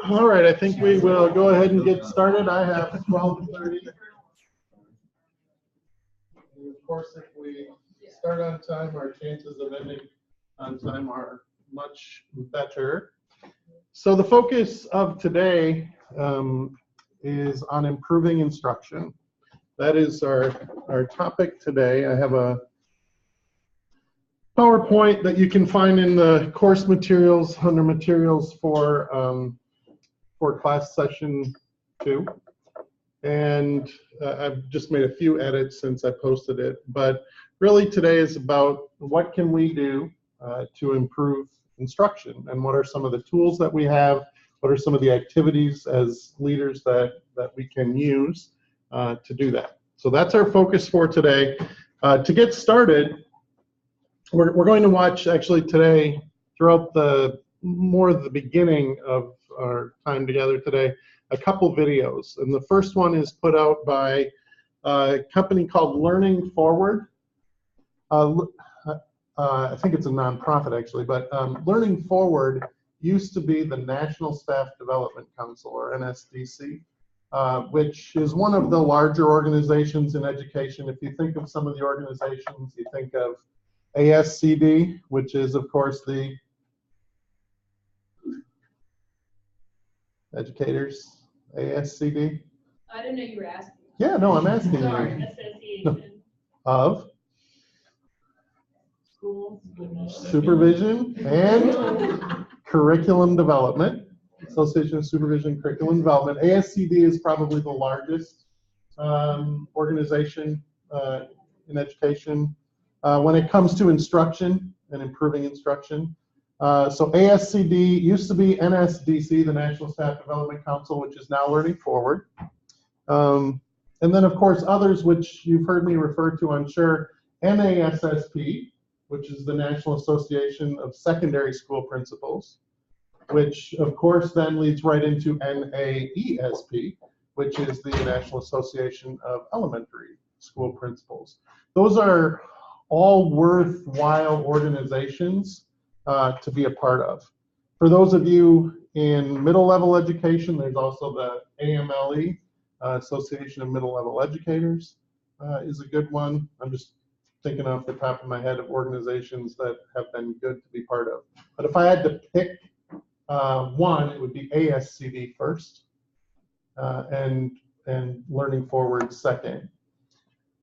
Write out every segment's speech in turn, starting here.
All right, I think we will go ahead and get started. I have 12:30. Of course, if we start on time, our chances of ending on time are much better. So the focus of today is on improving instruction. That is our topic today. I have a PowerPoint that you can find in the course materials under materials for class session 2. And I've just made a few edits since I posted it. But really today is about what can we do to improve instruction, and what are some of the tools that we have, what are some of the activities as leaders that we can use to do that. So that's our focus for today. To get started, we're going to watch actually today throughout the beginning of our time together today, a couple videos. And the first one is put out by a company called Learning Forward. I think it's a nonprofit actually, but Learning Forward used to be the National Staff Development Council, or NSDC, which is one of the larger organizations in education. If you think of some of the organizations, you think of ASCD, which is of course the educators, ASCD. I didn't know you were asking. Yeah, no, I'm asking Sorry, you. association. Of Schools. Supervision and Curriculum Development. Association of Supervision and Curriculum Development. ASCD is probably the largest organization in education when it comes to instruction and improving instruction. So ASCD used to be NSDC, the National Staff Development Council, which is now Learning Forward. And then, of course, others which you've heard me refer to, I'm sure, NASSP, which is the National Association of Secondary School Principals, which, of course, then leads right into NAESP, which is the National Association of Elementary School Principals. Those are all worthwhile organizations to be a part of. For those of you in middle level education, there's also the AMLE, Association of Middle Level Educators, is a good one. I'm just thinking off the top of my head of organizations that have been good to be part of. But if I had to pick one, it would be ASCD first, and Learning Forward second.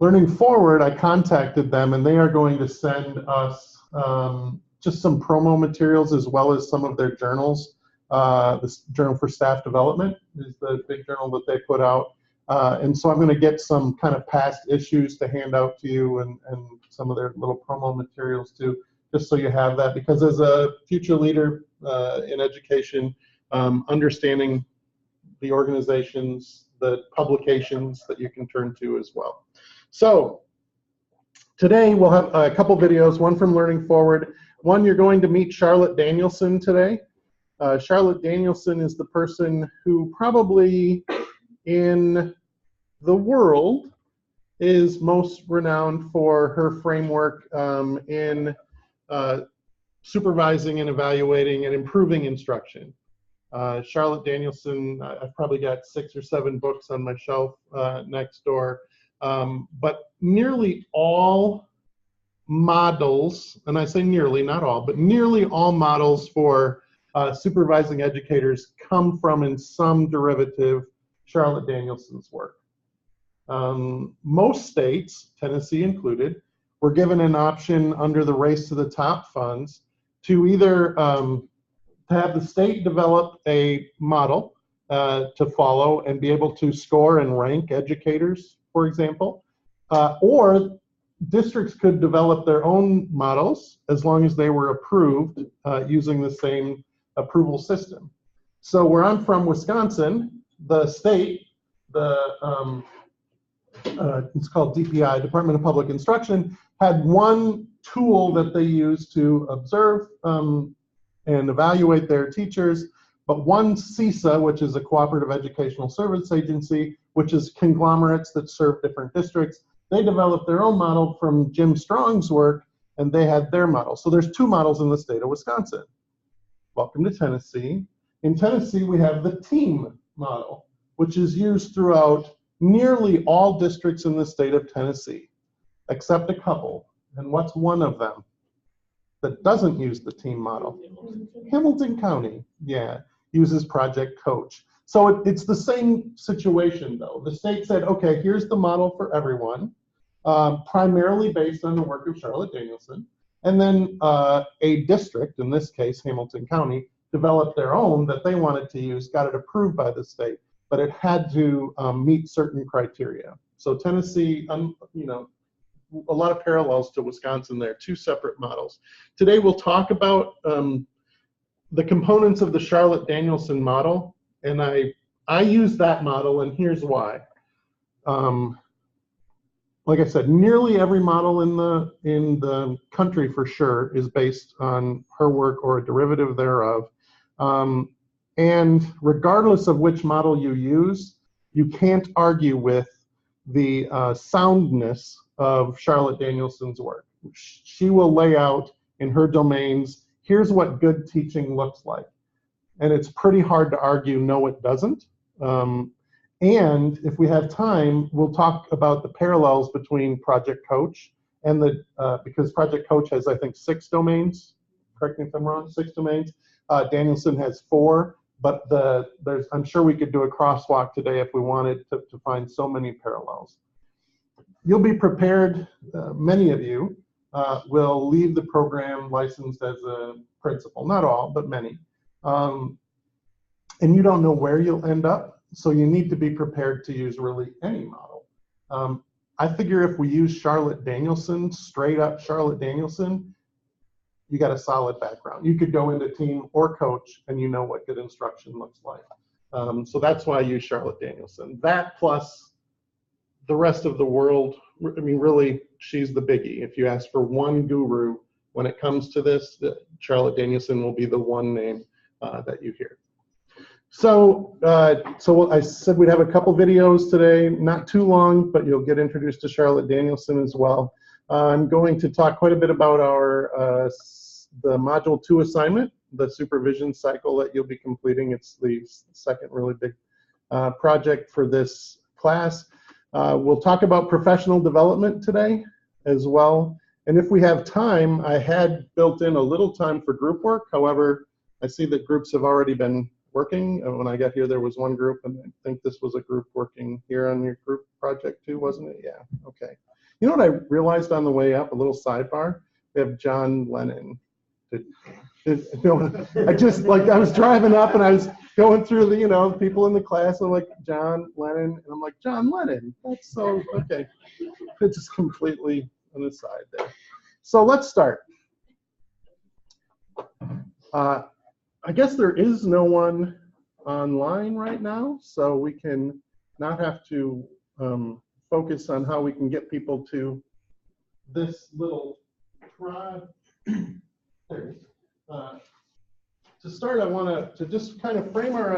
Learning Forward, I contacted them, and they are going to send us just some promo materials as well as some of their journals. This Journal for Staff Development is the big journal that they put out. And so I'm going to get some kind of past issues to hand out to you, and some of their little promo materials too, just so you have that. Because as a future leader in education, understanding the organizations, the publications that you can turn to as well. So today we'll have a couple videos, one from Learning Forward. One, you're going to meet Charlotte Danielson today. Charlotte Danielson is the person who probably in the world is most renowned for her framework in supervising and evaluating and improving instruction. Charlotte Danielson, I've probably got 6 or 7 books on my shelf next door, but nearly all models, and I say nearly, not all, but nearly all models for supervising educators come from, in some derivative, Charlotte Danielson's work. Most states, Tennessee included, were given an option under the Race to the Top funds to either to have the state develop a model to follow and be able to score and rank educators, for example, or districts could develop their own models as long as they were approved using the same approval system. So where I'm from, Wisconsin, the state, the it's called DPI, Department of Public Instruction, had one tool that they used to observe and evaluate their teachers, but one CESA, which is a Cooperative Educational Service Agency, which is conglomerates that serve different districts, they developed their own model from Jim Strong's work, and they had their model. So there's two models in the state of Wisconsin. Welcome to Tennessee. In Tennessee, we have the TEAM model, which is used throughout nearly all districts in the state of Tennessee, except a couple. And what's one of them that doesn't use the TEAM model? Hamilton County, yeah, uses Project Coach. So it's the same situation though. The state said, okay, here's the model for everyone, primarily based on the work of Charlotte Danielson. And then a district, in this case, Hamilton County, developed their own that they wanted to use, got it approved by the state, but it had to meet certain criteria. So Tennessee, you know, a lot of parallels to Wisconsin there, two separate models. Today we'll talk about the components of the Charlotte Danielson model, and I use that model, and here's why. Like I said, nearly every model in the country for sure is based on her work or a derivative thereof. And regardless of which model you use, you can't argue with the soundness of Charlotte Danielson's work. She will lay out in her domains, here's what good teaching looks like. And it's pretty hard to argue, no, it doesn't. And if we have time, we'll talk about the parallels between Project Coach and because Project Coach has, I think, 6 domains. Correct me if I'm wrong, 6 domains. Danielson has 4, but I'm sure we could do a crosswalk today if we wanted to find so many parallels. You'll be prepared, many of you will leave the program licensed as a principal, not all, but many. And you don't know where you'll end up. So you need to be prepared to use really any model. I figure if we use Charlotte Danielson, straight up Charlotte Danielson, you got a solid background. You could go into TEAM or Coach and you know what good instruction looks like. So that's why I use Charlotte Danielson. That plus the rest of the world, I mean, really, she's the biggie. If you ask for one guru when it comes to this, Charlotte Danielson will be the one name that you hear. So I said we'd have a couple videos today, not too long, but you'll get introduced to Charlotte Danielson as well. I'm going to talk quite a bit about the Module 2 assignment, the supervision cycle that you'll be completing. It's the second really big project for this class. We'll talk about professional development today as well. And if we have time, I had built in a little time for group work. However, I see that groups have already been working. When I got here, there was one group, and I think this was a group working here on your group project too, wasn't it? Yeah, okay. You know what I realized on the way up, a little sidebar? We have John Lennon. I just, like, I was driving up and I was going through the, you know, people in the class, and I'm like, John Lennon, and I'm like, John Lennon, that's so, okay. It's just completely on the side there. So let's start. I guess there is no one online right now, so we can not have to focus on how we can get people to this little prod. To start, I want to just kind of frame our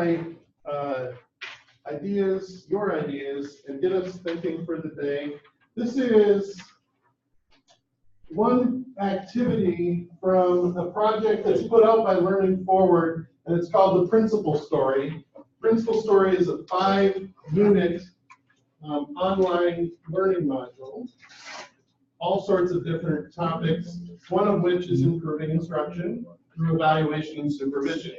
ideas, your ideas, and get us thinking for the day. This is one activity from a project that's put out by Learning Forward, and it's called the Principal Story. Principal Story is a 5-unit online learning module, all sorts of different topics, one of which is improving instruction through evaluation and supervision.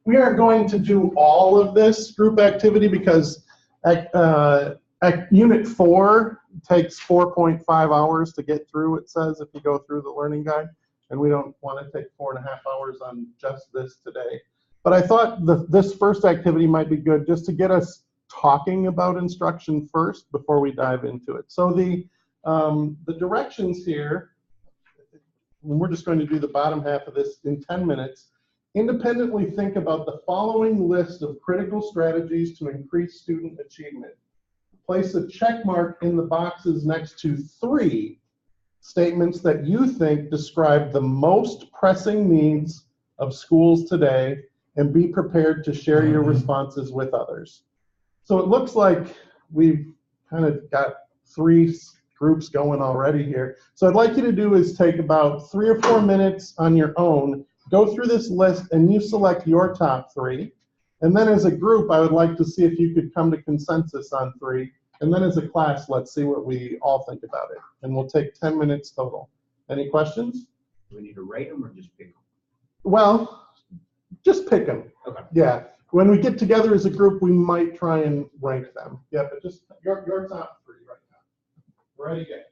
We aren't going to do all of this group activity because Unit 4 takes 4.5 hours to get through, it says, if you go through the learning guide, and we don't want to take 4.5 hours on just this today. But I thought this first activity might be good just to get us talking about instruction first before we dive into it. So the directions here, we're just going to do the bottom half of this in 10 minutes. Independently think about the following list of critical strategies to increase student achievement. place a check mark in the boxes next to 3 statements that you think describe the most pressing needs of schools today, and be prepared to share your responses with others. So it looks like we've kind of got 3 groups going already here. So I'd like you to do is take about 3 or 4 minutes on your own, go through this list, and you select your top 3. And then as a group, I would like to see if you could come to consensus on 3. And then as a class, let's see what we all think about it. And we'll take 10 minutes total. Any questions? Do we need to rate them or just pick them? Well, just pick them. Okay. Yeah. When we get together as a group, we might try and rank them. Yeah, but just your top 3 right now. Ready, go.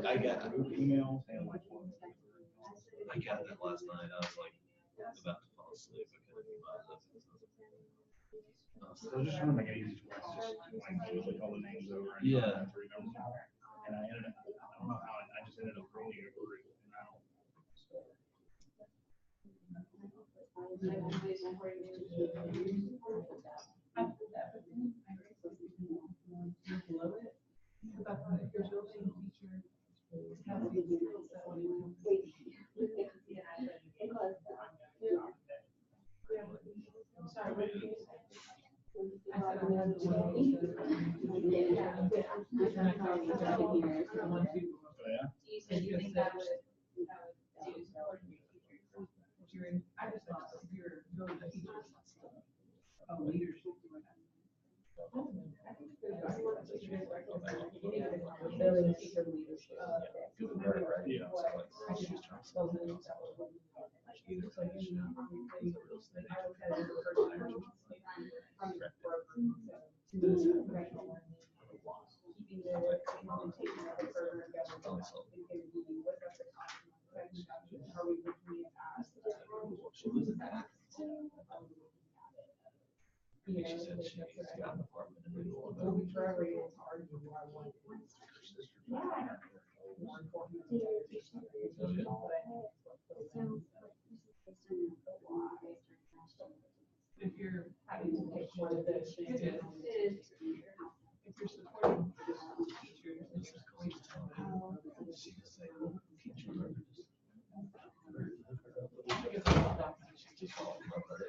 I got emails and like. I got that last night. I was like about to fall asleep. So I was just trying to make it easy for us, just like click all the names over and Yeah. have to remember them. And I ended up, I don't know how, I just ended up creating a group and I don't. So, yeah. She said she's got an apartment in the middle of If you're having to take one of those, if you're supporting teachers, This is going to tell me, she was saying, oh, teacher members. She's just all about it.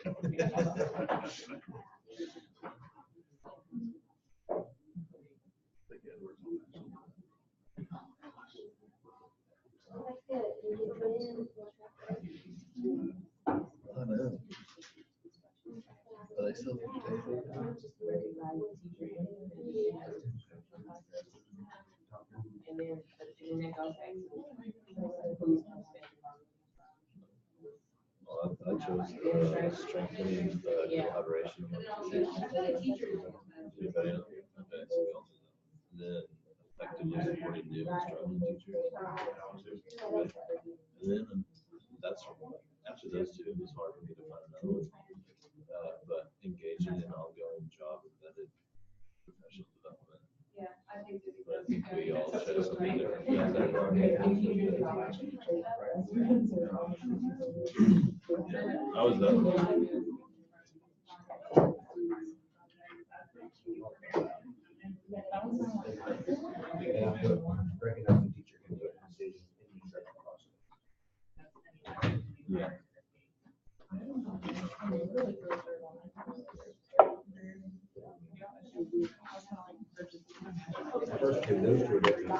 I know. But I still think well, I chose strengthening the collaboration. Okay, so then effectively supporting new and struggling teachers. And then that's after those two, it was hard for me to find another one. But engaging in ongoing job embedded professional development. Yeah, I think. But I think we all chose something different. Yeah, that one. I was that one. Recognizing teacher can do it in decisions in the process. Yeah. First two, those two are different.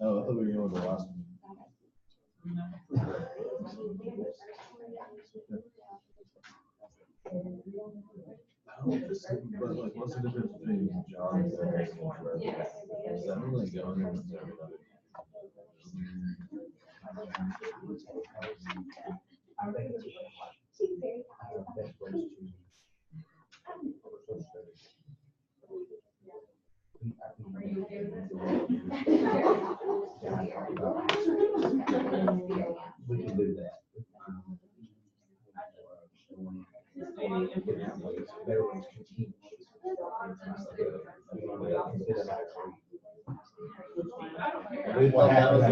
Oh, I thought we were going to the last one. But like, what's the difference between job and career? Yes. Is that really going in with everybody? I think it's the best place to. We can do that. Better ways to teach. What happened?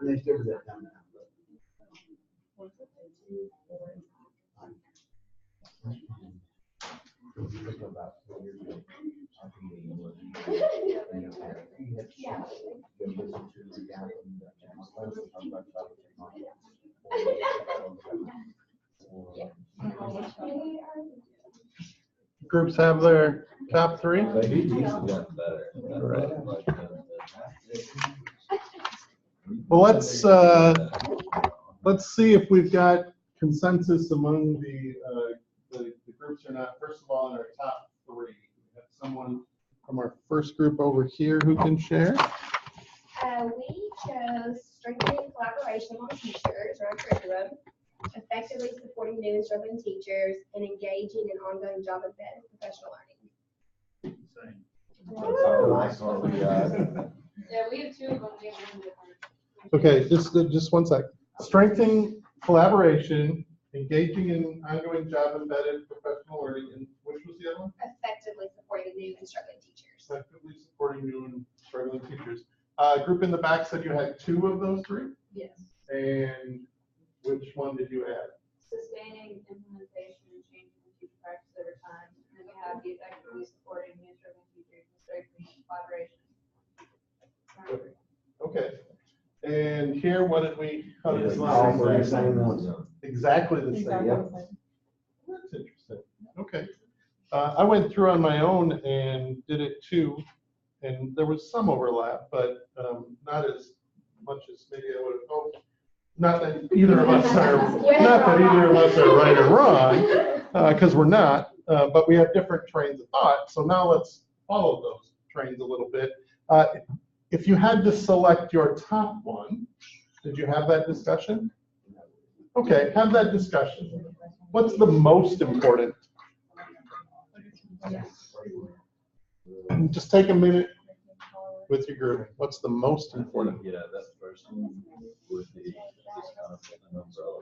They figured that down. Groups have their top three. But he used to get better. Right. Like, Well, let's see if we've got consensus among the groups or not. First of all, in our top three, we have someone from our first group over here who can share. We chose strengthening collaboration among teachers around curriculum, effectively supporting new and struggling teachers, and engaging in ongoing job embedded professional learning. Yeah, we have two of them, we have one different. Okay, just one sec. Strengthening collaboration, engaging in ongoing job embedded professional learning, and which was the other one? Effectively supporting new and struggling teachers. Effectively supporting new and struggling teachers. Group in the back said you had two of those three, Yes. and which one did you add? Sustaining implementation and changing in teacher practice over time. And then we have the effectively supporting new and struggling teachers and strengthening collaboration. Okay. And here, what did we? How did this All line? for the same ones. Exactly the same. Yep. That's interesting. Okay. I went through on my own and did it too, and there was some overlap, but not as much as maybe I would have hoped. Not that either of us are, right or wrong, because we're not, but we have different trains of thought. So now let's follow those trains a little bit. If you had to select your top one, did you have that discussion? Okay, have that discussion. what's the most important? Just take a minute with your group. What's the most important? Yeah, that first one would be just kind of an umbrella.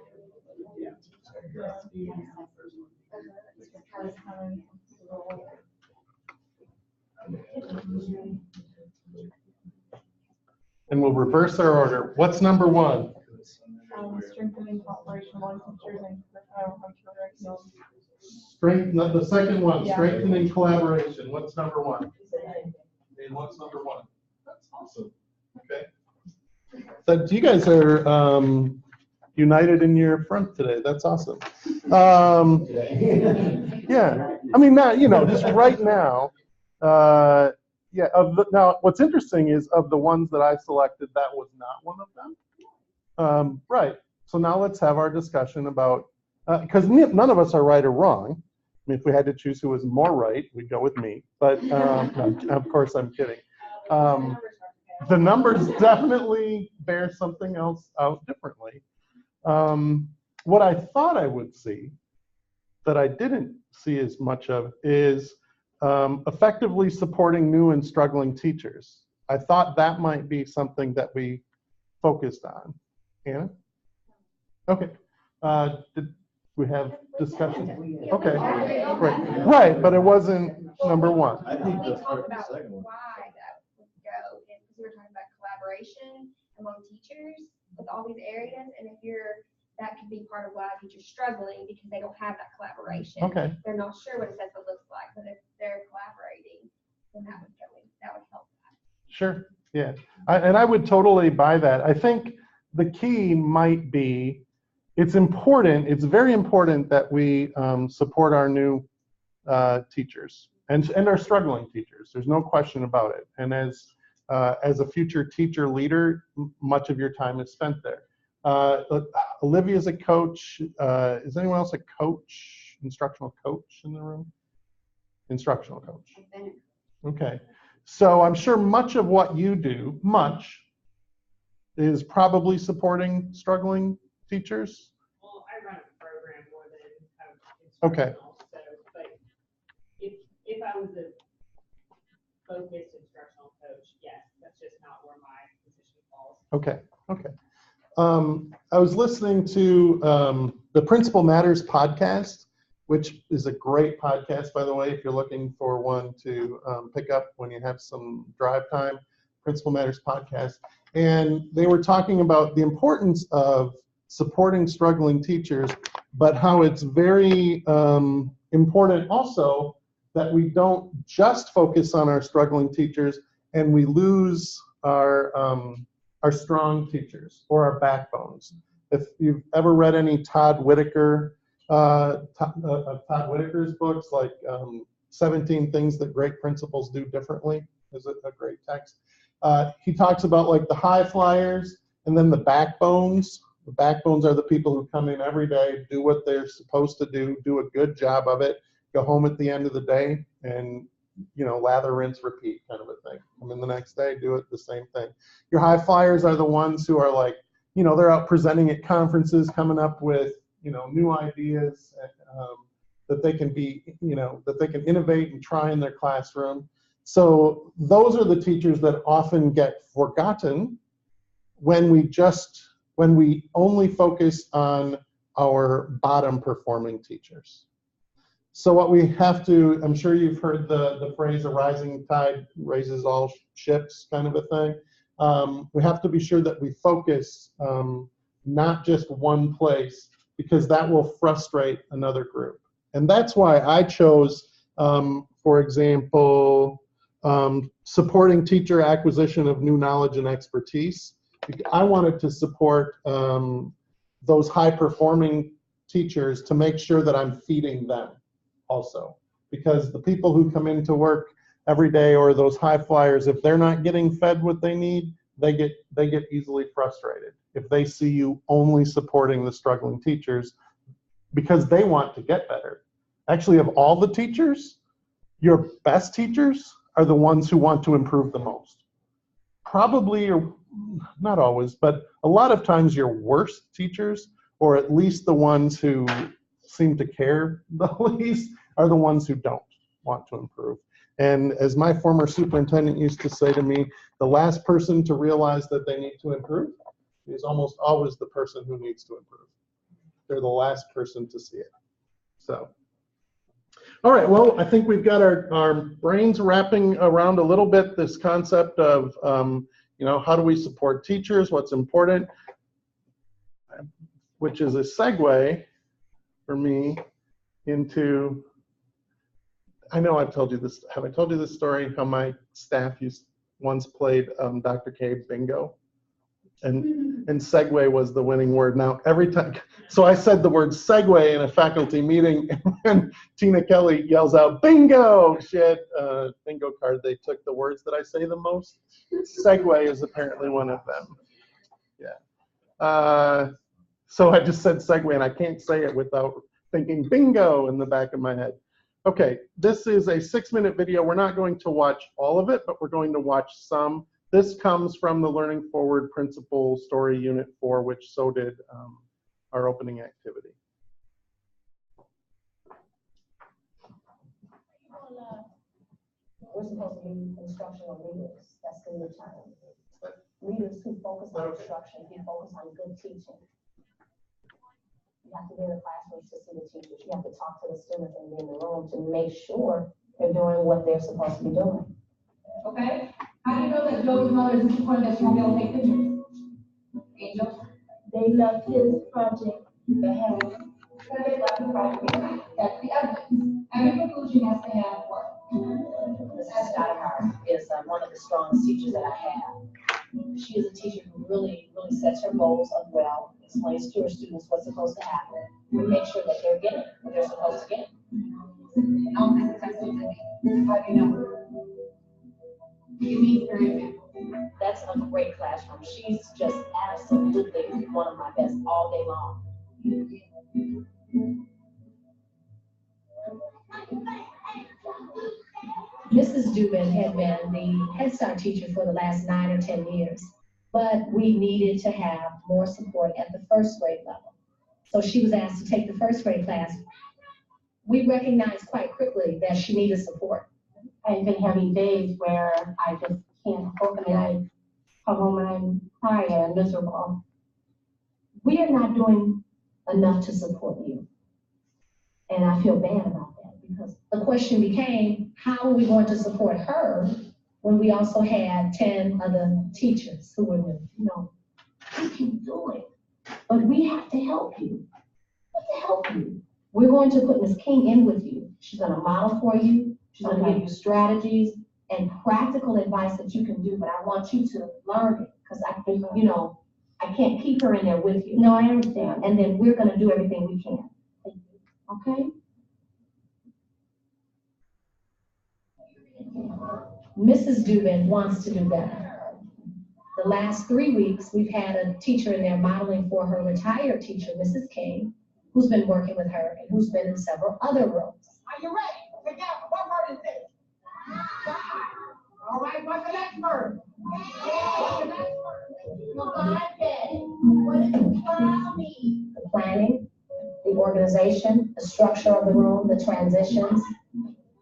And we'll reverse our order. What's number one? Strengthening cooperation among teachers and curriculum. The second one, Yeah. strengthening collaboration. What's number one? And what's number one? That's awesome. Okay. So you guys are united in your front today. That's awesome. Yeah. I mean, not, just right now. Yeah. Now, what's interesting is of the ones that I selected, that was not one of them. Right. So now let's have our discussion about, because none of us are right or wrong. I mean, if we had to choose who was more right, we'd go with me. But no, of course, I'm kidding. The numbers definitely bear something else out differently. What I thought I would see that I didn't see as much of is effectively supporting new and struggling teachers. I thought that might be something that we focused on. Anna? Okay. Did we have discussion? Okay. Right, but it wasn't number one. I think We that's talked the about second one. why that would go, and because we were talking about collaboration among teachers with all these areas, and if that could be part of why teachers struggling because they don't have that collaboration. Okay. They're not sure what assessment looks like, but if they're collaborating, then that would help that. Sure. Yeah. And I would totally buy that. I think the key might be, it's very important that we support our new teachers and our struggling teachers. There's no question about it. And as a future teacher leader, much of your time is spent there. Olivia's a coach. Is anyone else a coach, instructional coach in the room? Instructional coach. Okay. So I'm sure much of what you do, is probably supporting struggling teachers. Well, I run a program more than Okay. instructional, so, but if I was a focused instructional coach, yes, that's just not where my position falls. Okay. I was listening to the Principal Matters podcast, which is a great podcast, by the way, if you're looking for one to pick up when you have some drive time, Principal Matters podcast. And they were talking about the importance of supporting struggling teachers, but how it's very important also that we don't just focus on our struggling teachers and we lose our strong teachers or our backbones. If you've ever read any Todd Whitaker's books, like 17 Things That Great Principals Do Differently, is a great text. He talks about like the high flyers and then the backbones. The backbones are the people who come in every day, do what they're supposed to do a good job of it, go home at the end of the day, and lather, rinse, repeat kind of a thing. Come in the next day, do it the same thing. Your high flyers are the ones who are like, they're out presenting at conferences, coming up with, new ideas that they can that they can innovate and try in their classroom. So those are the teachers that often get forgotten when we only focus on our bottom performing teachers. So what we have to, I'm sure you've heard the phrase, a rising tide raises all ships kind of a thing. We have to be sure that we focus not just one place, because that will frustrate another group. And that's why I chose, for example, supporting teacher acquisition of new knowledge and expertise. I wanted to support those high-performing teachers to make sure that I'm feeding them also. Because the people who come into work every day, or those high flyers, if they're not getting fed what they need, they get easily frustrated if they see you only supporting the struggling teachers, because they want to get better. Actually, of all the teachers, your best teachers are the ones who want to improve the most. Probably, or not always, but a lot of times your worst teachers, or at least the ones who seem to care the least are the ones who don't want to improve. And as my former superintendent used to say to me, the last person to realize that they need to improve is almost always the person who needs to improve. They're the last person to see it. So, all right, well, I think we've got our brains wrapping around a little bit this concept of, how do we support teachers, what's important, which is a segue for me into, I know I've told you this, have I told you this story, how my staff once played Dr. K bingo? And segue was the winning word. Now, every time, so I said the word segue in a faculty meeting, and Tina Kelly yells out, bingo! She had a bingo card. They took the words that I say the most. Segue is apparently one of them. Yeah. So I just said segue, and I can't say it without thinking bingo in the back of my head. Okay, this is a 6-minute video. We're not going to watch all of it, but we're going to watch some. This comes from the Learning Forward Principle Story Unit 4, which so did our opening activity. We're supposed to be instructional leaders. That's the new term. Leaders who focus on instruction, who focus on good teaching. You have to be in the classrooms to see the teachers. You have to talk to the students and be in the room to make sure they're doing what they're supposed to be doing. Okay? How do you know that Joey's mother is disappointed that she won't be able to take pictures? Angel? They love his project. They have. That's the evidence. Every conclusion has to have work. Mrs. Steinhardt is one of the strongest teachers that I have. She is a teacher who really sets her goals up well, explains to her students what's supposed to happen, and make sure that they're getting what they're supposed to get. How do you know? You mean, for example? That's a great classroom. She's just absolutely one of my best all day long. Mrs. Dubin had been the Head Start teacher for the last 9 or 10 years, but we needed to have more support at the first grade level. So she was asked to take the first grade class. We recognized quite quickly that she needed support. I've been having days where I just can't cope, and I come home and I'm tired and miserable. We are not doing enough to support you. And I feel bad about that, because the question became, how are we going to support her when we also had 10 other teachers who were new? We can do it, but we have to help you. We have to help you. We're going to put Ms. King in with you. She's going to model for you. She's going to give you strategies and practical advice that you can do, but I want you to learn it, because I think, I can't keep her in there with you. No, I understand. And then we're going to do everything we can. Okay? Mrs. Dubin wants to do better. The last 3 weeks, we've had a teacher in there modeling for her retired teacher, Mrs. King, who's been working with her and who's been in several other roles. Are you ready? Together, what word is this? All right, what's the next word? What's the next word? What does the plan mean? The planning, the organization, the structure of the room, the transitions,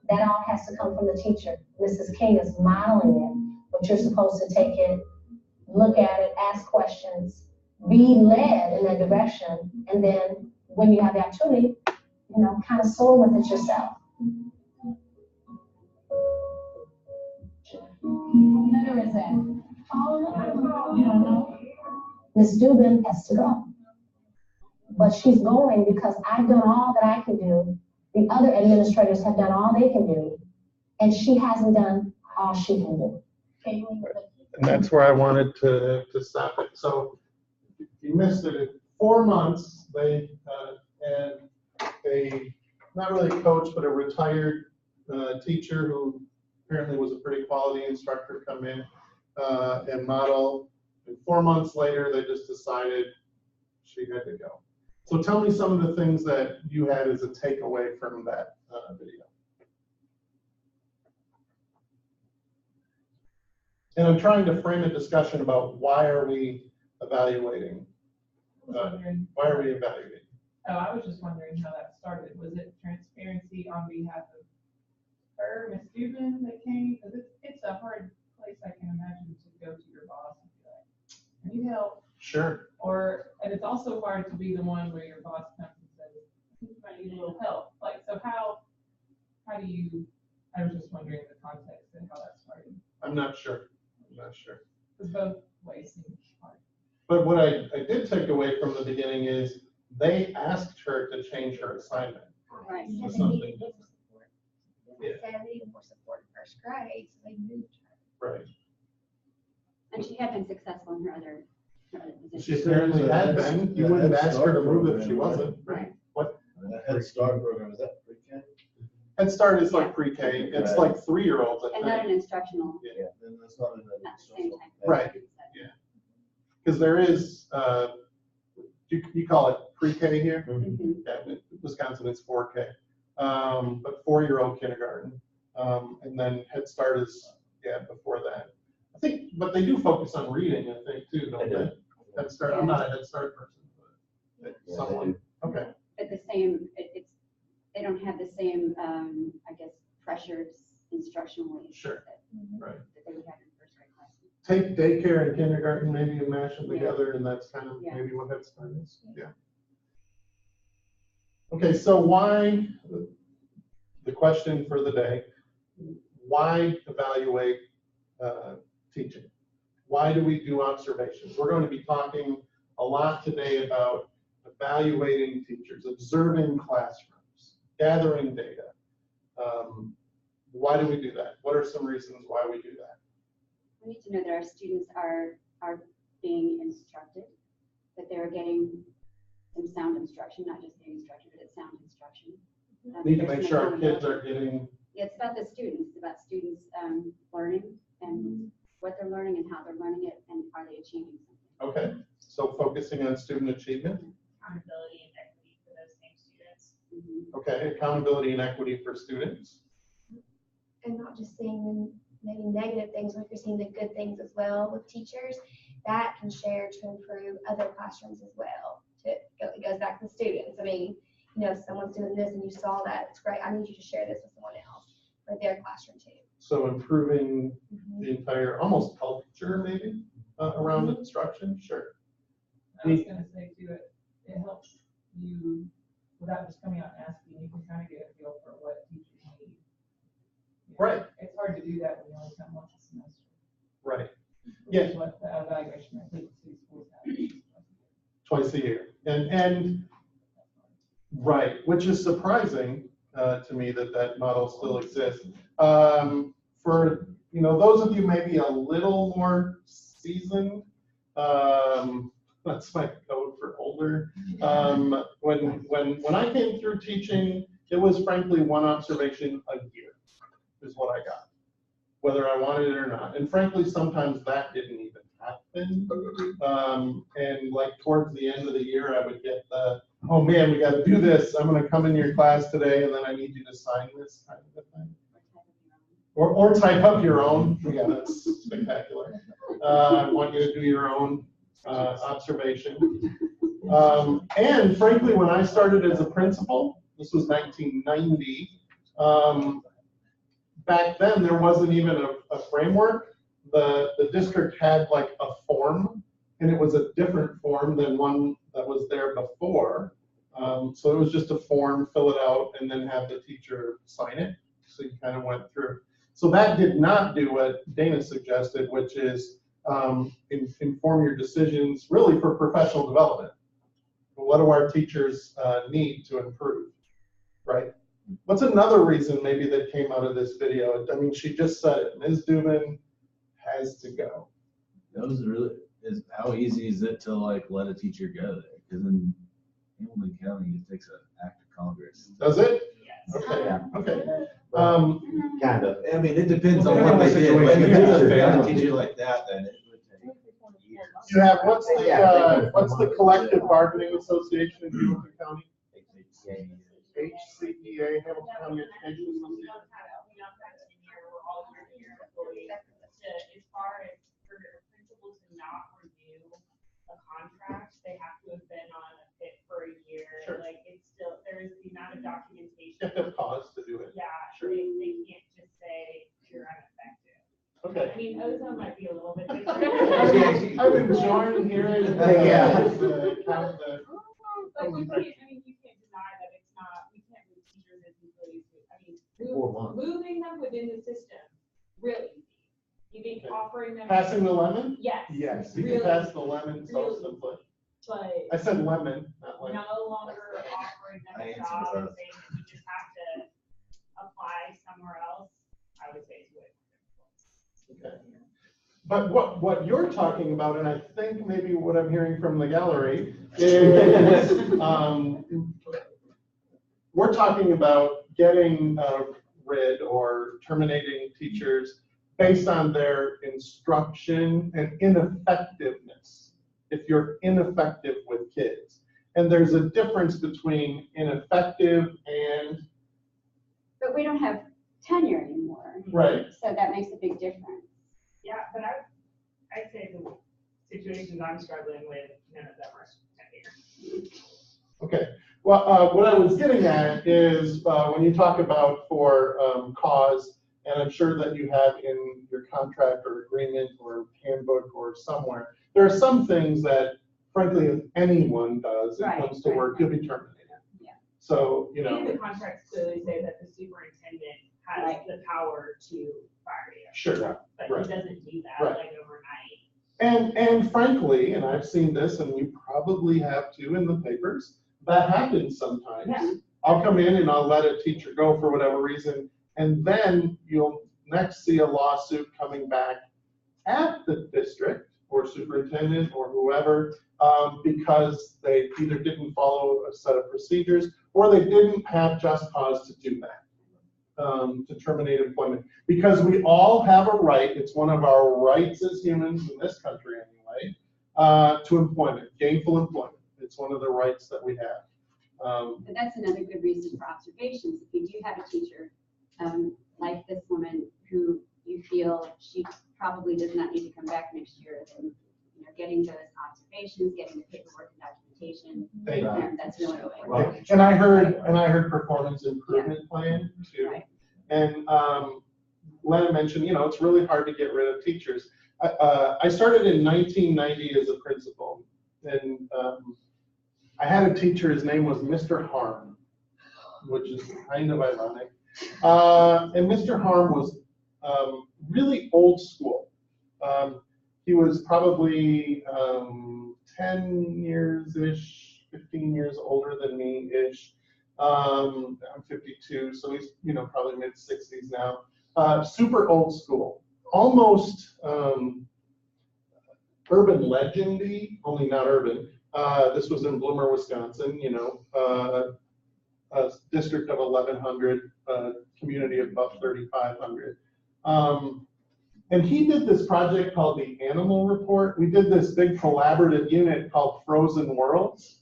that all has to come from the teacher. Mrs. King is modeling it, but you're supposed to take it, look at it, ask questions, be led in that direction, and then when you have the opportunity, kind of soar with it yourself. What letter is that? You don't know? Ms. Dubin has to go. But she's going because I've done all that I can do. The other administrators have done all they can do, and she hasn't done all she can do. And that's where I wanted to stop it. So if you missed it, in 4 months, they had a, not really a coach, but a retired teacher who apparently was a pretty quality instructor come in and model. And 4 months later, they just decided she had to go. So tell me some of the things that you had as a takeaway from that video. And I'm trying to frame a discussion about why are we evaluating? Why are we evaluating? Oh, I was just wondering how that started. Was it transparency on behalf of her, Ms. Dubin, that came? Because it's a hard place, I can imagine, to go to your boss and be like, I need help. Sure. And it's also hard to be the one where your boss comes and says, you might need a little help. Like, so how do you, I was just wondering the context and how that started. I'm not sure. Because both ways seem hard. But what I did take away from the beginning is they asked her to change her assignment. Right. So And they something- needed more support. They said they needed more support in first grade, so they moved her. Right. And she had been successful in her other She positions. apparently had been. You wouldn't ask her to move if she wasn't. Right. What? That Head Start program, is that pre-K? Head Start is like pre-K. It's like 3-year-olds, I And not an think. instructional, Yeah, then that's not an at the same time. Right. Because there is, you call it pre-K here? Mhm. Yeah, in Wisconsin, it's 4K. But 4-year-old kindergarten. And then Head Start is, before that. I think, but they do focus on reading, I think, too, don't They do. they? Head Start, I'm not a Head Start person, but Yeah, someone, okay. But the same, they don't have the same, I guess, pressures instructionally. Sure. Right. That they would have in first grade classes. Take daycare and kindergarten maybe and mash them Yeah. together, and that's kind of Yeah. maybe what Head Start is, yeah. Okay, so why, the question for the day, why evaluate teaching? Why do we do observations? We're going to be talking a lot today about evaluating teachers, observing classrooms, gathering data. Why do we do that? What are some reasons why we do that? We need to know that our students are being instructed, that they're getting some sound instruction, not just being instructed, but it's sound instruction. Need to There's make some sure our kids accountability. are getting, Yeah, it's about the students, it's about students learning and what they're learning and how they're learning it, and are they achieving something. okay, so focusing on student achievement. Accountability and equity for those same students. Mhm. Okay, accountability and equity for students. And not just seeing maybe negative things, but if you're seeing the good things as well with teachers, that can share to improve other classrooms as well. It goes back to students. I mean, if someone's doing this and you saw that, it's great. I need you to share this with someone else for their classroom too. So improving the entire, almost culture maybe, around instruction, sure. I was gonna say too, it helps you, without just coming out and asking, you can kind of get a feel for what teachers need. You know, Right. It's hard to do that when you only come once a semester. Right, Which is what the evaluation I think the schools have. twice a year. And right, which is surprising to me that model still exists. For, those of you maybe a little more seasoned, that's my code for older. When I came through teaching, it was frankly one observation a year is what I got, whether I wanted it or not. And frankly, sometimes that didn't even happen. And like towards the end of the year, I would get oh man, we got to do this. I'm going to come in your class today, and then I need you to sign this kind of a thing. Or type up your own. Yeah, that's spectacular. I want you to do your own observation. And frankly, when I started as a principal, this was 1990, back then there wasn't even a framework. The district had like a form, and it was a different form than one that was there before. So it was just a form, fill it out, and then have the teacher sign it. So you kind of went through. So that did not do what Dana suggested, which is inform your decisions really for professional development. What do our teachers need to improve, right? What's another reason maybe that came out of this video? I mean, she just said it. Ms. Dubin has to go. That was really, how easy is it to like let a teacher go there? Because in Hamilton County, it takes an act of Congress. Does it? Yes. Okay, okay. Kind of. I mean, it depends on Depending what on they the did. Like, if situation. it's a Yeah. family teacher like that, then it would take years. You have, what's the collective bargaining association in Hamilton County? HCEA, Hamilton County Education We Association. don't have a year, we're all year employees. As far as for a principal to not renew a contract, they have to have been on a it for a year, Sure. like, it's still, there is the amount of documentation. You have to have cause to do it. Yeah, Sure. they can't just say you're unaffected. Okay. I mean, ozone might be a little bit different. I've enjoyed hearing. Yeah. Count the. But you can't, I mean, you can't deny that it's not, we can't move teachers and employees, I mean, 4 months. moving them within the system, really easy. You think Okay. offering them. Passing the lemon? Yes. Yes, you can Really, pass the lemon so really. simply. But I said lemon, not lemon. no longer offering them I a answered job and both. saying that you just have to apply somewhere else, I would say is way more difficult. Okay. But what you're talking about, and I think maybe what I'm hearing from the gallery is, we're talking about getting rid or terminating teachers based on their instruction and ineffectiveness, if you're ineffective with kids. And there's a difference between ineffective and, But we don't have tenure anymore. right, So that makes a big difference. Yeah, but I'd say the situations I'm struggling with, none of them are here. okay. Well, what I was getting at is when you talk about for cause, and I'm sure that you have in your contract or agreement or handbook or somewhere, there are some things that, frankly, if anyone does and Right, comes to right, work, you'll be terminated. Yeah. So, you And know, the contracts clearly say that the superintendent has Right. the power to fire you, sure. but Right. he doesn't do that Right. like overnight. And frankly, and I've seen this, and you probably have too in the papers, that happens sometimes. Yeah. I'll come in and I'll let a teacher go for whatever reason, and then you'll next see a lawsuit coming back at the district or superintendent or whoever, because they either didn't follow a set of procedures or they didn't have just cause to do that, to terminate employment. Because we all have a right, it's one of our rights as humans in this country anyway, to employment, gainful employment. It's one of the rights that we have. But that's another good reason for observations. If you do have a teacher, like this woman, who you feel she probably does not need to come back next year, then, you know, getting those observations, getting the paperwork and documentation, Thank you. that's really important. Well, And I heard performance improvement plan too. Right. And Lena mentioned, you know, it's really hard to get rid of teachers. I started in 1990 as a principal, and I had a teacher, his name was Mr. Harm, which is kind of ironic. And Mr. Harm was really old school. He was probably 10 years-ish, 15 years older than me-ish. I'm 52, so he's, you know, probably mid-60s now. Super old school, almost urban legendy, only not urban. This was in Bloomer, Wisconsin, you know, a district of 1,100, community of about 3,500. And he did this project called the Animal Report. We did this big collaborative unit called Frozen Worlds.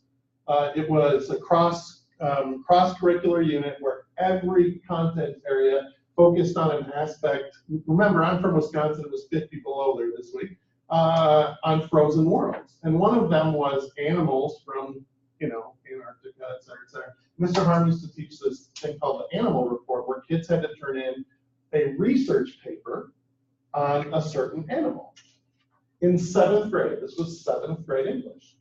It was a cross-curricular unit where every content area focused on an aspect. Remember, I'm from Wisconsin, it was 50 below there this week, on frozen worlds. And one of them was animals from, you know, Antarctica, et cetera, et cetera. Mr. Harm used to teach this thing called the Animal Report, where kids had to turn in a research paper on a certain animal. In 7th grade, this was 7th grade English.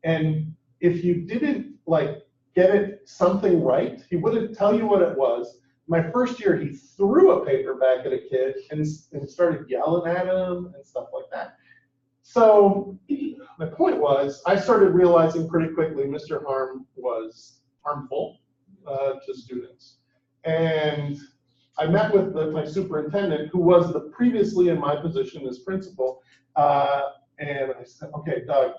And if you didn't like get it something right, he wouldn't tell you what it was. My first year, he threw a paper back at a kid and started yelling at him and stuff like that. So my point was, I started realizing pretty quickly Mr. Harm was harmful to students. And I met with my superintendent, who was previously in my position as principal, and I said, okay, Doug,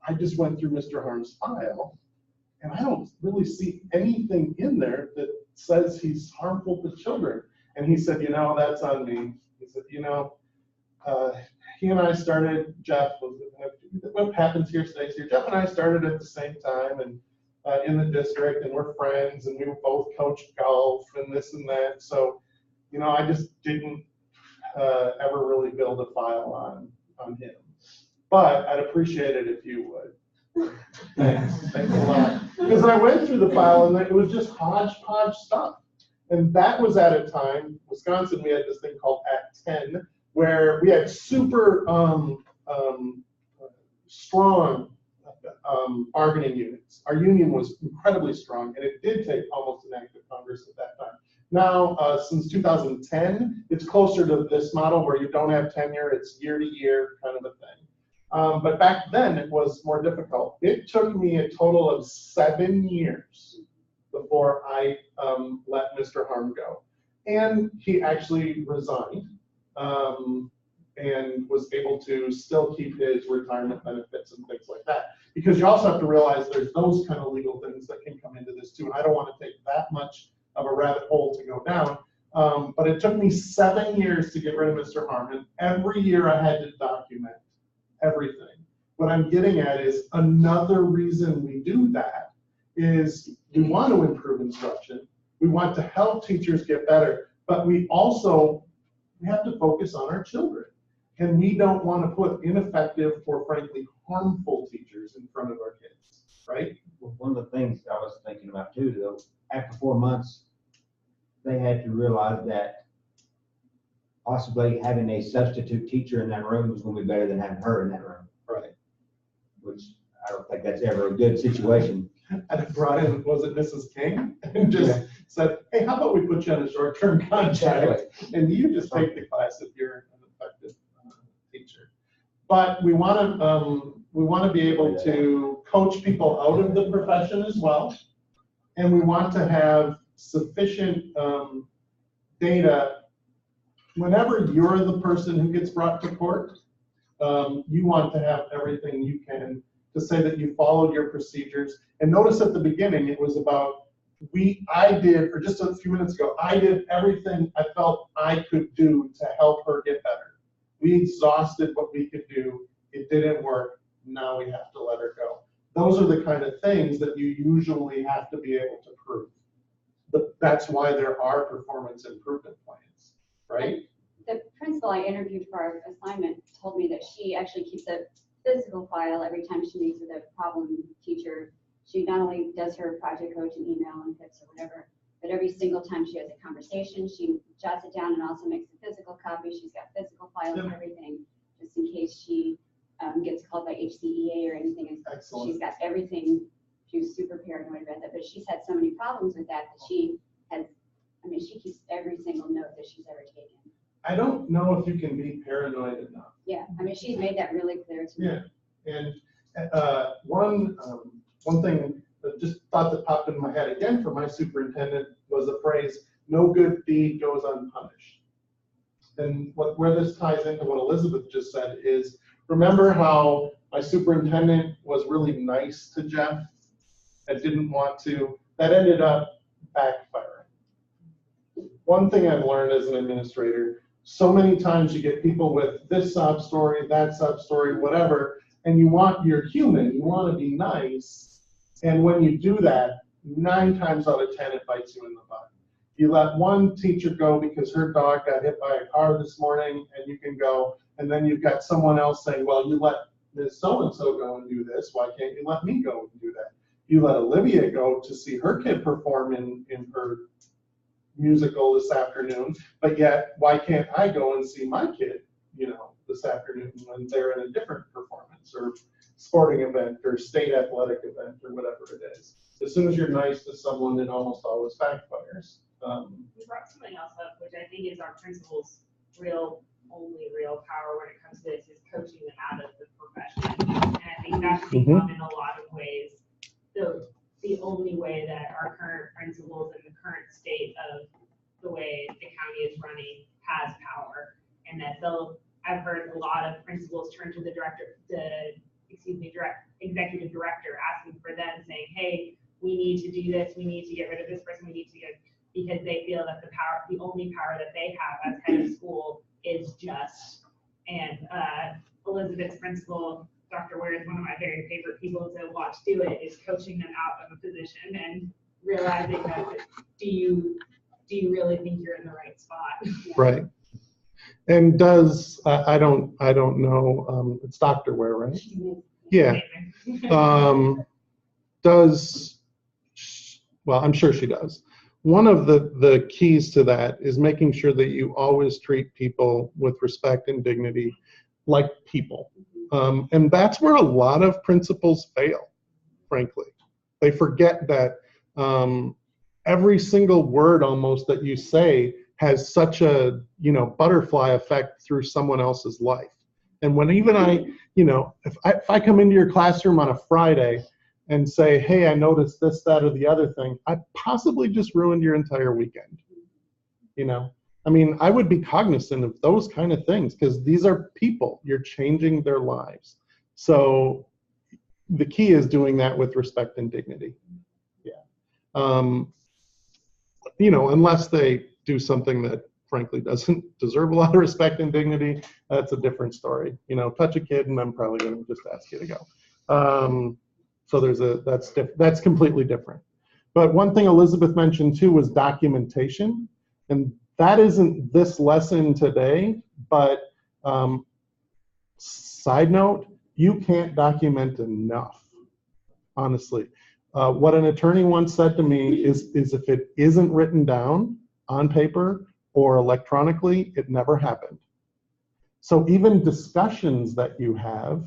I just went through Mr. Harm's file, and I don't really see anything in there that says he's harmful to children. And he said, you know, that's on me. He said, you know, he and I started, Jeff, what happens here stays here. Jeff and I started at the same time and in the district, and we're friends, and we both coached golf and this and that. So, you know, I just didn't ever really build a file on him. But I'd appreciate it if you would. Thanks a lot. Because I went through the file and it was just hodgepodge stuff. And that was at a time, Wisconsin, we had this thing called Act 10, where we had super strong bargaining units. Our union was incredibly strong, and it did take almost an act of Congress at that time. Now, since 2010, it's closer to this model where you don't have tenure, it's year to year kind of a thing. But back then, it was more difficult. It took me a total of 7 years before I let Mr. Harm go. And he actually resigned and was able to still keep his retirement benefits and things like that. Because you also have to realize there's those kind of legal things that can come into this too. And I don't want to take that much of a rabbit hole to go down. But it took me 7 years to get rid of Mr. Harmon. Every year I had to document everything. What I'm getting at is another reason we do that is we want to improve instruction. We want to help teachers get better, but we have to focus on our children. And we don't want to put ineffective or frankly harmful teachers in front of our kids, right? Well, one of the things I was thinking about too, though, after 4 months, they had to realize that possibly having a substitute teacher in that room was going to be better than having her in that room. Right. Which I don't think that's ever a good situation. And Brian, was it Mrs. King? And just said, hey, how about we put you on a short-term contract? And you just take the class if you're an effective teacher. But we want to be able to coach people out of the profession as well. And we want to have sufficient data. Whenever you're the person who gets brought to court, you want to have everything you can to say that you followed your procedures. And notice at the beginning, it was about, or just a few minutes ago, I did everything I felt I could do to help her get better. We exhausted what we could do. It didn't work. Now we have to let her go. Those are the kind of things that you usually have to be able to prove. But that's why there are performance improvement plans, right? The principal I interviewed for our assignment told me that she actually keeps a physical file every time she meets with a problem teacher. She not only does her project coach and email and tips or whatever, but every single time she has a conversation, she jots it down and also makes a physical copy. She's got physical files and everything, just in case she gets called by HCEA or anything. Excellent. She's got everything. She was super paranoid about that, but she's had so many problems with that she has, she keeps every single note that she's ever taken. I don't know if you can be paranoid enough. Yeah, she's made that really clear to me. Yeah, and one thing that just thought that popped in my head again for my superintendent was the phrase, no good deed goes unpunished. And where this ties into what Elizabeth just said is, remember how my superintendent was really nice to Jeff and didn't want to, that ended up backfiring. One thing I've learned as an administrator, so many times you get people with this sob story, that sob story, whatever, and you're human, you want to be nice, and when you do that, 9 times out of 10 it bites you in the butt. You let one teacher go because her dog got hit by a car this morning, and you can go, and then you've got someone else saying, well, you let Ms. So-and-so go and do this, why can't you let me go and do that? You let Olivia go to see her kid perform in her musical this afternoon, but yet why can't I go and see my kid, this afternoon when they're in a different performance or sporting event or state athletic event or whatever it is. As soon as you're nice to someone, it almost always backfires. You brought something else up, which I think is our principal's only real power when it comes to this, is coaching them out of the profession. And I think that's become in a lot of ways the only way that our current principals and the current state of the way the county is running has power. And that I've heard a lot of principals turn to the executive director, asking for them, saying, hey, we need to do this, we need to get rid of this person, because they feel that the only power that they have as head of school is just. And Elizabeth's principal, Dr. Ware, is one of my very favorite people to watch do it, is coaching them out of a position and realizing that, do you really think you're in the right spot? Right. And I don't know, it's Dr. Ware, right? Yeah. Amazing. Does, well, I'm sure she does. One of the keys to that is making sure that you always treat people with respect and dignity like people. And that's where a lot of principals fail, frankly. They forget that every single word almost that you say has such a, butterfly effect through someone else's life. And when even if I come into your classroom on a Friday and say, hey, I noticed this, that, or the other thing, I possibly just ruined your entire weekend. I mean, I would be cognizant of those kind of things because these are people. You're changing their lives. So the key is doing that with respect and dignity. Yeah. Unless they do something that frankly doesn't deserve a lot of respect and dignity, that's a different story. Touch a kid and I'm probably going to just ask you to go. So that's completely different. But one thing Elizabeth mentioned too was documentation, and that isn't this lesson today, but side note, you can't document enough, honestly. What an attorney once said to me is if it isn't written down on paper or electronically, it never happened. So even discussions that you have,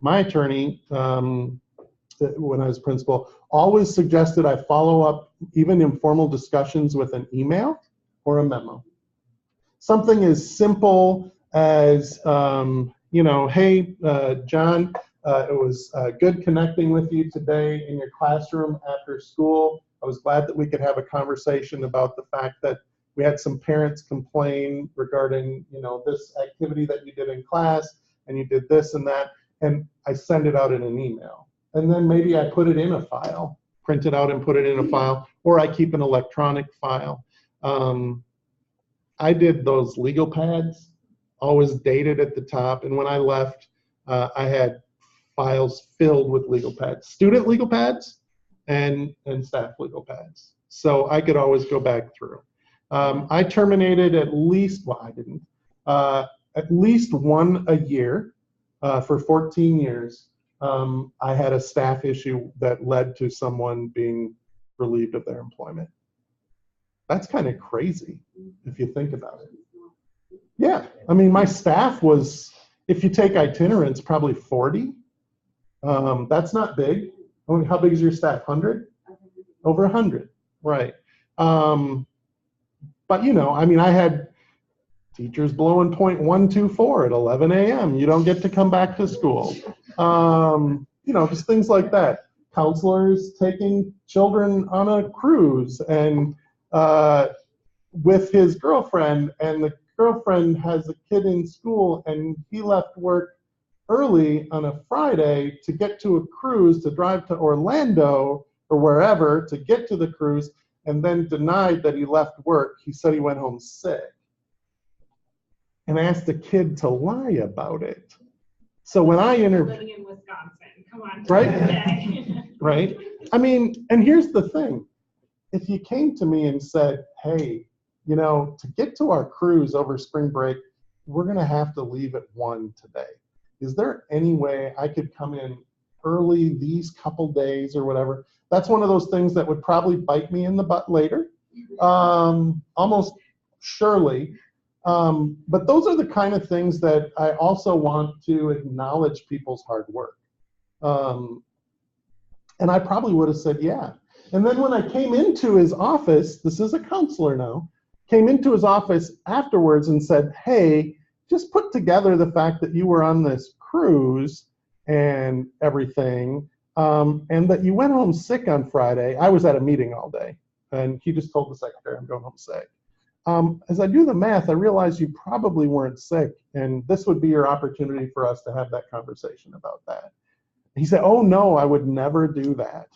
my attorney, when I was principal, always suggested I follow up even informal discussions with an email or a memo. Something as simple as, hey, John, it was good connecting with you today in your classroom after school. I was glad that we could have a conversation about the fact that we had some parents complain regarding, this activity that you did in class, and you did this and that, and I send it out in an email. And then maybe I put it in a file, print it out and put it in a file, or I keep an electronic file. I did those legal pads, always dated at the top, and when I left, I had files filled with legal pads, student legal pads and staff legal pads. So I could always go back through. I terminated at least one a year for 14 years. I had a staff issue that led to someone being relieved of their employment. That's kind of crazy if you think about it. Yeah, I mean, my staff was, if you take itinerants, probably 40. That's not big. I mean, how big is your staff? 100? Over 100, right. But I mean, I had teachers blowing .124 at 11 a.m. You don't get to come back to school. Just things like that. Counselors taking children on a cruise and with his girlfriend, and the girlfriend has a kid in school, and he left work early on a Friday to get to a cruise, to drive to Orlando or wherever to get to the cruise, and then denied that he left work. He said he went home sick and asked the kid to lie about it. So when I interviewed, Living in Wisconsin, come on. right? Right. I mean, and here's the thing. If you came to me and said, hey, to get to our cruise over spring break, we're going to have to leave at 1 today. Is there any way I could come in early these couple days or whatever? That's one of those things that would probably bite me in the butt later, almost surely. But those are the kind of things that I also want to acknowledge people's hard work. And I probably would have said, yeah. And then when I came into his office, this is a counselor now, came into his office afterwards and said, hey, just put together the fact that you were on this cruise and everything, and that you went home sick on Friday. I was at a meeting all day, and he just told the secretary, I'm going home sick. As I do the math, I realize you probably weren't sick, and this would be your opportunity for us to have that conversation about that. He said, oh no, I would never do that.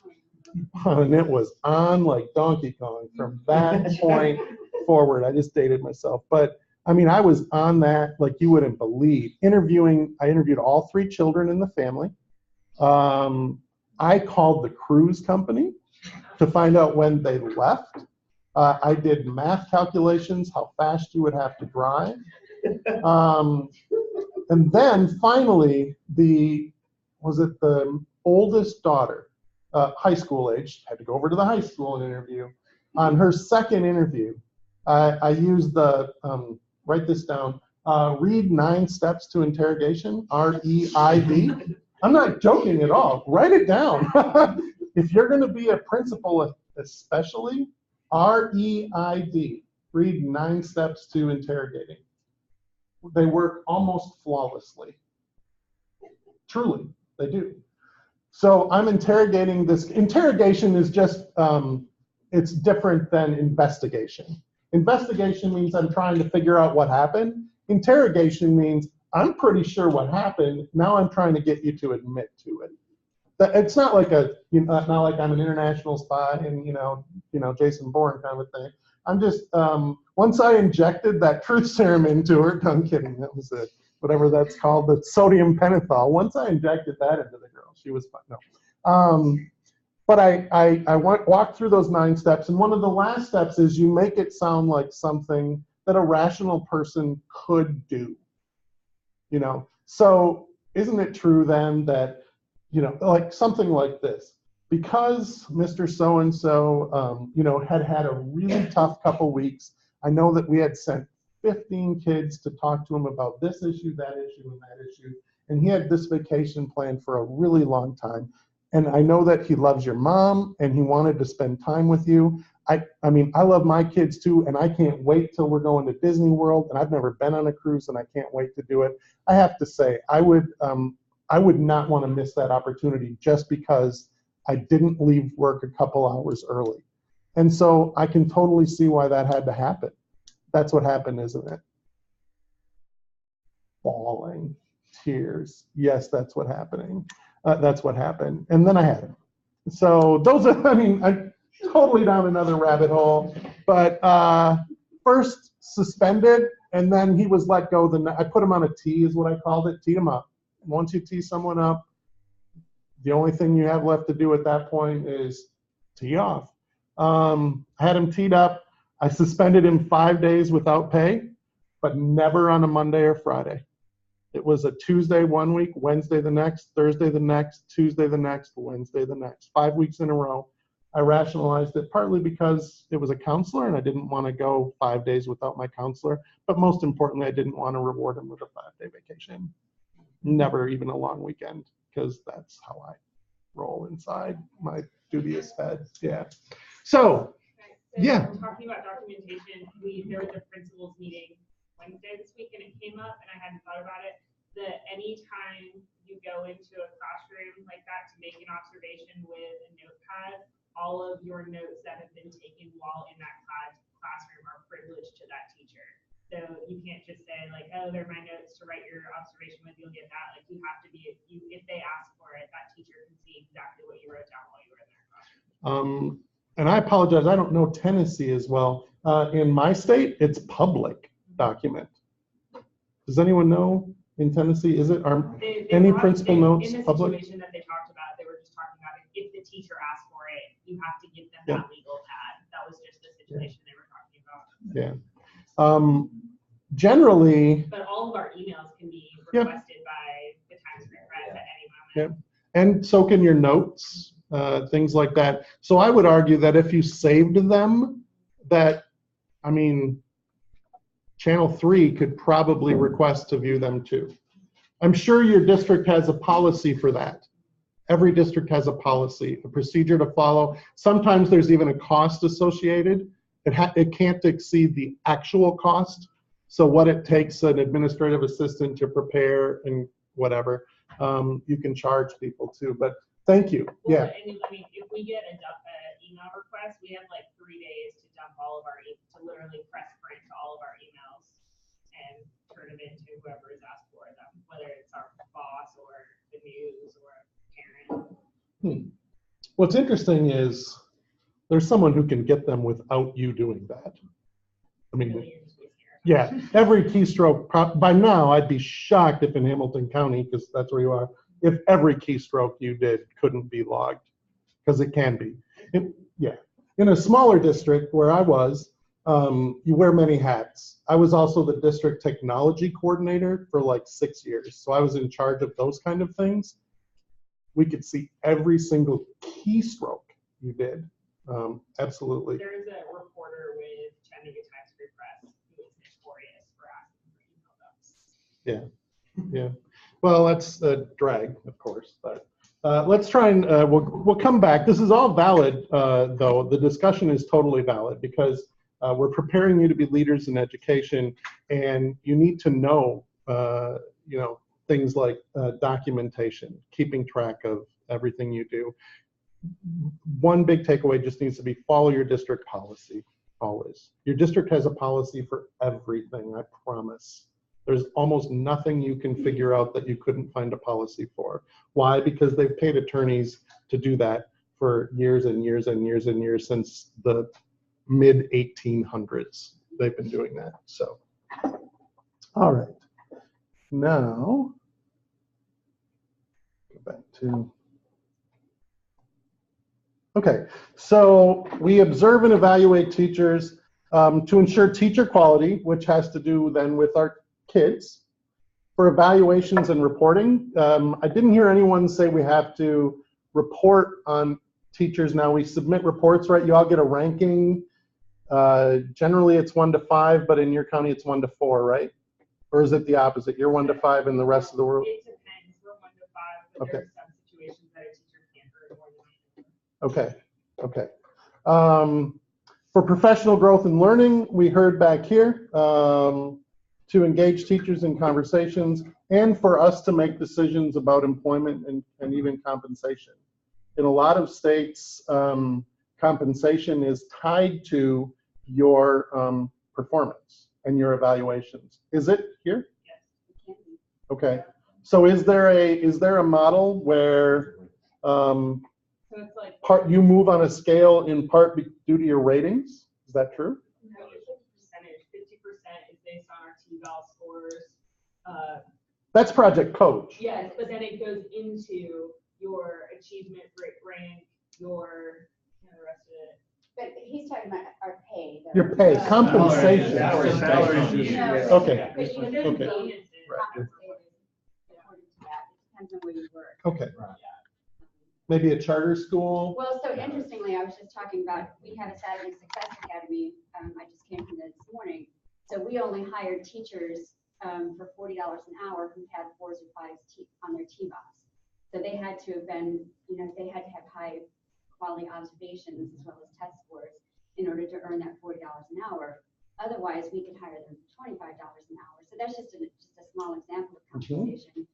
And it was on like Donkey Kong from that point forward. I just dated myself. But I mean, I was on that like you wouldn't believe. I interviewed all 3 children in the family. I called the cruise company to find out when they left. I did math calculations, how fast you would have to drive. And then finally, the was it the oldest daughter, high school age, had to go over to the high school and interview. On her second interview, I used the, write this down, read 9 steps to interrogation, REID. I'm not joking at all. Write it down. If you're going to be a principal, especially, REID, read 9 steps to interrogating. They work almost flawlessly. Truly, they do. So I'm interrogating this. Interrogation is just, it's different than investigation. Investigation means I'm trying to figure out what happened. Interrogation means I'm pretty sure what happened. Now I'm trying to get you to admit to it. It's not like not like I'm an international spy and you know Jason Bourne kind of thing. I'm just once I injected that truth serum into her. I'm kidding. That was it. Whatever that's called, the sodium pentothal. Once I injected that into the girl, she was fine. No. But I walked through those 9 steps, and one of the last steps is you make it sound like something that a rational person could do. You know, so isn't it true then that, you know, like something like this, because Mr. So-and-so, you know, had a really tough couple weeks. I know that we had sent 15 kids to talk to him about this issue, that issue, and that issue, and he had this vacation planned for a really long time. And I know that he loves your mom and he wanted to spend time with you. I mean, I love my kids too, and I can't wait till we're going to Disney World, and I've never been on a cruise and I can't wait to do it. I have to say, I would not want to miss that opportunity just because I didn't leave work a couple hours early. And so I can totally see why that had to happen. That's what happened, isn't it? Bawling, tears. Yes, that's what happening. That's what happened. And then I had him. So those are, I mean, I totally down another rabbit hole. But first suspended, and then he was let go. I put him on a tee, is what I called it. Teed him up. Once you tee someone up, the only thing you have left to do at that point is tee off. I had him teed up. I suspended him 5 days without pay, but never on a Monday or Friday. It was a Tuesday 1 week, Wednesday the next, Thursday the next, Tuesday the next, Wednesday the next, 5 weeks in a row. I rationalized it partly because it was a counselor and I didn't want to go 5 days without my counselor, but most importantly, I didn't want to reward him with a 5-day vacation. Never even a long weekend, because that's how I roll inside my dubious head. Yeah. So, yeah. Talking about documentation, there was a principals meeting Wednesday this week and it came up and I hadn't thought about it, that anytime you go into a classroom like that to make an observation with a notepad, all of your notes that have been taken while in that classroom are privileged to that teacher. So you can't just say like, oh, they're my notes to write your observation with, you'll get that. Like you have to be, if they ask for it, that teacher can see exactly what you wrote down while you were in their classroom. And I apologize, I don't know Tennessee as well. In my state, it's public document. Does anyone know in Tennessee, is it, any principal notes public? In the situation that they talked about, they were just talking about if the teacher asked for it, you have to give them that legal pad. That was just the situation they were talking about. Yeah. Generally. But all of our emails can be requested by the Times Square Press at any moment. Yeah. And so can your notes, things like that. So I would argue that if you saved them, that, I mean, Channel 3 could probably request to view them too. I'm sure your district has a policy for that. Every district has a policy, a procedure to follow. Sometimes there's even a cost associated. It can't exceed the actual cost. So what it takes an administrative assistant to prepare and whatever, you can charge people too. But thank you. Well, yeah. And I mean, if we get an email request, we have like 3 days to dump all of our, to literally press print all of our emails and turn them into whoever is asked for them, whether it's our boss or the news or a parent. What's interesting is there's someone who can get them without you doing that. I mean, yeah, every keystroke, by now I'd be shocked if in Hamilton County, because that's where you are, if every keystroke you did couldn't be logged, because it can be. In a smaller district where I was, you wear many hats. I was also the district technology coordinator for like 6 years. So I was in charge of those kind of things. we could see every single keystroke you did. Absolutely. There is a reporter with Chattanooga Times Free Press who is notorious for asking for email dumps. Yeah. Well, that's a drag, of course, but let's try and we'll come back. This is all valid, though. The discussion is totally valid because we're preparing you to be leaders in education, and you need to know, things like documentation, keeping track of everything you do. One big takeaway just needs to be follow your district policy, always. Your district has a policy for everything, I promise. There's almost nothing you can figure out that you couldn't find a policy for. Why? Because they've paid attorneys to do that for years and years and years and years, since the mid-1800s. They've been doing that, so. All right, now, go back to, okay, so we observe and evaluate teachers to ensure teacher quality, which has to do then with our kids. For evaluations and reporting, I didn't hear anyone say we have to report on teachers. Now we submit reports, right? You all get a ranking. Generally it's 1 to 5, but in your county it's 1 to 4, right? Or is it the opposite? You're 1 to 5 and the rest of the world? It depends. We're 1 to 5, but Okay. there are some situations that a teacher can't earn more than Okay, okay. For professional growth and learning, we heard back here to engage teachers in conversations and for us to make decisions about employment and even compensation. In a lot of states, compensation is tied to your performance and your evaluations. Is it here? Yes, it can be. Okay. So is there a model where So it's like, you move on a scale in part due to your ratings? Is that true? no, it's a percentage. 50% is based on our T-Val scores. That's Project Coach. Yes, but then it goes into your achievement rank, your, the rest of it. But he's talking about our pay. though. Your pay, compensation. Salary. Okay. But you know, Okay. bonuses, compensated according to that. It depends on where you work. Okay. Maybe a charter school. Well, so interestingly, I was just talking about, we have a Saturday Success Academy. I just came from this morning. So we only hired teachers for $40 an hour who had 4s or 5s on their T-Box. So they had to have been, they had to have high quality observations as well as test scores in order to earn that $40 an hour. Otherwise, we could hire them for $25 an hour. So that's just a small example of compensation.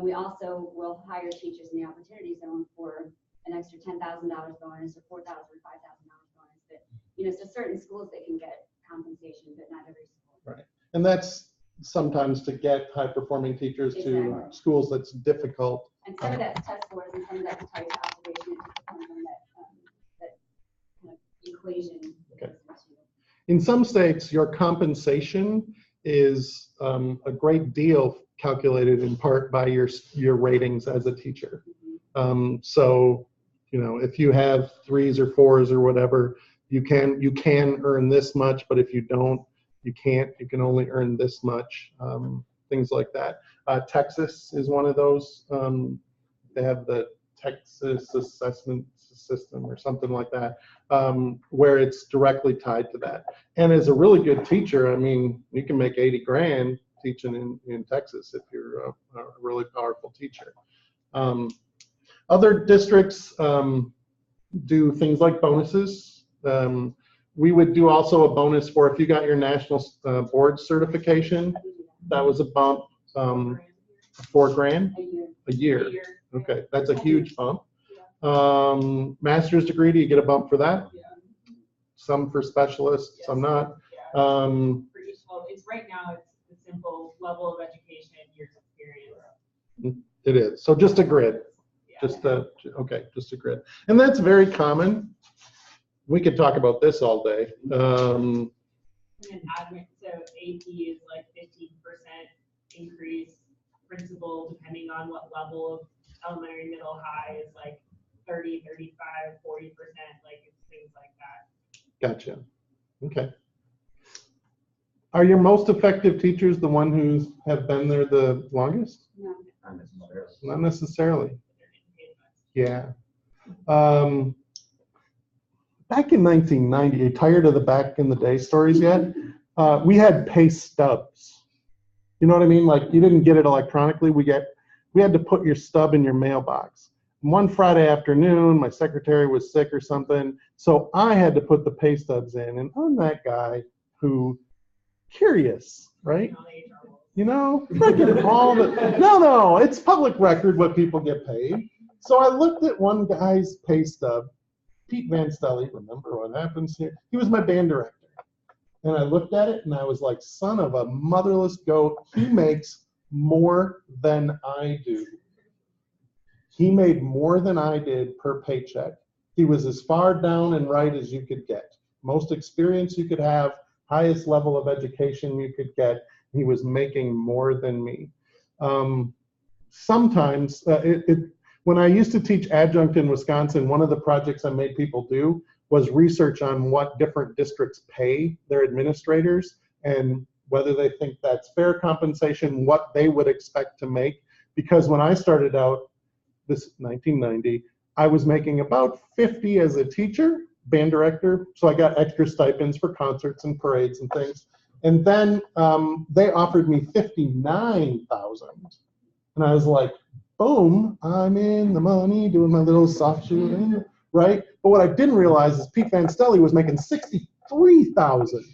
We also will hire teachers in the opportunity zone for an extra $10,000 bonus or $4,000 or $5,000 bonus. But, so certain schools, they can get compensation, but not every school. Right. And that's sometimes to get high-performing teachers to Exactly. schools that's difficult. And some of that's test scores and some of that's tied to observation. It just depends on that kind of equation. Okay. In some states, your compensation is a great deal calculated in part by your ratings as a teacher. So, if you have 3s or 4s or whatever, you can earn this much, but if you don't, you can't. You can only earn this much. Things like that. Texas is one of those. They have the Texas assessment system or something like that, where it's directly tied to that. And as a really good teacher, I mean, you can make 80 grand teaching in Texas if you're a really powerful teacher. Other districts do things like bonuses. We would do also a bonus for if you got your national board certification. That was a bump, $4,000 a year. Okay, that's a huge bump. Master's degree, do you get a bump for that? Some for specialists, some not. For each level, it's right now, it's the simple level of education, years of experience. It is. So just a grid. Just a grid. And that's very common. We could talk about this all day. And admin, so AP is like 15% increase, principal, depending on what level of elementary, middle, high, is like 30, 35, 40%, like it's things like that. Gotcha. Okay. Are your most effective teachers the one who have been there the longest? No. Not necessarily. Not necessarily. Yeah. Back in 1990, you tired of the back in the day stories yet? We had pay stubs. You know what I mean? Like you didn't get it electronically. We had to put your stub in your mailbox. One Friday afternoon, my secretary was sick or something, so I had to put the pay stubs in. And I'm that guy who, curious, right? You know, not getting all the, no, it's public record what people get paid. So I looked at one guy's pay stub, Pete Van Stelly, remember what happens here? He was my band director. And I looked at it and I was like, son of a motherless goat, he makes more than I do. He made more than I did per paycheck. He was as far down and right as you could get. Most experience you could have, highest level of education you could get. He was making more than me. Sometimes, when I used to teach adjunct in Wisconsin, one of the projects I made people do was research on what different districts pay their administrators and whether they think that's fair compensation, what they would expect to make. Because when I started out, this 1990, I was making about 50 as a teacher, band director, so I got extra stipends for concerts and parades and things. And then they offered me $59,000. And I was like, boom, I'm in the money, doing my little soft shooting, right? But what I didn't realize is Pete Van Stelly was making $63,000.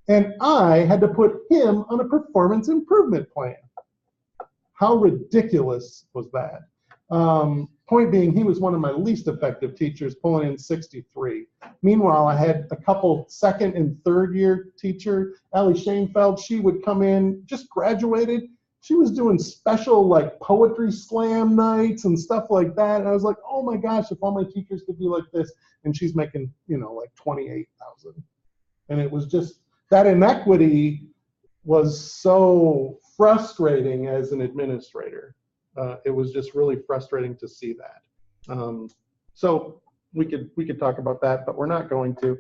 And I had to put him on a performance improvement plan. How ridiculous was that? Point being, he was one of my least effective teachers, pulling in 63. Meanwhile, I had a couple second and third year teacher, Allie Shainfeld. She would come in, just graduated. She was doing special like poetry slam nights and stuff like that. And I was like, oh my gosh, if all my teachers could be like this. And she's making, you know, like 28,000. And it was just, that inequity was so frustrating as an administrator. It was just really frustrating to see that. So we could talk about that, but we're not going to.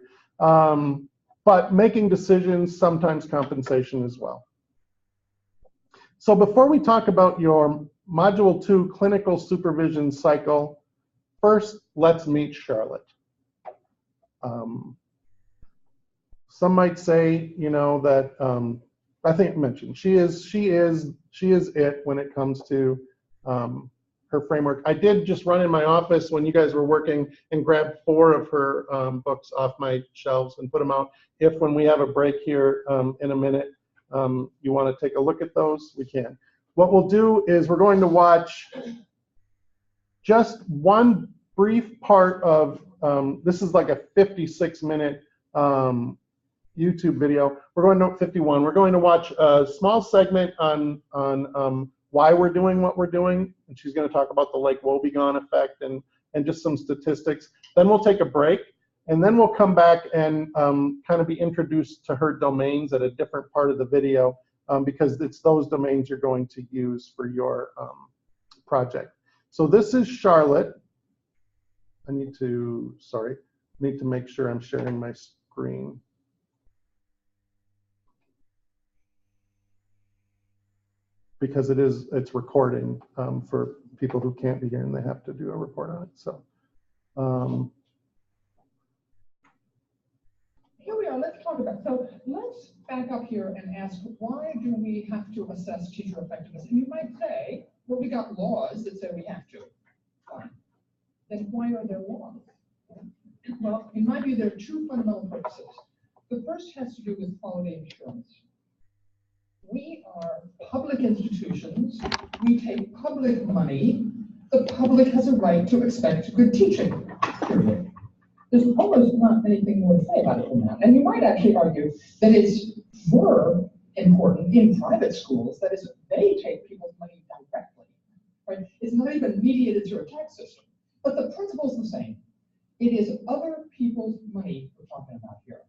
But making decisions, sometimes compensation as well. So before we talk about your Module 2 clinical supervision cycle, first, let's meet Charlotte. Some might say, you know, that I think I mentioned she is it when it comes to her framework. I did just run in my office when you guys were working and grab 4 of her books off my shelves and put them out. If when we have a break here in a minute, you want to take a look at those, we can. What we'll do is we're going to watch just one brief part of, this is like a 56-minute YouTube video. We're going to 51. We're going to watch a small segment on why we're doing what we're doing, and she's going to talk about the Lake Wobegon effect and just some statistics. Then we'll take a break, and then we'll come back and kind of be introduced to her domains at a different part of the video, because it's those domains you're going to use for your project. So this is Charlotte. I need to make sure I'm sharing my screen. Because it's recording for people who can't be here and they have to do a report on it. So here we are, let's talk about, so let's back up here and ask, why do we have to assess teacher effectiveness? And you might say, well, we got laws that say we have to. Fine. Then why are there laws? Well, in my view, there are 2 fundamental purposes. The first has to do with quality assurance. We are public institutions. We take public money. The public has a right to expect good teaching. Period. There's almost not anything more to say about it than that. And you might actually argue that it's more important in private schools, that is, they take people's money directly. Right? It's not even mediated through a tax system. But the principle's the same. It is other people's money we're talking about here.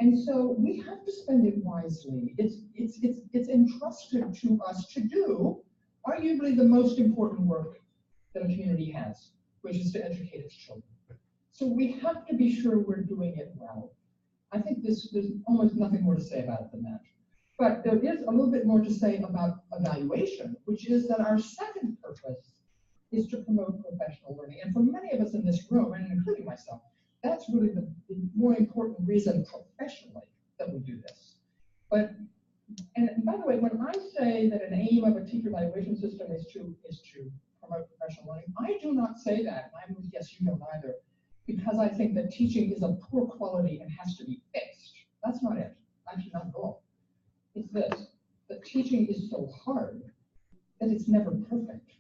And so we have to spend it wisely. It's entrusted to us to do arguably the most important work that a community has, which is to educate its children. So we have to be sure we're doing it well. I think there's almost nothing more to say about it than that. But there is a little bit more to say about evaluation, which is that our second purpose is to promote professional learning. And for many of us in this room, and including myself, that's really the more important reason professionally that we do this. But, and by the way, when I say that an aim of a teacher evaluation system is to promote professional learning, I do not say that, and I would guess you don't either, because I think that teaching is of poor quality and has to be fixed. That's not it. Actually, not at all. It's this, that teaching is so hard that it's never perfect,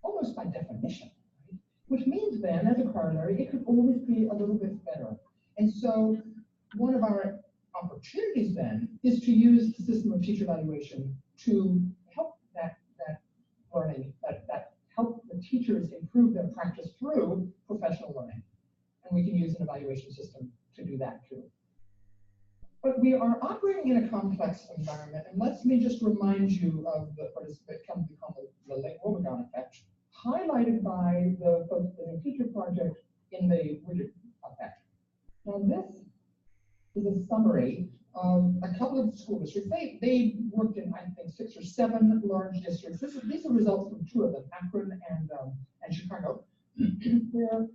almost by definition, right? Which means then, as a corollary, it could always be a little bit better. And so one of our opportunities then is to use the system of teacher evaluation to help that learning, that help the teachers improve their practice through professional learning. And we can use an evaluation system to do that too. But we are operating in a complex environment, and let me just remind you of what has become the Lake-Wobegon effect, highlighted by the folks in the teacher project in the widget effect. Now this is a summary of a couple of school districts. They worked in, I think, 6 or 7 large districts. These are results from 2 of them, Akron and Chicago, where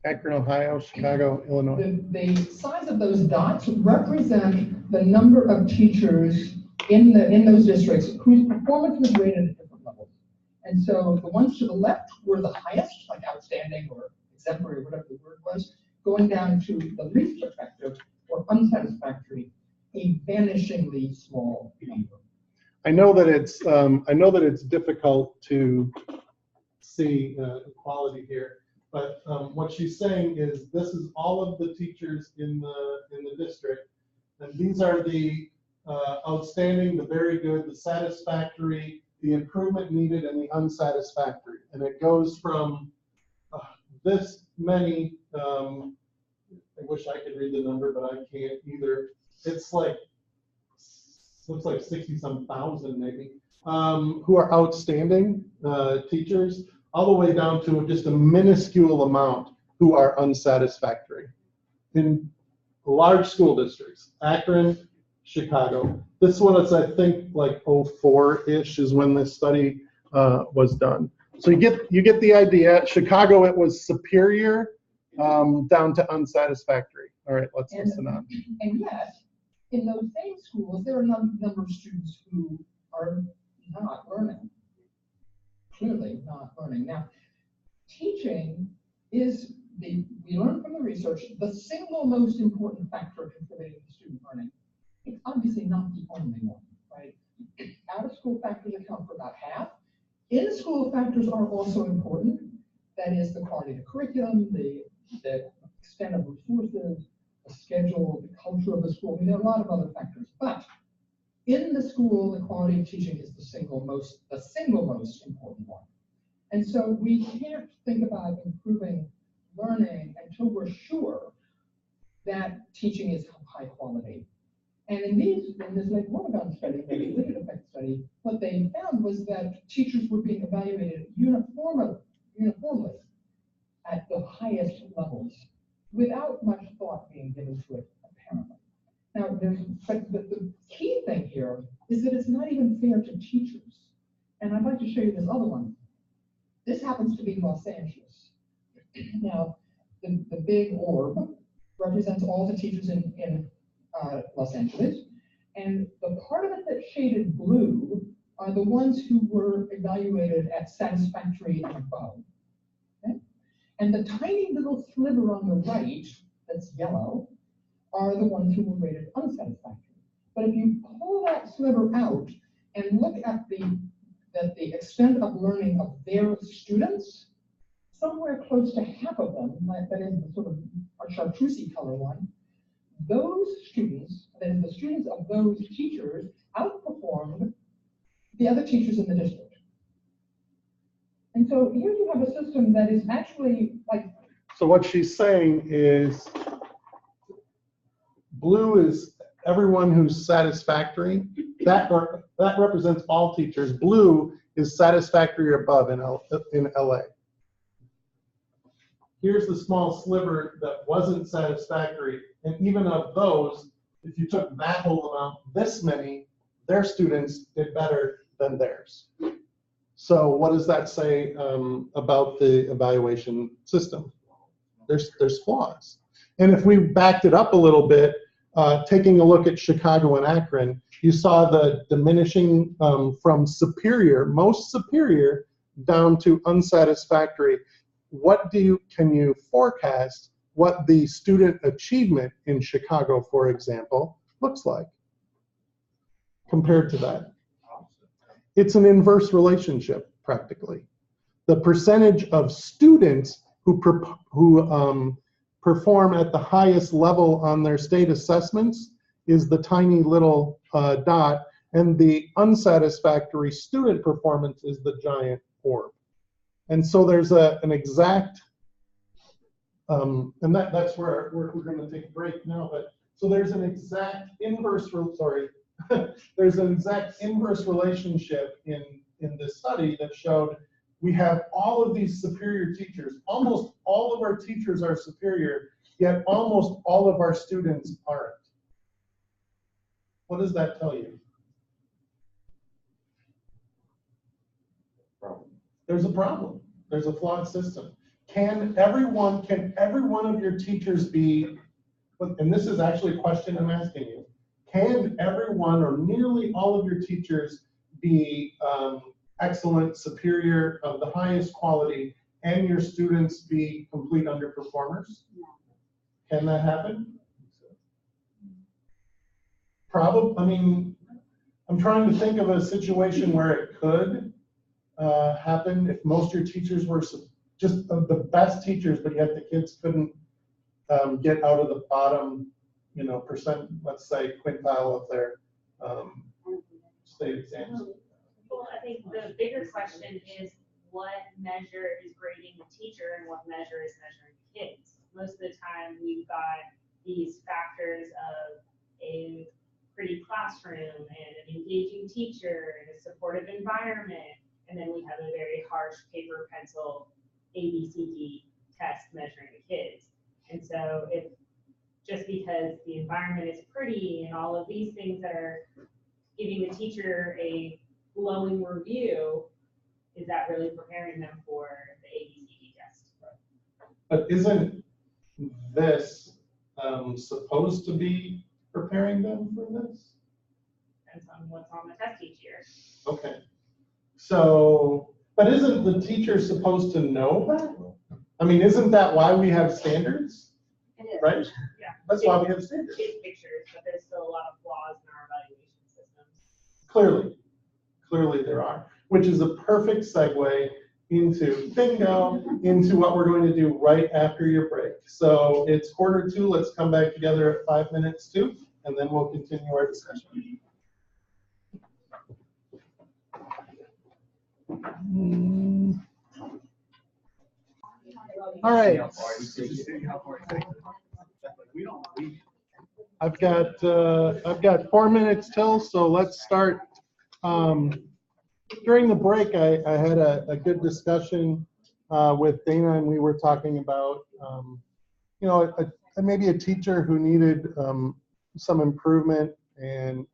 Akron, Ohio, Chicago, Illinois. the size of those dots represent the number of teachers in those districts whose performance was rated at different levels. And so the ones to the left were the highest, like outstanding or exemplary, whatever the word was, going down to the least effective or unsatisfactory, a vanishingly small number. I know that it's difficult to see equality here. But what she's saying is this is all of the teachers in the district, and these are the outstanding, the very good, the satisfactory, the improvement needed, and the unsatisfactory. And it goes from this many. I wish I could read the number, but I can't either. It's like looks like 60-some thousand maybe who are outstanding teachers, all the way down to just a minuscule amount who are unsatisfactory. In large school districts, Akron, Chicago. This one is, I think, like 04-ish is when this study was done. So you get the idea. Chicago, it was superior down to unsatisfactory. All right, let's listen on. And yet, in those same schools, there are a number of students who are not learning. Clearly not learning. Now, teaching is, we learn from the research, the single most important factor contributing to student learning. It's obviously not the only one, right? Out-of-school factors account for about half. In-school factors are also important. That is the quality of the curriculum, the extent of resources, the schedule, the culture of the school. I mean, there are a lot of other factors, but in the school, the quality of teaching is the single most important one. And so we can't think about improving learning until we're sure that teaching is of high quality. And in this Lake-Wobegon study, the widget effect study, what they found was that teachers were being evaluated uniformly at the highest levels, without much thought being given to it, apparently. Now, but the key thing here is that it's not even fair to teachers. And I'd like to show you this other one. This happens to be Los Angeles. Now, the big orb represents all the teachers in Los Angeles. And the part of it that's shaded blue are the ones who were evaluated at satisfactory and above. Okay? And the tiny little sliver on the right that's yellow are the ones who were rated unsatisfactory. But if you pull that sliver out and look at the extent of learning of their students, somewhere close to half of them, that is the sort of chartreusey color one, those students, that is the students of those teachers, outperformed the other teachers in the district. And so here you have a system that is actually like. So what she's saying is blue is everyone who's satisfactory. That represents all teachers. Blue is satisfactory or above in LA. Here's the small sliver that wasn't satisfactory. And even of those, if you took that whole amount, this many, their students did better than theirs. So what does that say about the evaluation system? There's flaws. And if we backed it up a little bit, taking a look at Chicago and Akron, you saw the diminishing from superior, most superior, down to unsatisfactory. Can you forecast what the student achievement in Chicago, for example, looks like compared to that? It's an inverse relationship, practically. The percentage of students who perform at the highest level on their state assessments is the tiny little dot, and the unsatisfactory student performance is the giant orb. And so there's an exact, and that's where we're going to take a break now, but so there's an exact inverse, there's an exact inverse relationship in this study that showed we have all of these superior teachers. Almost all of our teachers are superior, yet almost all of our students aren't. What does that tell you? There's a problem. There's a flawed system. Can every one of your teachers be, and this is actually a question I'm asking you, can everyone or nearly all of your teachers be excellent, superior, of the highest quality, and your students be complete underperformers? Can that happen? Probably. I mean, I'm trying to think of a situation where it could happen if most of your teachers were just the best teachers, but yet the kids couldn't get out of the bottom, percent, let's say, quintile of their state exams. Well, I think the bigger question is what measure is grading the teacher and what measure is measuring the kids. Most of the time we've got these factors of a pretty classroom and an engaging teacher and a supportive environment, and then we have a very harsh paper pencil ABCD test measuring the kids. And so if just because the environment is pretty and all of these things that are giving the teacher a glowing review, is that really preparing them for the ABCD test? But isn't this supposed to be preparing them for this? Depends on what's on the test each year. Okay. So, but isn't the teacher supposed to know that? I mean, isn't that why we have standards? It is. Right? Yeah. That's why we have standards. Big pictures, but there's still a lot of flaws in our evaluation systems. Clearly there are, which is a perfect segue into what we're going to do right after your break. So it's 1:45. Let's come back together at 5 minutes to, and then we'll continue our discussion. All right. I've got 4 minutes till, so let's start. During the break, I had a good discussion with Dana, and we were talking about, maybe a teacher who needed some improvement and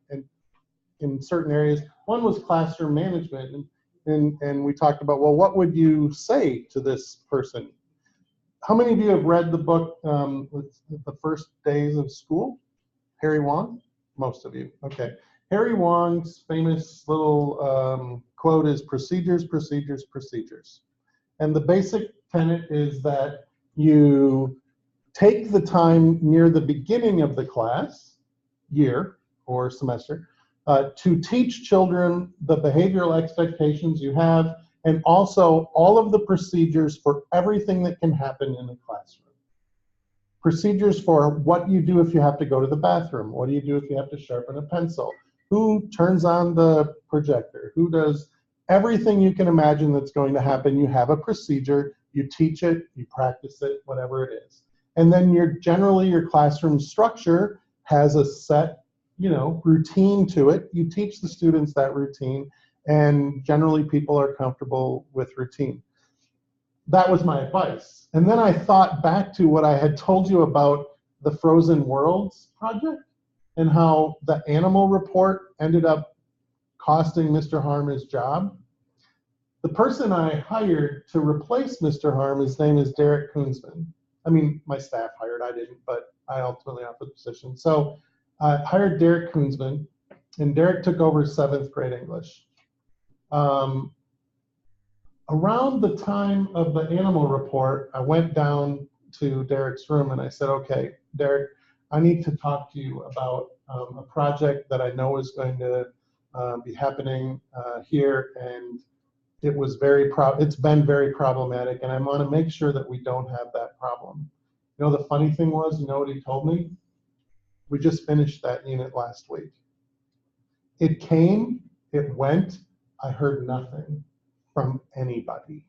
in certain areas. One was classroom management, and we talked about, well, what would you say to this person? How many of you have read the book, The First Days of School? Harry Wong? Most of you. Okay. Harry Wong's famous little quote is procedures, procedures, procedures. And the basic tenet is that you take the time near the beginning of the class, year or semester, to teach children the behavioral expectations you have, and also all of the procedures for everything that can happen in the classroom. Procedures for what you do if you have to go to the bathroom. What do you do if you have to sharpen a pencil? Who turns on the projector? Who does everything you can imagine that's going to happen? You have a procedure, you teach it, you practice it, whatever it is. And then generally your classroom structure has a set, routine to it. You teach the students that routine, and generally people are comfortable with routine. That was my advice. And then I thought back to what I had told you about the Frozen Worlds project and how the animal report ended up costing Mr. Harm his job. The person I hired to replace Mr. Harm, his name is Derek Koonsman. I mean, my staff hired, I didn't, but I ultimately offered the position. So I hired Derek Koonsman, and Derek took over 7th grade English. Around the time of the animal report, I went down to Derek's room and I said, okay, Derek, I need to talk to you about a project that I know is going to be happening here, and it's been very problematic, and I want to make sure that we don't have that problem. You know, the funny thing was, you know what he told me? We just finished that unit last week. It came, it went, I heard nothing from anybody.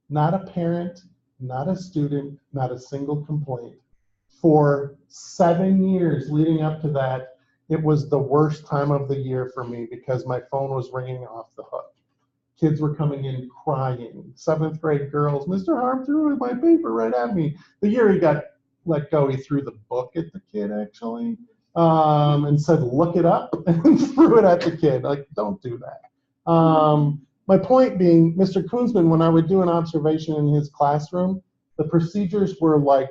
Not a parent, not a student, not a single complaint. For 7 years leading up to that, it was the worst time of the year for me because my phone was ringing off the hook. Kids were coming in crying. 7th grade girls, Mr. Harm threw my paper right at me. The year he got let go, he threw the book at the kid actually, and said, look it up, and threw it at the kid. Like, don't do that. My point being, Mr. Koonsman, when I would do an observation in his classroom, the procedures were like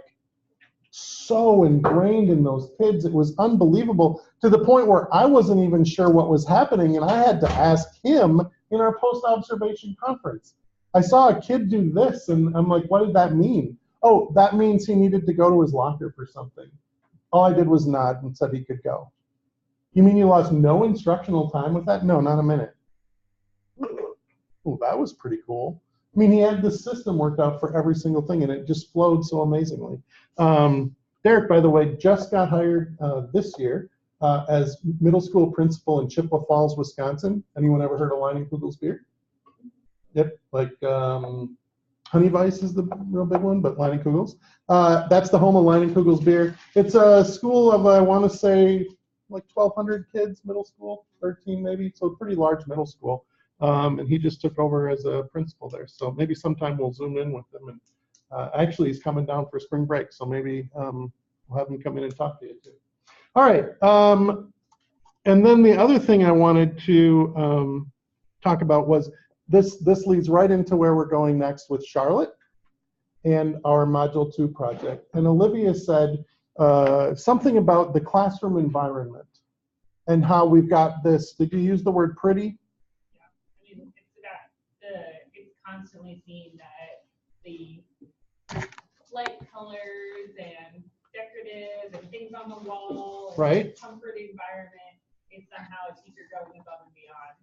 so ingrained in those kids, it was unbelievable, to the point where I wasn't even sure what was happening, and I had to ask him in our post-observation conference. I saw a kid do this, and I'm like, what did that mean? Oh, that means he needed to go to his locker for something. All I did was nod and said he could go. You mean you lost no instructional time with that? No, not a minute. Oh, that was pretty cool. I mean, he had the system worked out for every single thing, and it just flowed so amazingly. Derek, by the way, just got hired this year as middle school principal in Chippewa Falls, Wisconsin. Anyone ever heard of Leinenkugel's beer? Yep, like Honey Weiss is the real big one, but Leinenkugel's. That's the home of Leinenkugel's beer. It's a school of, I want to say, like 1,200 kids, middle school, 13 maybe, so a pretty large middle school. And he just took over as a principal there. So maybe sometime we'll zoom in with him. And actually, he's coming down for spring break, so maybe we'll have him come in and talk to you too. All right. And then the other thing I wanted to talk about was this leads right into where we're going next with Charlotte and our Module 2 project. And Olivia said something about the classroom environment and how we've got this. Did you use the word pretty? It's constantly seeing that the light colors and decorative and things on the wall, and right, comfort environment is somehow a teacher going above and beyond.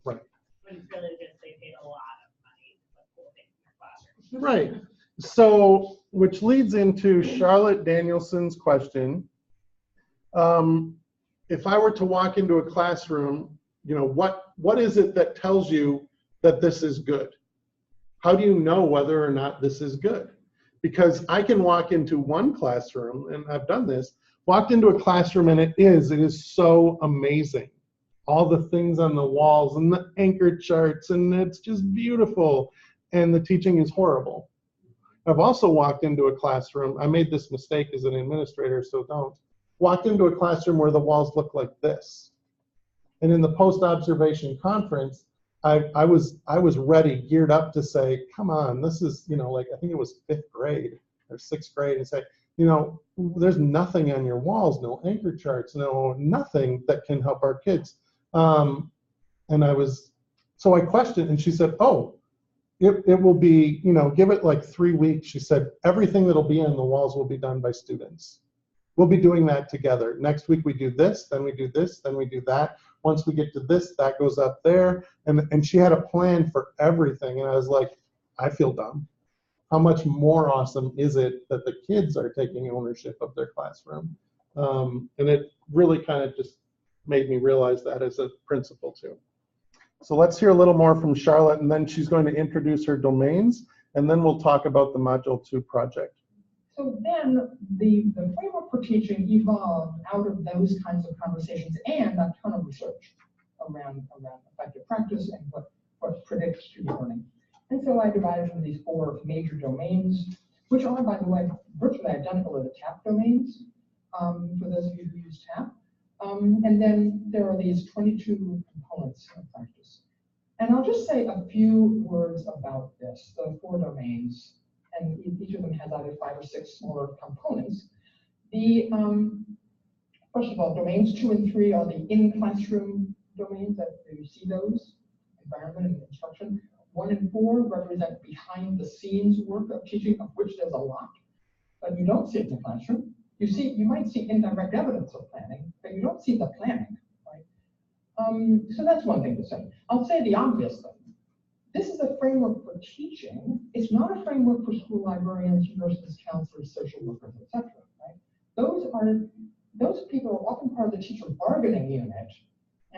Right. When it's really just they paid a lot of money to put cool things in their classroom. Right. So, which leads into Charlotte Danielson's question. If I were to walk into a classroom, you know, what is it that tells you that this is good? How do you know whether or not this is good? Because I can walk into one classroom, and I've done this, walked into a classroom and it is so amazing. All the things on the walls and the anchor charts, and it's just beautiful, and the teaching is horrible. I've also walked into a classroom, I made this mistake as an administrator, so don't. Walked into a classroom where the walls look like this. And in the post-observation conference, I was ready, geared up to say, come on, this is, you know, like, I think it was 5th grade or 6th grade, and say, you know, there's nothing on your walls, no anchor charts, no nothing that can help our kids. And so I questioned, and she said, oh, it will be, you know, give it like 3 weeks. She said, everything that'll be on the walls will be done by students. We'll be doing that together. Next week we do this, then we do this, then we do that. Once we get to this, that goes up there. And she had a plan for everything. And I was like, I feel dumb. How much more awesome is it that the kids are taking ownership of their classroom? And it really kind of just made me realize that as a principal too. So let's hear a little more from Charlotte, and then she's going to introduce her domains, and then we'll talk about the Module 2 project. So then the framework for teaching evolved out of those kinds of conversations and a ton of research around effective practice and what predicts student learning. And so I divided into these 4 major domains, which are, by the way, virtually identical to the TAP domains, for those of you who use TAP. And then there are these 22 components of practice. And I'll just say a few words about this, the 4 domains, and each of them has either 5 or 6 smaller components. The, first of all, domains 2 and 3 are the in-classroom domains, that you see those, environment and instruction. 1 and 4 represent behind-the-scenes work of teaching, of which there's a lot, but you don't see it in the classroom. You might see indirect evidence of planning, but you don't see the planning, right? So that's one thing to say. I'll say the obvious thing. This is a framework for teaching. It's not a framework for school librarians, nurses, counselors, social workers, etc. Right? Those people are often part of the teacher bargaining unit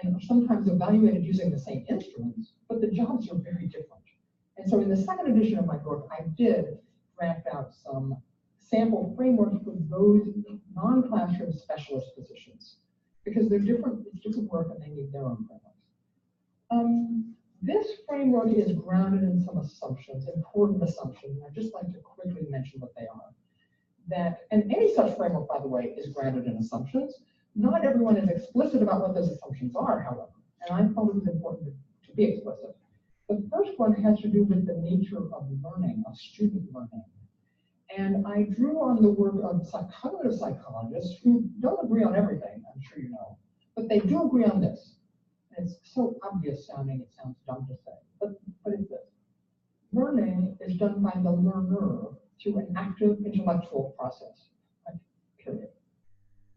and are sometimes evaluated using the same instruments, but the jobs are very different. And so in the second edition of my book, I did draft out some sample frameworks for those non-classroom specialist positions, because they're different, it's different work and they need their own frameworks. This framework is grounded in some assumptions, important assumptions, and I'd just like to quickly mention what they are. And any such framework, by the way, is grounded in assumptions. Not everyone is explicit about what those assumptions are, however, and I thought it was important to be explicit. The first one has to do with the nature of learning, of student learning. And I drew on the work of cognitive psychologists who don't agree on everything, I'm sure you know, but they do agree on this. And it's so obvious sounding, it sounds dumb to say, but it's this. Learning is done by the learner through an active intellectual process, right? Period.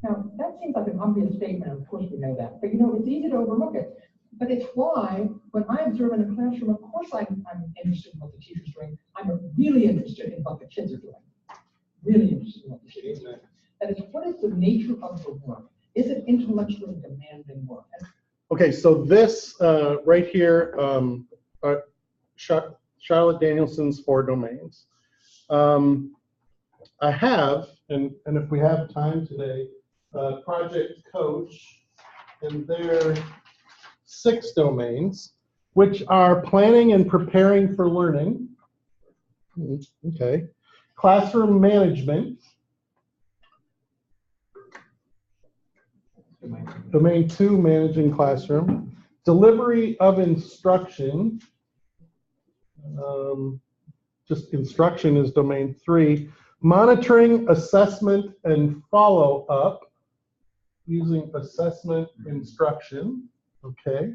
Now, that seems like an obvious statement, and of course we know that, but you know, it's easy to overlook it. But it's why, when I observe in a classroom, of course I'm interested in what the teacher's doing. I'm really interested in what the kids are doing. Really interested in what the kids are doing. That is, what is the nature of the work? Is it intellectually demanding work? Okay, so this right here, Charlotte Danielson's 4 domains. I have, and if we have time today, Project Coach, and their 6 domains, which are planning and preparing for learning. Okay. Classroom management. Domain 2, managing classroom. Delivery of instruction. Just instruction is domain 3. Monitoring, assessment, and follow-up using assessment instruction. Okay.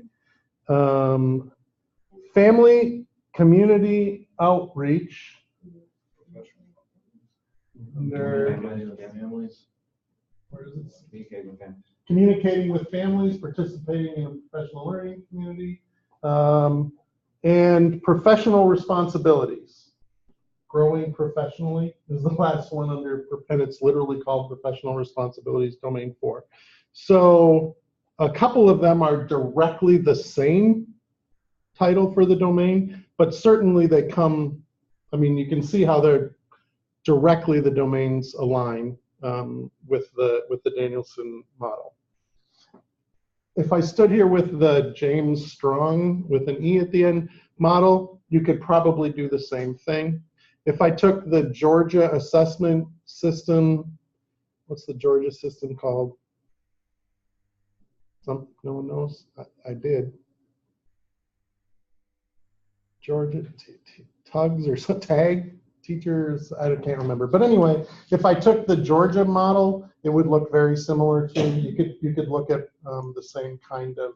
Family community outreach. Families. Where is it? Communicating with families, participating in a professional learning community, and professional responsibilities. Growing professionally is the last one under, and it's literally called professional responsibilities, domain 4. So a couple of them are directly the same title for the domain, but certainly they come, I mean, you can see how they're directly the domains align with the Danielson model. If I stood here with the James Strong with an E at the end model, you could probably do the same thing. If I took the Georgia assessment system, what's the Georgia system called? No one knows? I did. Georgia tugs or some tag teachers, I can't remember. But anyway, if I took the Georgia model, it would look very similar to, you could look at the same kind of,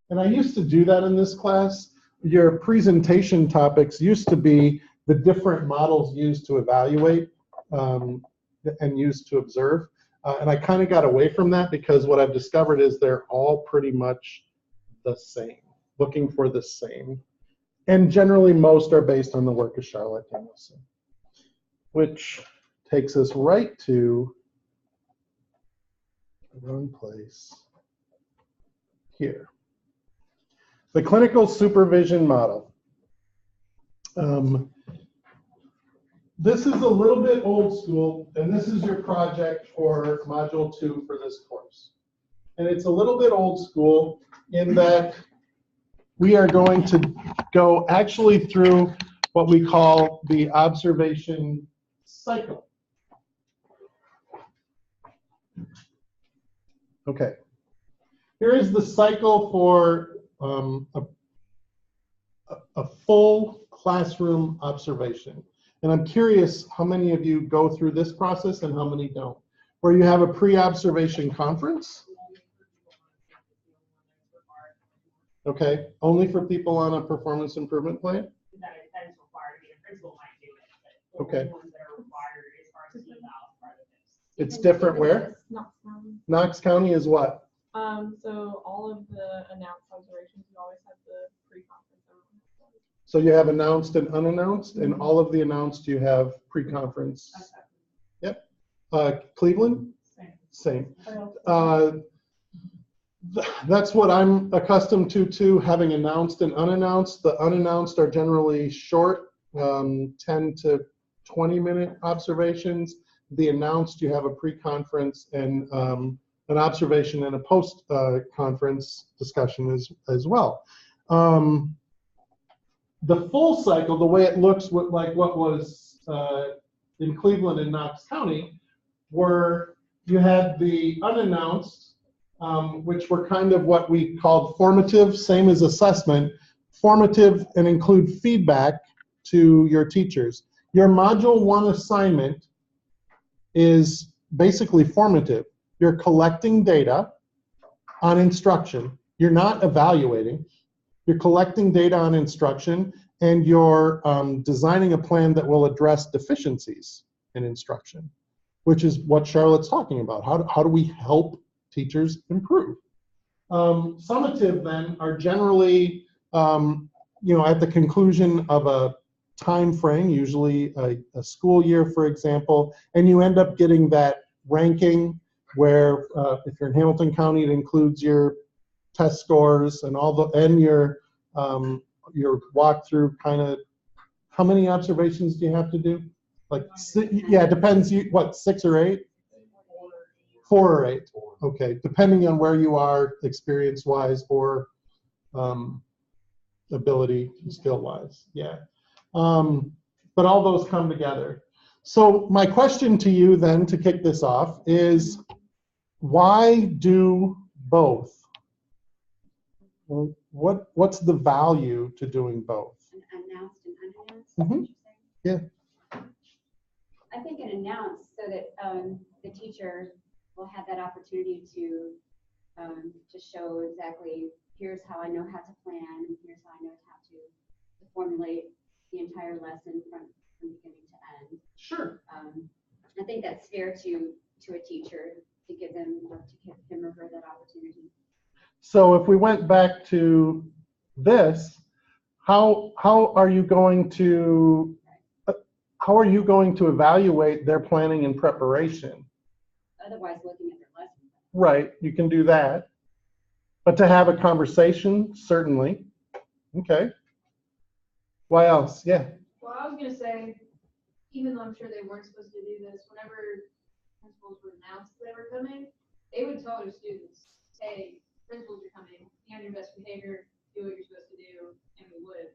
and I used to do that in this class. Your presentation topics used to be the different models used to evaluate and used to observe. And I kind of got away from that because what I've discovered is they're all pretty much the same, looking for the same. And generally most are based on the work of Charlotte Danielson, which takes us right to the wrong place here. The clinical supervision model. This is a little bit old school, and this is your project for Module 2 for this course. And it's a little bit old school in that we are going to go actually through what we call the observation cycle. Okay. Here is the cycle for a full classroom observation. And I'm curious how many of you go through this process and how many don't. Where you have a pre-observation conference. Okay, only for people on a performance improvement plan? That is required, I mean, a principal might do it, but Okay. the ones that are required as far as eval, part of this. It's different where? Knox County is what? So all of the announced observations, you always have the pre-conference. So you have announced and unannounced, and all of the announced you have pre-conference. Yep. Cleveland? Same. That's what I'm accustomed to, having announced and unannounced. The unannounced are generally short, 10 to 20-minute observations. The announced, you have a pre-conference and an observation and a post-conference discussion as well. The full cycle, the way it looks like what was in Cleveland and Knox County, where you had the unannounced, which were kind of what we called formative, same as assessment, formative and include feedback to your teachers. Your Module 1 assignment is basically formative. You're collecting data on instruction. You're not evaluating. You're collecting data on instruction, and you're designing a plan that will address deficiencies in instruction, which is what Charlotte's talking about. How do we help teachers improve? Summative then are generally, at the conclusion of a time frame, usually a school year, for example, and you end up getting that ranking where, if you're in Hamilton County, it includes your test scores and your walkthrough kind of, how many observations do you have to do? Like, yeah, it depends, 6 or 8? 4 or 8, okay, depending on where you are experience-wise or ability, skill-wise, yeah. But all those come together. So my question to you then, to kick this off, is why do both? Well, what's the value to doing both? Announced and unannounced? Mm-hmm. Yeah. I think an announced so that the teacher will have that opportunity to show exactly, here's how I know how to plan, and here's how I know how to formulate the entire lesson from beginning to end. Sure. I think that's fair to a teacher to give him or her that opportunity. So if we went back to this, how are you going to evaluate their planning and preparation? Otherwise, looking at their lesson. Right, you can do that. But to have a conversation, certainly. Okay. Why else? Yeah. Well, I was gonna say, even though I'm sure they weren't supposed to do this, whenever principals would announce they were coming, they would tell their students, hey, principals are coming, be on your best behavior, do what you're supposed to do, and we would.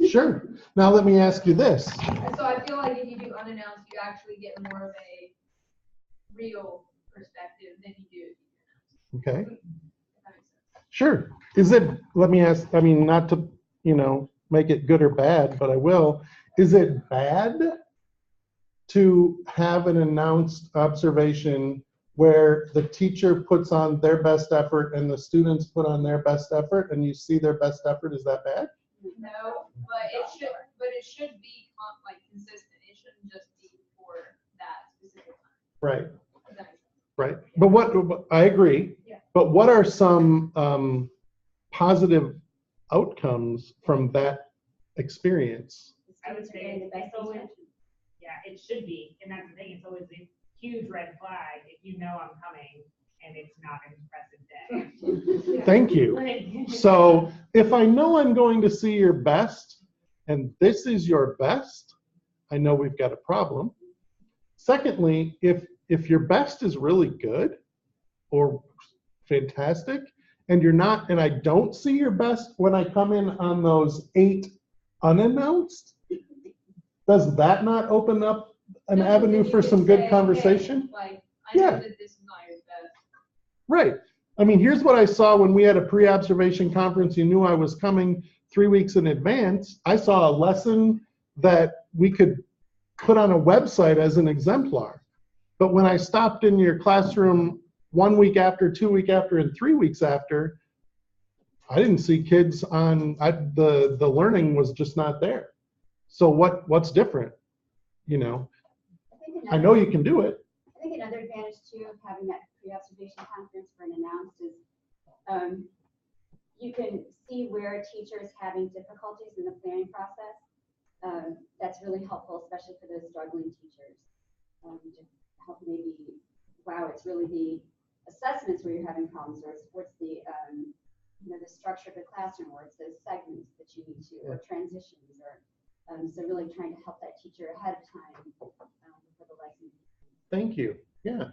Sure. Now let me ask you this. And so I feel like if you do unannounced, you actually get more of a real perspective than you do if you do announced. Okay. Sure. Let me ask, I mean, not to, make it good or bad, but I will. Is it bad to have an announced observation where the teacher puts on their best effort and the students put on their best effort and you see their best effort? Is that bad? No, but it should be like consistent. It shouldn't just be for that specific time. Right. Does that make sense? Right. But I agree. Yeah. But what are some positive outcomes from that experience? I would say it's always, yeah, it should be, and that's the thing, it's always a huge red flag if you know I'm coming and it's not an impressive day. Thank you. So if I know I'm going to see your best and this is your best, I know we've got a problem. Secondly, if your best is really good or fantastic and you're not, and I don't see your best when I come in on those 8 unannounced, does that not open up an avenue for some good conversation? Like, I Yeah. know that this is not your best. Right. I mean, here's what I saw when we had a pre-observation conference. You knew I was coming 3 weeks in advance. I saw a lesson that we could put on a website as an exemplar. But when I stopped in your classroom 1 week after, 2 weeks after, and 3 weeks after, I didn't see kids on, the learning was just not there. So what's different? You know, I know you can do it. I think another advantage too of having that pre-observation conference for an announced is you can see where a teacher is having difficulties in the planning process. That's really helpful, especially for those struggling teachers. To help maybe, wow, it's really the assessments where you're having problems, or it's what's the the structure of the classroom, or it's those segments that you need to, or transitions, or so really trying to help that teacher ahead of time for the lesson. Thank you. Yeah.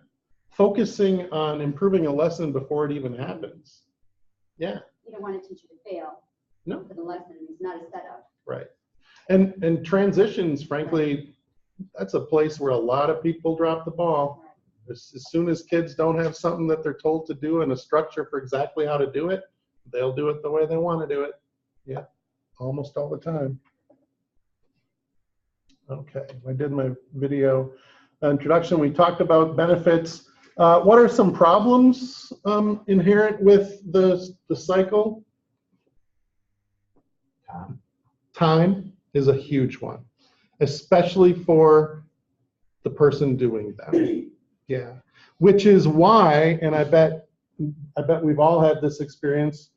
Focusing on improving a lesson before it even happens. Yeah. You don't want a teacher to fail. No. For the lesson. It's not a setup. Right. And transitions, frankly, that's a place where a lot of people drop the ball. As soon as kids don't have something that they're told to do and a structure for exactly how to do it, they'll do it the way they want to do it. Yeah. Almost all the time. Okay. I did my video introduction. We talked about benefits. What are some problems inherent with the cycle? Time is a huge one, especially for the person doing them. Yeah, which is why, and I bet we've all had this experience,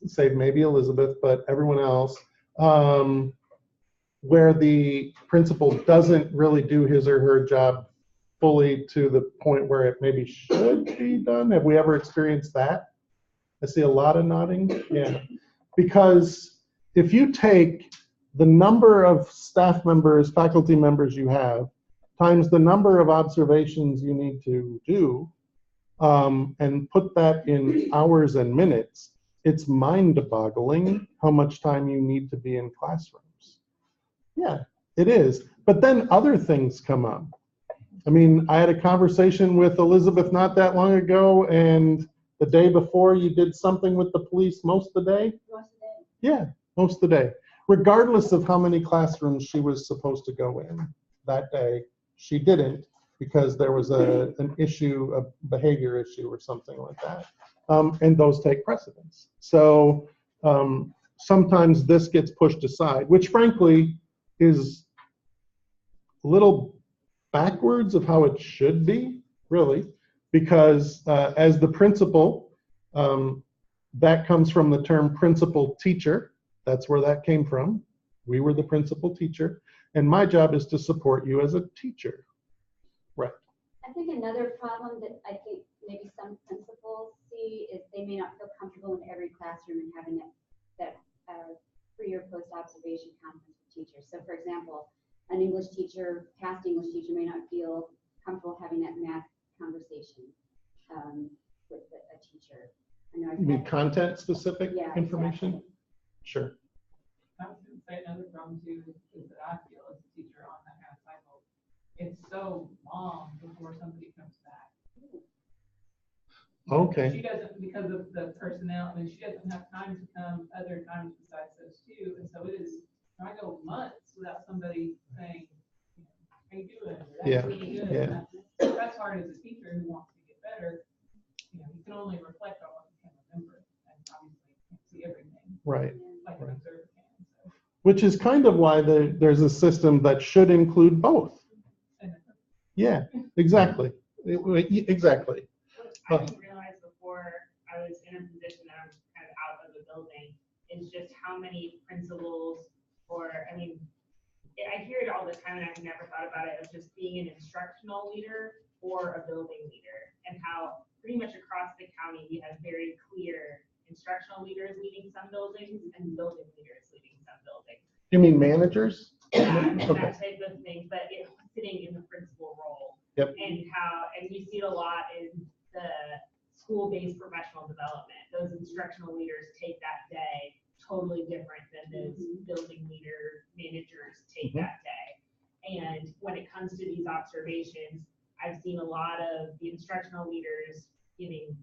save maybe Elizabeth, but everyone else, where the principal doesn't really do his or her job fully to the point where it maybe should be done. Have we ever experienced that? I see a lot of nodding. Yeah, because if you take the number of staff members, faculty members you have, times the number of observations you need to do, and put that in hours and minutes, it's mind-boggling how much time you need to be in classrooms. Yeah, it is. But then other things come up. I mean, I had a conversation with Elizabeth not that long ago, and the day before you did something with the police most of the day? Most of the day. Yeah, most of the day. Regardless of how many classrooms she was supposed to go in that day, she didn't because there was an issue, a behavior issue or something like that. And those take precedence. So sometimes this gets pushed aside, which frankly is a little backwards of how it should be, really, because as the principal, that comes from the term principal teacher. That's where that came from. We were the principal teacher, and my job is to support you as a teacher. Right. I think another problem that I think maybe some principals see is they may not feel comfortable in every classroom and having that pre or post observation conference with teachers. So for example, an English teacher, past English teacher may not feel comfortable having that math conversation with a teacher. I know You mean content specific information? Exactly. Sure. I was going to say another problem too is that I feel as a teacher on that kind of cycle, it's so long before somebody comes back. Okay. She doesn't, because of the personnel, I mean, she doesn't have time to come other times besides those two. And so it is, I go months without somebody saying, how you doing? That's Yeah, really good. yeah. And that's hard as a teacher who wants to get better. You can only reflect on what you can remember, and obviously you can't see everything. Right. Like an observer can. So. Which is kind of why there's a system that should include both. Yeah, exactly. Exactly. I didn't realize before I was in a position that I was kind of out of the building is just how many principals, or I mean, I hear it all the time and I've never thought about it as just being an instructional leader or a building leader, and how pretty much across the county we have very clear instructional leaders leading some buildings and building leaders leading some buildings. You mean managers? And Okay. that type of thing, but it's sitting in the principal role. Yep. And we see it a lot in the school-based professional development. Those instructional leaders take that day totally different than those building leader managers take that day. And when it comes to these observations, I've seen a lot of the instructional leaders giving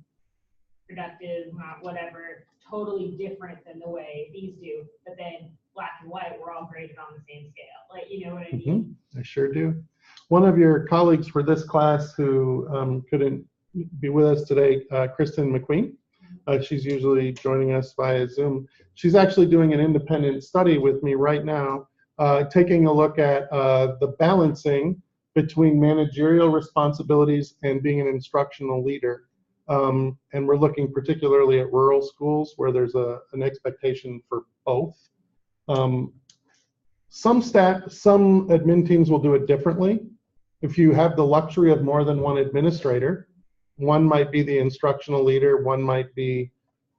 productive, not whatever, totally different than the way these do. But then black and white, we're all graded on the same scale. Like, you know what I mean? I sure do. One of your colleagues for this class who couldn't be with us today, Kristen McQueen, she's usually joining us via Zoom. She's actually doing an independent study with me right now, taking a look at the balancing between managerial responsibilities and being an instructional leader. And we're looking particularly at rural schools where there's an expectation for both. Some admin teams will do it differently. If you have the luxury of more than one administrator, one might be the instructional leader, one might be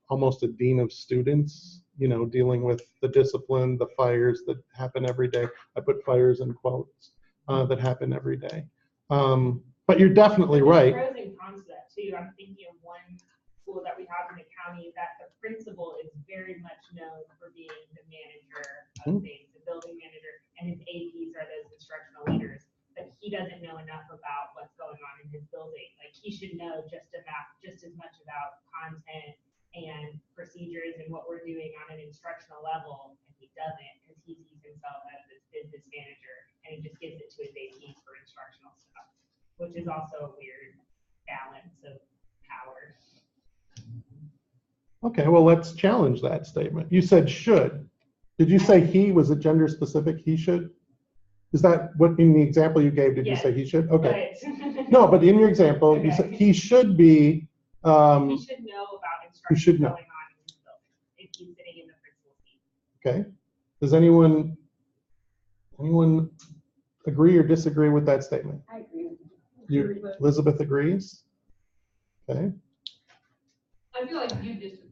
almost a dean of students, you know, dealing with the discipline, the fires that happen every day. I put fires in quotes, that happen every day. But you're definitely right. Pros and cons to that too. I'm thinking of one school that we have in the county that the principal is very much known for being the manager of things, the building manager, and his APs are those instructional leaders. But he doesn't know enough about what's going on in his building. Like, he should know just as much about content and procedures and what we're doing on an instructional level, and he doesn't, because he sees himself as this business manager, and he just gives it to his APs for instructional stuff, which is also a weird balance of power. Okay, well, let's challenge that statement. You said should. Did you say he? Was it gender specific? He should? Is that what in the example you gave, did you say he should? Okay. But No, but in your example, you said he should be, he should know about He should instruction know. going on in his building if he's sitting in the principal's seat. okay. Does anyone agree or disagree with that statement? I agree with you. Elizabeth agrees? Okay. I feel like you disagree.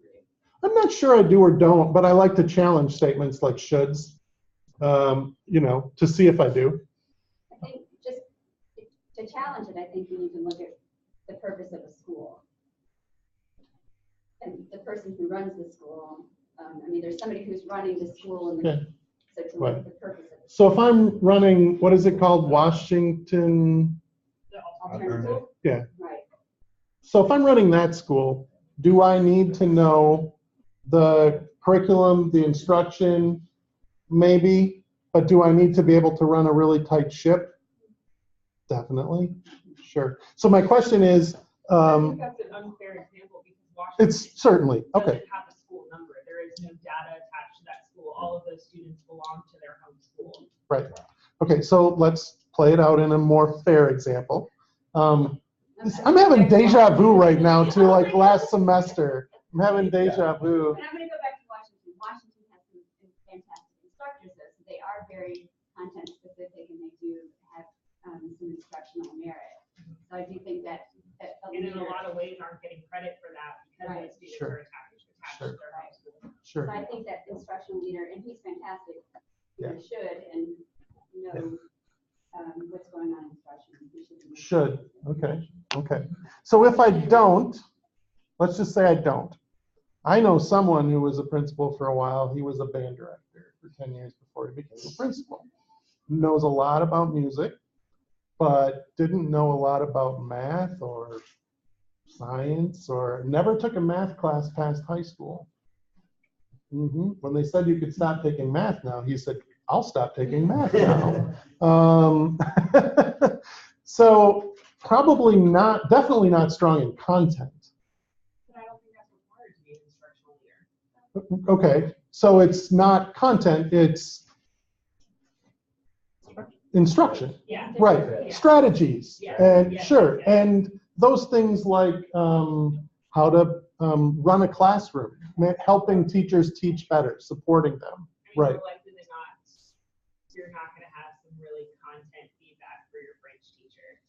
I'm not sure I do or don't, but I like to challenge statements like shoulds, you know, to see if I do. I think just to challenge it, I think we need to look at the purpose of a school. And the person who runs the school, I mean, there's somebody who's running the school, and Okay. so to look at the purpose of it. So if I'm running, what is it called? Washington? The Alternative. Yeah. Right. So if I'm running that school, do I need to know the curriculum, the instruction? Maybe, but do I need to be able to run a really tight ship? Definitely, sure. So my question is, I think that's an unfair example because Washington it's certainly, okay, doesn't have a school number. There is no data attached to that school. All of those students belong to their home school. right. Okay, so let's play it out in a more fair example. I'm having deja vu right now to like last semester. I'm having deja vu. And I'm going to go back to Washington. Washington has some fantastic instructors, though, so they are very content specific, and they do have some instructional merit. So I do think that a And in a leader- lot of ways aren't getting credit for that because Right. those students Sure. are attached to their home school. Sure. So I think that instructional leader, and he's fantastic, Yeah. should and know what's going on in instruction. He should be- Should, okay, okay. So if I don't, let's just say I don't. I know someone who was a principal for a while. He was a band director for 10 years before he became a principal. Knows a lot about music, but didn't know a lot about math or science, or never took a math class past high school. When they said you could stop taking math now, he said, I'll stop taking math now. So probably not, definitely not strong in content. But I don't think that's required to be an instructional leader. Okay, so it's not content, it's instruction, Yeah. right? Yeah. Strategies, Yeah. and Yeah. sure, Yeah. and those things like how to run a classroom, helping teachers teach better, supporting them. I mean, Right. more likely than not, you're not going to have some really content feedback for your French teacher.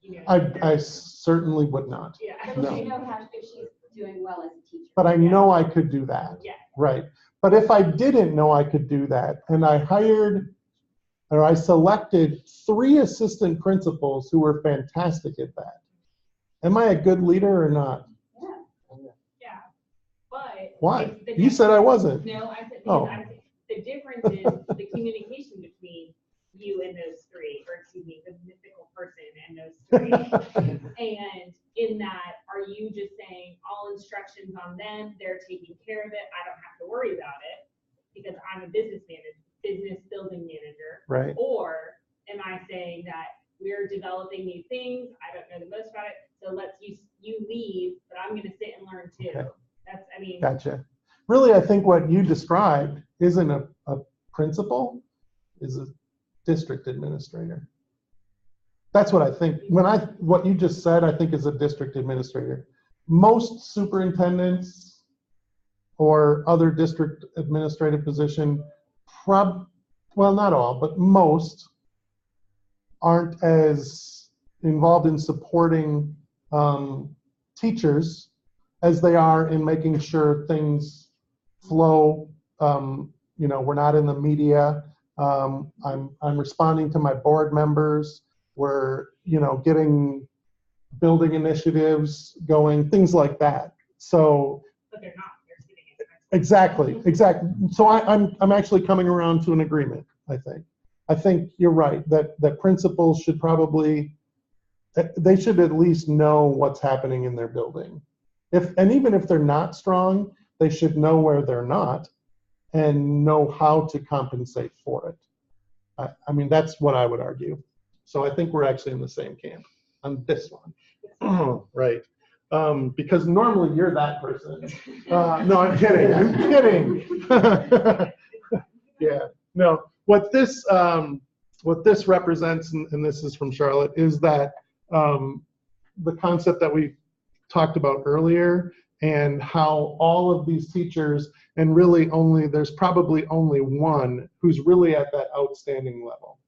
You know, I certainly would not, yeah. But No. you know how if she's doing well as a teacher. but I know I could do that. Yeah. Right. But if I didn't know I could do that, and I hired or I selected 3 assistant principals who were fantastic at that, am I a good leader or not? Yeah. But. Why? it's the You said I wasn't. No, I said, Oh. the difference is the communication between you and those 3, or excuse me, the mythical person and those 3. And in that, are you just saying all instructions on them, they're taking care of it, I don't have to worry about it because I'm a business building manager? Right. Or am I saying that we're developing new things, I don't know the most about it, so let's you leave, but I'm gonna sit and learn too. Okay. That's, I mean. Gotcha. Really, I think what you described isn't a principal, is a district administrator. That's what I think. What you just said, I think is a district administrator. Most superintendents or other district administrative position, well, not all, but most aren't as involved in supporting teachers as they are in making sure things flow. We're not in the media. I'm responding to my board members. We're, getting building initiatives going, things like that. So. But they're not. They're sitting Exactly. So I'm actually coming around to an agreement, I think. I think you're right, that principals should probably, they should at least know what's happening in their building. And even if they're not strong, they should know where they're not and know how to compensate for it. I mean, that's what I would argue. So I think we're actually in the same camp on this one. Right. Because normally you're that person. No, I'm kidding. Yeah. No. What this represents, and this is from Charlotte, is that the concept that we talked about earlier, and how all of these teachers, and really there's probably only one who's really at that outstanding level.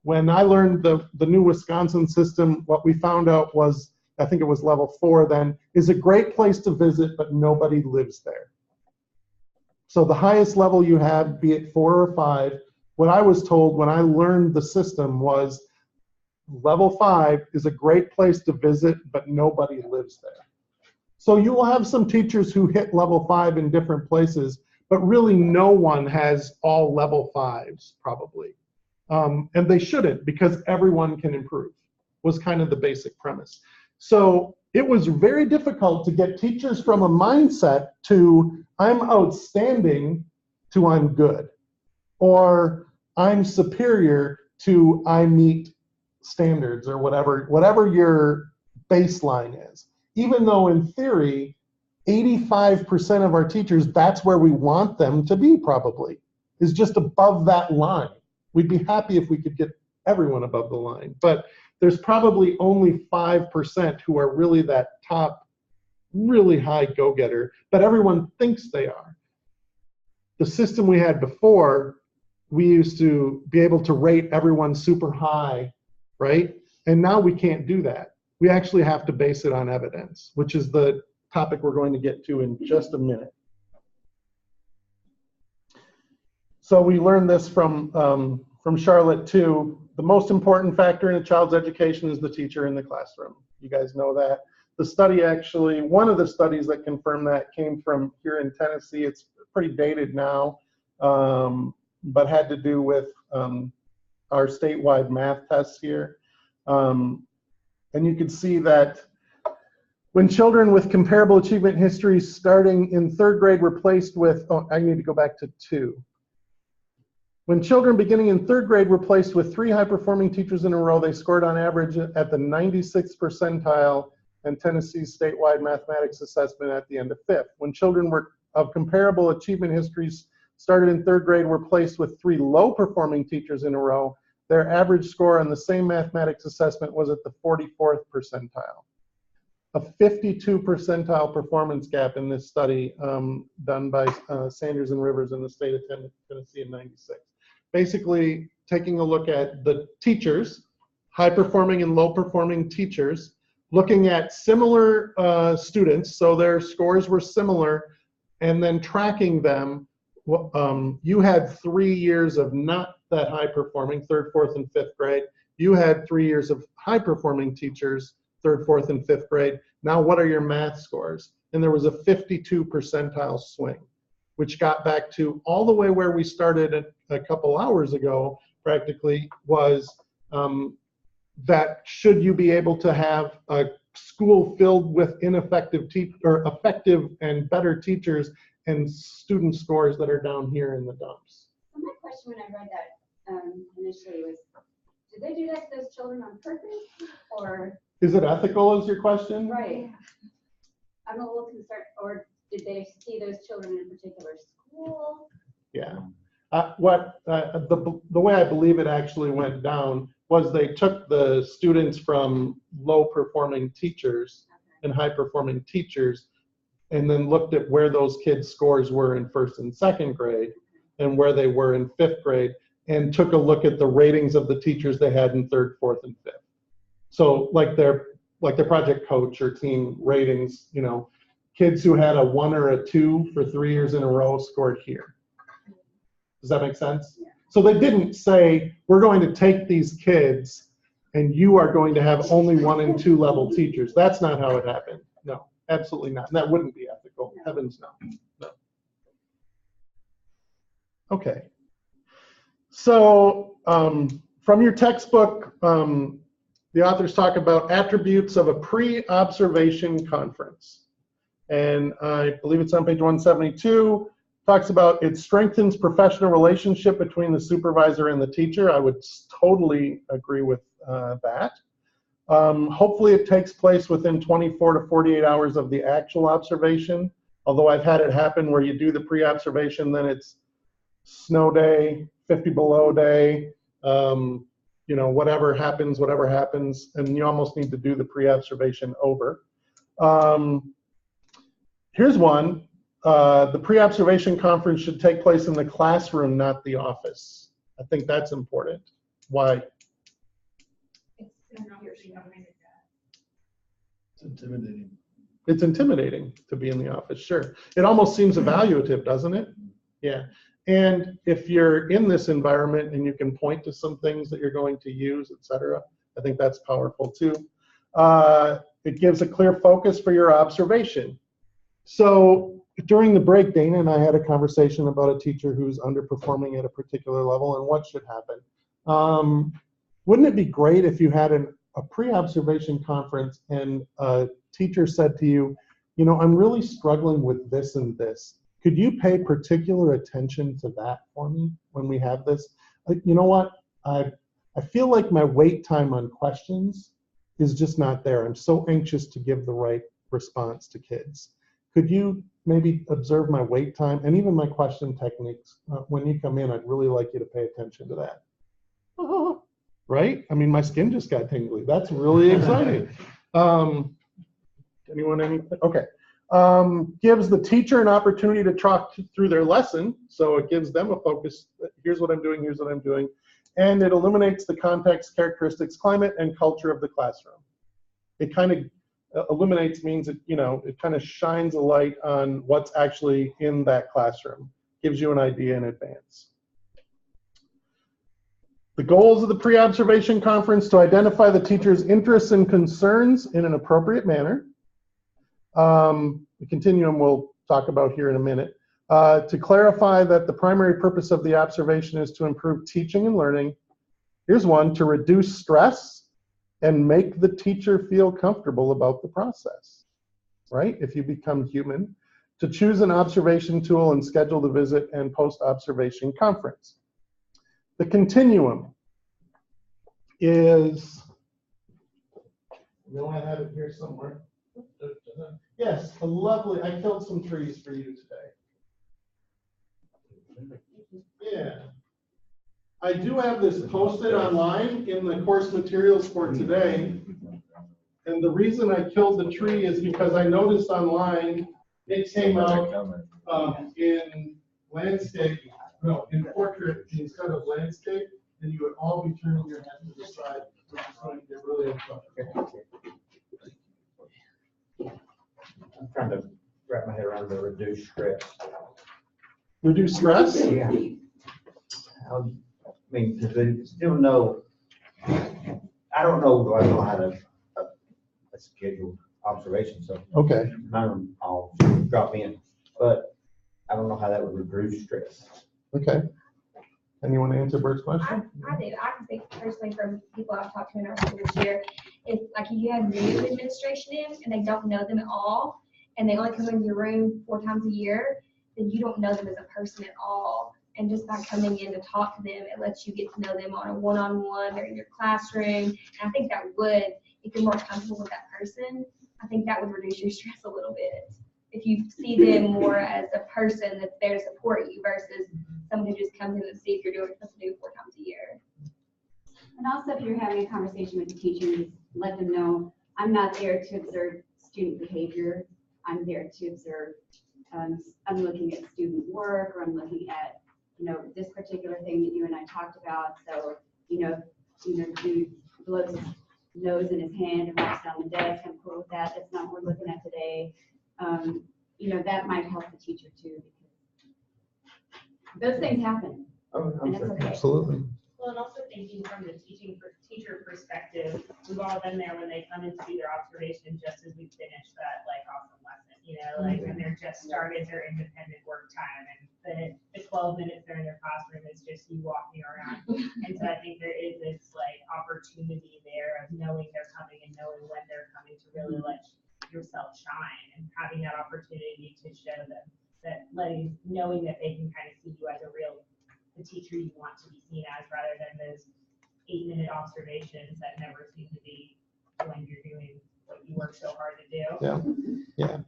When I learned the new Wisconsin system, what we found out was, I think it was level 4 then, is a great place to visit, but nobody lives there. So the highest level you have, be it 4 or 5, what I was told when I learned the system was level 5 is a great place to visit, but nobody lives there. So you will have some teachers who hit level 5 in different places, but really no one has all level 5s probably. And they shouldn't, because everyone can improve, was kind of the basic premise. So it was very difficult to get teachers from a mindset to I'm outstanding to I'm good, or I'm superior to I meet standards, or whatever your baseline is. Even though in theory, 85% of our teachers, that's where we want them to be probably, is just above that line. We'd be happy if we could get everyone above the line, but there's probably only 5% who are really that top, really high go-getter, but everyone thinks they are. The system we had before, we used to be able to rate everyone super high, right? And now we can't do that. We actually have to base it on evidence, which is the topic we're going to get to in just a minute. So we learned this from Charlotte too. The most important factor in a child's education is the teacher in the classroom. You guys know that. The study actually, one of the studies that confirmed that came from here in Tennessee. It's pretty dated now, but had to do with our statewide math tests here. And you can see that when children with comparable achievement histories starting in 3rd grade were placed with, I need to go back to 2. When children beginning in 3rd grade were placed with 3 high-performing teachers in a row, they scored on average at the 96th percentile in Tennessee's statewide mathematics assessment at the end of 5th. When children were of comparable achievement histories started in 3rd grade were placed with 3 low-performing teachers in a row, their average score on the same mathematics assessment was at the 44th percentile. A 52 percentile performance gap in this study done by Sanders and Rivers in the state of Tennessee in '96. Basically, taking a look at the teachers, high-performing and low-performing teachers, looking at similar students, so their scores were similar, and then tracking them. You had 3 years of not that high-performing, 3rd, 4th, and 5th grade. You had 3 years of high-performing teachers, 3rd, 4th, and 5th grade. Now what are your math scores? And there was a 52 percentile swing, which got back to all the way where we started a couple hours ago, practically, was that should you be able to have a school filled with ineffective or effective and better teachers and student scores that are down here in the dumps. So my question when I read that initially was, did they do that to those children on purpose, or? Is it ethical is your question? Right. I'm a little concerned, or did they see those children in a particular school? Yeah. The way I believe it actually went down was they took the students from low performing teachers and high performing teachers and then looked at where those kids' scores were in first and second grade and where they were in fifth grade, and took a look at the ratings of the teachers they had in third, fourth, and fifth. So like their project coach or team ratings, you know, kids who had a 1 or a 2 for 3 years in a row scored here. Does that make sense? Yeah. So they didn't say, we're going to take these kids and you are going to have only 1 and 2 level teachers. That's not how it happened. No, absolutely not. And that wouldn't be ethical. No. Heavens no. No. Okay. So from your textbook, the authors talk about attributes of a pre-observation conference. And I believe it's on page 172. Talks about it strengthens professional relationship between the supervisor and the teacher. I would totally agree with that. Hopefully it takes place within 24 to 48 hours of the actual observation. Although I've had it happen where you do the pre-observation, then it's snow day, 50 below day, you know, whatever happens, and you almost need to do the pre-observation over. Here's one. The pre-observation conference should take place in the classroom, not the office. I think that's important. Why? It's intimidating. It's intimidating to be in the office, sure. It almost seems evaluative, doesn't it? Yeah. And if you're in this environment and you can point to some things that you're going to use, et cetera, I think that's powerful too. It gives a clear focus for your observation. So during the break, Dana and I had a conversation about a teacher who's underperforming at a particular level and what should happen. Wouldn't it be great if you had a pre-observation conference and a teacher said to you, you know, I'm really struggling with this and this. Could you pay particular attention to that for me when we have this? You know what? I feel like my wait time on questions is just not there. I'm so anxious to give the right response to kids. Could you maybe observe my wait time and even my question techniques? When you come in, I'd really like you to pay attention to that. Right? I mean, my skin just got tingly. That's really exciting. Anyone, anything? Okay. Gives the teacher an opportunity to talk through their lesson. So it gives them a focus. Here's what I'm doing, here's what I'm doing. And it illuminates the context, characteristics, climate, and culture of the classroom. It kind of illuminates means that, you know, it kind of shines a light on what's actually in that classroom. Gives you an idea in advance. The goals of the pre-observation conference: to identify the teacher's interests and concerns in an appropriate manner. The continuum we'll talk about here in a minute. To clarify that the primary purpose of the observation is to improve teaching and learning. Here's one: to reduce stress and make the teacher feel comfortable about the process, right? If you become human. To choose an observation tool and schedule the visit and post-observation conference. The continuum is, you know, I have it here somewhere. Yes, a lovely, I killed some trees for you today. Yeah. I do have this posted online in the course materials for today. And the reason I killed the tree is because I noticed online it came out in landscape, no, in portrait instead of landscape, and you would all be turning your head to the side, which is going to get really uncomfortable. I'm trying to wrap my head around the reduced stress. Reduce stress? Yeah. I mean, because they still know, I don't know how to a scheduled observation, so Okay. I'll drop in, but I don't know how that would reduce stress. Okay. Anyone answer Bert's question? I do. I can speak personally from people I've talked to in our school this year. If like if you have new administration in and they don't know them at all, and they only come into your room 4 times a year, then you don't know them as a person at all. And just by coming in to talk to them, it lets you get to know them on a one-on-one. They're in your classroom. And I think that would, if you're more comfortable with that person, I think that would reduce your stress a little bit. If you see them more as a person that's there to support you versus someone who just comes in to see if you're doing what you're supposed to do 4 times a year. And also, if you're having a conversation with the teacher, just let them know, I'm not there to observe student behavior. I'm there to observe, I'm looking at student work, or I'm looking at, this particular thing that you and I talked about. So, dude blows his nose in his hand and walks down the desk. I'm cool with that. That's not what we're looking at today. That might help the teacher too, because those things happen. And it's okay. Absolutely. Well, and also thinking from the teacher perspective, we've all been there when they come in to do their observation just as we finish that awesome lesson, when they're just started their independent work time, and the 12 minutes they're in their classroom is just you walking around. And so I think there is this opportunity there of knowing they're coming and knowing when they're coming to really let yourself shine, and having that opportunity to show them that, knowing that they can kind of see you as the teacher you want to be seen as, rather than those 8-minute observations that never seem to be when you're doing what you work so hard to do. Yeah,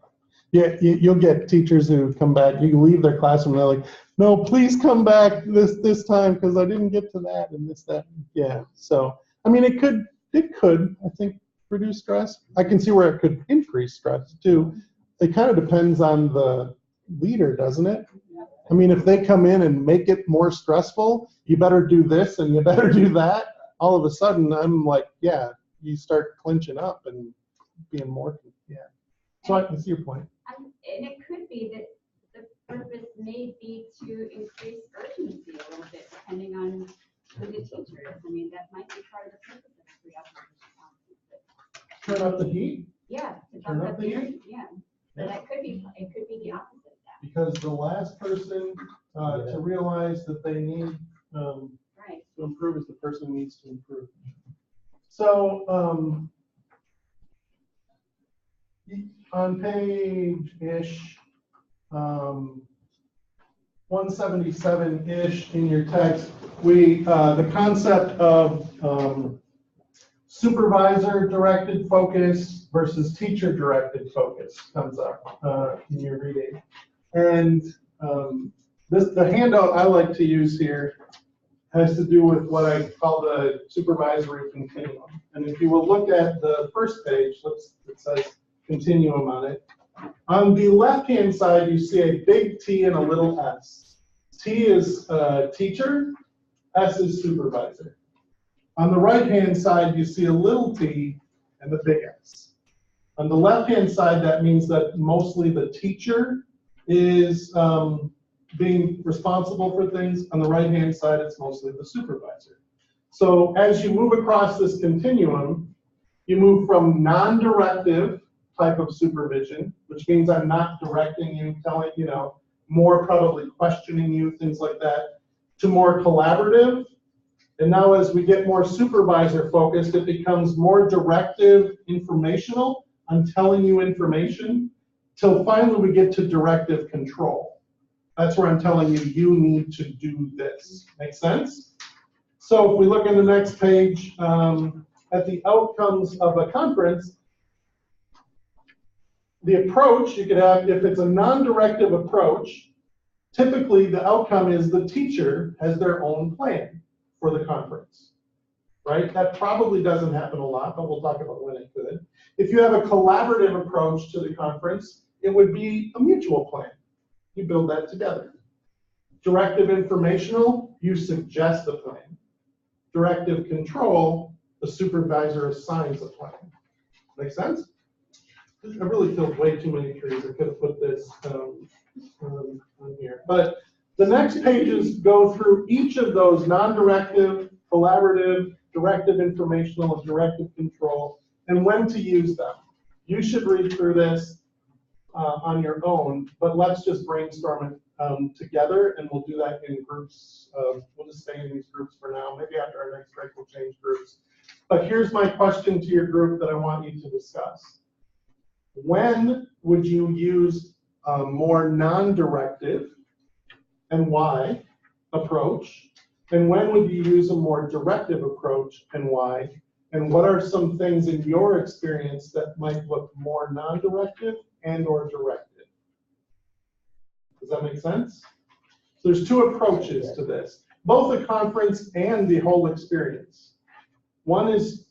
you'll get teachers who come back, you leave their classroom, they're like, no, please come back this time because I didn't get to that and that. Yeah, so, I mean, it could, I think, reduce stress. I can see where it could increase stress too. It kind of depends on the leader, doesn't it? I mean, if they come in and make it more stressful, you better do this and you better do that, all of a sudden I'm like, yeah, you start clinching up and being more, So I can see your point. And it could be that the purpose may be to increase urgency a little bit, depending on who the teacher is. I mean, that might be part of the purpose of the pre-observation. Turn up the heat? Yeah. To Turn up the heat? Yeah. So that could be, it could be the opposite of that. Because the last person to realize that they need to improve is the person who needs to improve. So on page-ish, 177-ish in your text, the concept of supervisor-directed focus versus teacher-directed focus comes up in your reading. And the handout I like to use here has to do with what I call the supervisory continuum. And if you will look at the first page, it says continuum on it. On the left-hand side, you see a big T and a little s. T is teacher, S is supervisor. On the right-hand side, you see a little t and the big S. On the left-hand side, that means that mostly the teacher is being responsible for things. On the right-hand side, it's mostly the supervisor. So as you move across this continuum, you move from non-directive type of supervision, which means I'm not directing you, telling, more probably questioning you, things like that, to more collaborative. And now as we get more supervisor focused, it becomes more directive, informational. I'm telling you information, till finally we get to directive control. That's where I'm telling you, you need to do this. Make sense? So if we look in the next page, at the outcomes of a conference, the approach you could have, if it's a non-directive approach, typically the outcome is the teacher has their own plan for the conference, right? That probably doesn't happen a lot, but we'll talk about when it could. If you have a collaborative approach to the conference, it would be a mutual plan. You build that together. Directive informational, you suggest a plan. Directive control, the supervisor assigns a plan. Make sense? I really killed way too many trees. I could have put this on here. But the next pages go through each of those non-directive, collaborative, directive informational, and directive control, and when to use them. You should read through this on your own, but let's just brainstorm it together, and we'll do that in groups. We'll just stay in these groups for now. Maybe after our next break, we'll change groups. But here's my question to your group that I want you to discuss. When would you use a more non-directive, and why, approach? And when would you use a more directive approach, and why? And what are some things in your experience that might look more non-directive and or directive? Does that make sense? So there's two approaches to this, both the conference and the whole experience. One is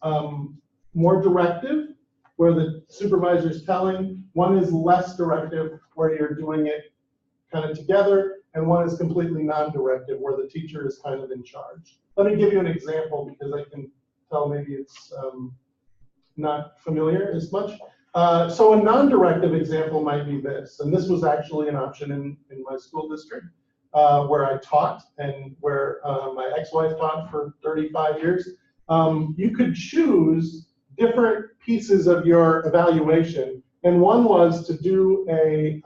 more directive, where the supervisor is telling. One is less directive, where you're doing it kind of together. And one is completely non-directive, where the teacher is kind of in charge. Let me give you an example, because I can tell maybe it's not familiar as much. So a non-directive example might be this, and this was actually an option in my school district, where I taught and where my ex-wife taught for 35 years. You could choose different pieces of your evaluation, and one was to do a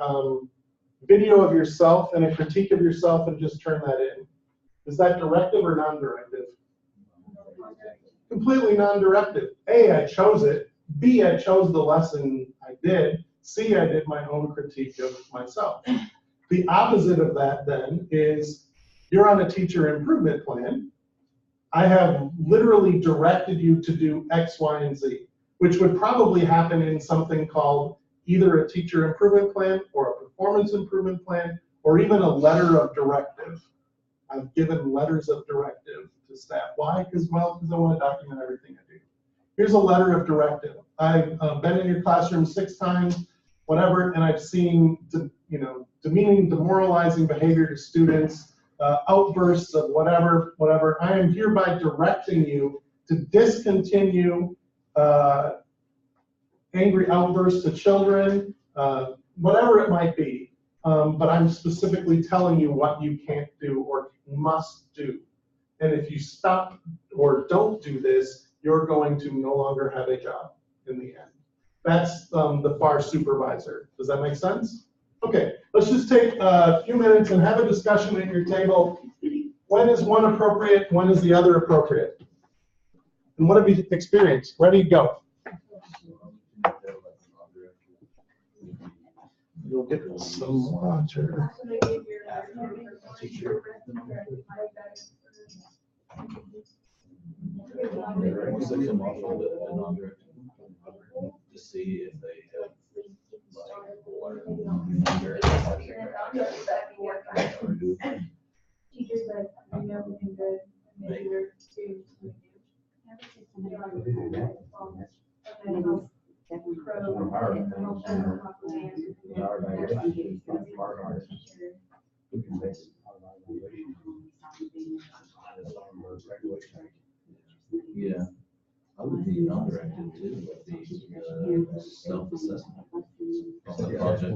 video of yourself and a critique of yourself and just turn that in. Is that directive or non-directive? Completely non-directive. A, I chose it. B, I chose the lesson I did. C, I did my own critique of myself. The opposite of that then is you're on a teacher improvement plan. I have literally directed you to do X, Y, and Z, which would probably happen in something called either a teacher improvement plan or a performance improvement plan, or even a letter of directive. I've given letters of directive to staff. Why? Because I want to document everything I do. Here's a letter of directive. I've been in your classroom 6 times, whatever, and I've seen demeaning, demoralizing behavior to students, outbursts of whatever. I am hereby directing you to discontinue angry outbursts to children, whatever it might be. But I'm specifically telling you what you can't do or must do. And if you stop or don't do this, you're going to no longer have a job in the end. That's the FAR supervisor. Does that make sense? Okay, let's just take a few minutes and have a discussion at your table. When is one appropriate? When is the other appropriate? And what have you experienced? Ready, go. You'll get some water. Once they come off of the non-directive, to see if they have Teachers that I know we can good, maybe they're too. Yeah, I would be non-directive too, the self-assessment. On the project.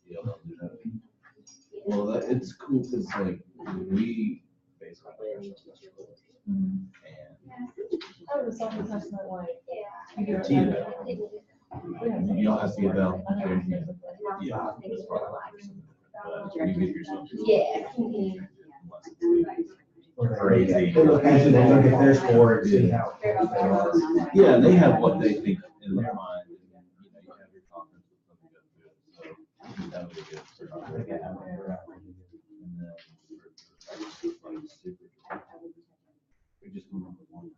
Yeah, they'll do that. Well, it's cool because like we basically and Oh, the self-assessment, like. you don't have to give out. Yeah. But you give yourself. Yeah. Crazy. They look at their score and see how. Yeah, they have what they think in their mind. And, you have your confidence with something that would good. So and then we just went over one.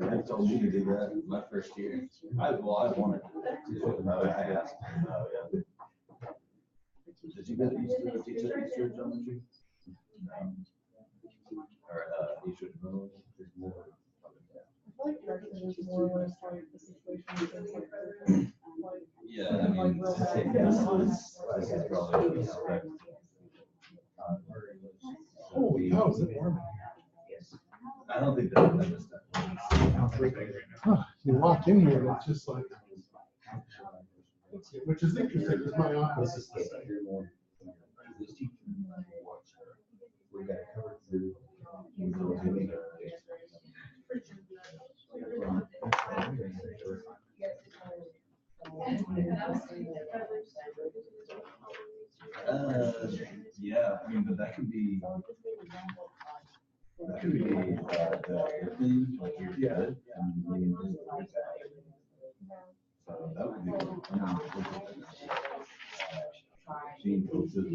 I told you to do that my first year. I wanted to. I asked. Oh, yeah. Did you guys used to teach at geometry? Or East Ridge Middle? Yeah, I mean, is probably respect. Oh, that was warm. I don't think that was that. You walk in here, it's just like, which is interesting, because my office is the same. We got covered through. Yeah, I mean, but that could be. That could be the thing, like you're good. And we can just do that. So that would be good. Gene coaches and